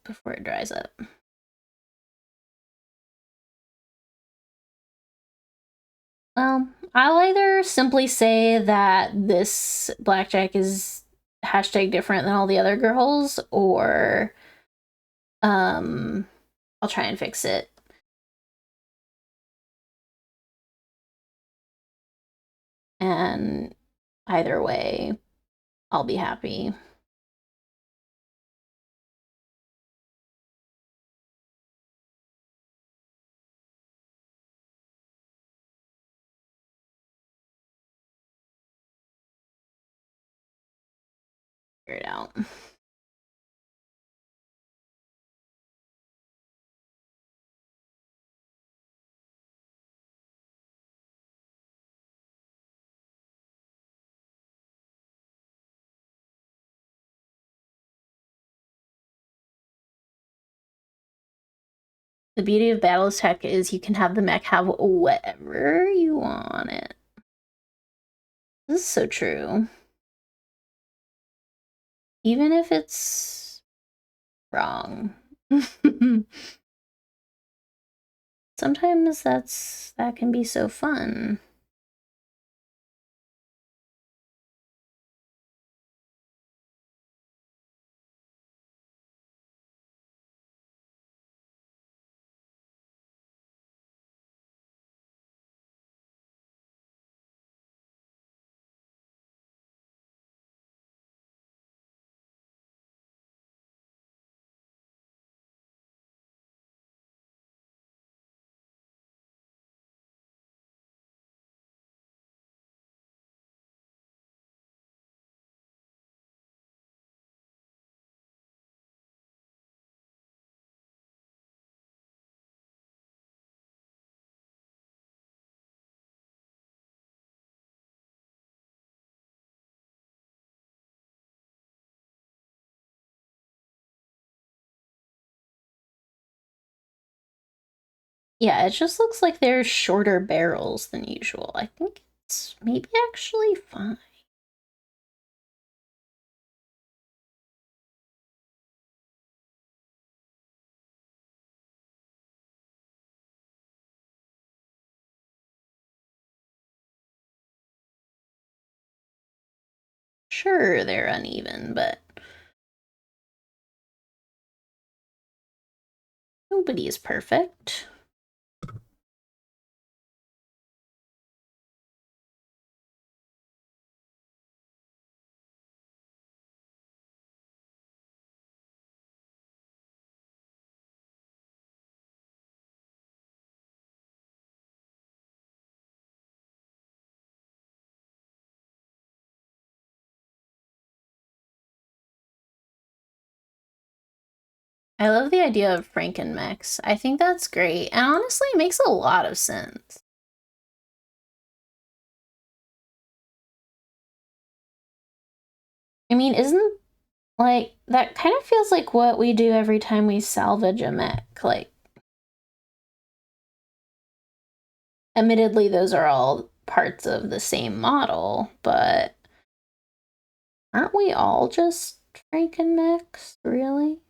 Speaker 1: before it dries up. Well, I'll either simply say that this Blackjack is hashtag different than all the other girls, or I'll try and fix it. And either way, I'll be happy. Figure it out. The beauty of BattleTech is you can have the mech have whatever you want it. This is so true. Even if it's wrong. Sometimes that can be so fun. Yeah, it just looks like they're shorter barrels than usual. I think it's maybe actually fine. Sure, they're uneven, but nobody is perfect. I love the idea of Frankenmechs. I think that's great, and honestly, it makes a lot of sense. I mean, isn't like that kind of feels like what we do every time we salvage a mech? Like, admittedly, those are all parts of the same model, but aren't we all just Frankenmechs, really?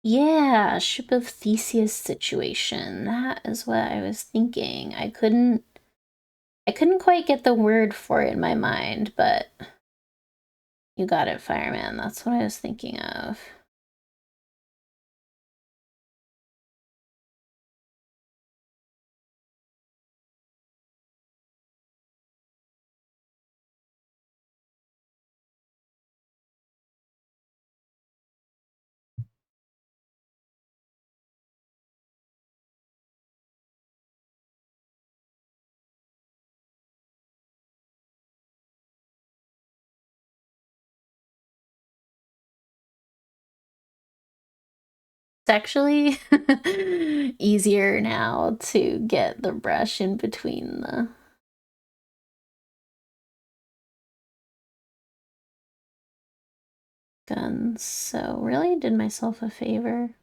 Speaker 1: Yeah, Ship of Theseus situation. That is what I was thinking. I couldn't quite get the word for it in my mind, but you got it, Fireman. That's what I was thinking of. actually easier now to get the brush in between the guns, so really did myself a favor.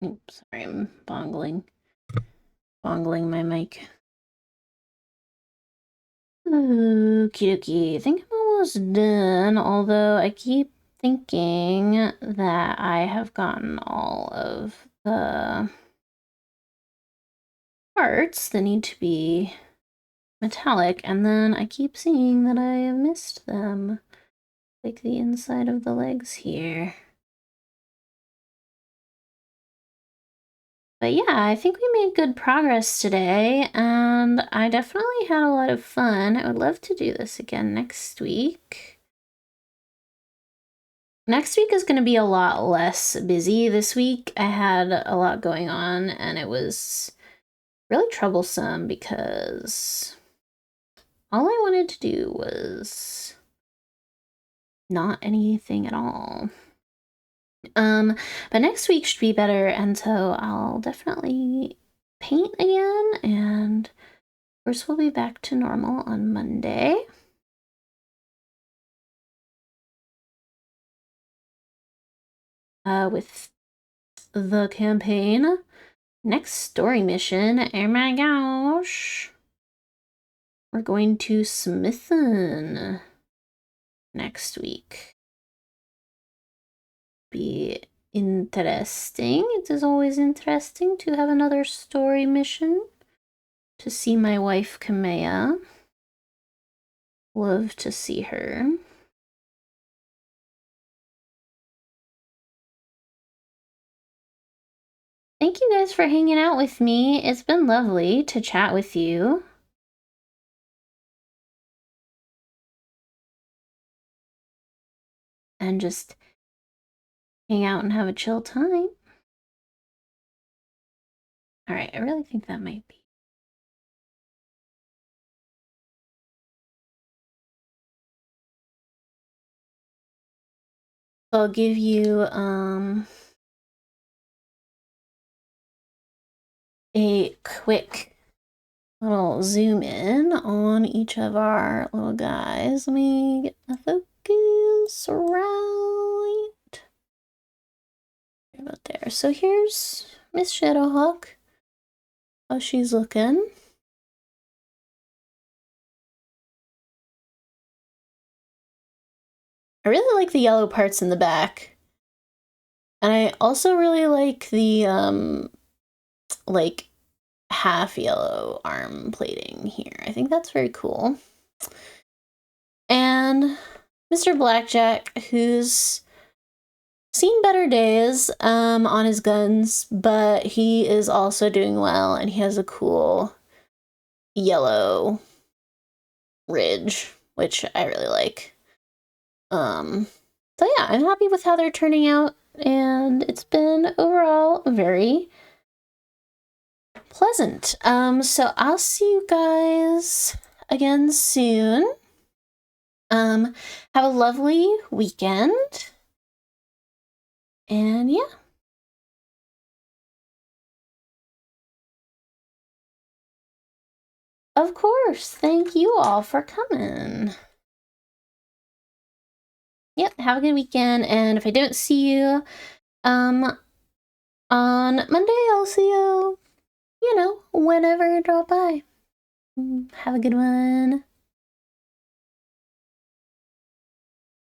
Speaker 1: Oops, sorry, I'm bongling my mic. Okie dokie, I think I'm almost done, although I keep thinking that I have gotten all of the parts that need to be metallic, and then I keep seeing that I have missed them, like the inside of the legs here. But yeah, I think we made good progress today, and I definitely had a lot of fun. I would love to do this again next week. Next week is going to be a lot less busy. This week I had a lot going on, and it was really troublesome because all I wanted to do was not anything at all. But next week should be better, and so I'll definitely paint again, and of course we'll be back to normal on Monday. With the campaign. Next story mission, oh my gosh. We're going to Smithen next week. Be interesting. It is always interesting to have another story mission. To see my wife, Kamea. Love to see her. Thank you guys for hanging out with me. It's been lovely to chat with you. And just hang out and have a chill time. All right, I really think that might be. I'll give you a quick little zoom in on each of our little guys. Let me get the focus right about there. So here's Miss Shadowhawk. How she's looking. I really like the yellow parts in the back. And I also really like the, like, half yellow arm plating here. I think that's very cool. And Mr. Blackjack, who's seen better days on his guns, but he is also doing well, and he has a cool yellow ridge, which I really like. So yeah, I'm happy with how they're turning out, and it's been overall very pleasant. So I'll see you guys again soon. Have a lovely weekend. And yeah. Of course. Thank you all for coming. Yep, have a good weekend, and if I don't see you on Monday, I'll see you, whenever I drop by. Have a good one.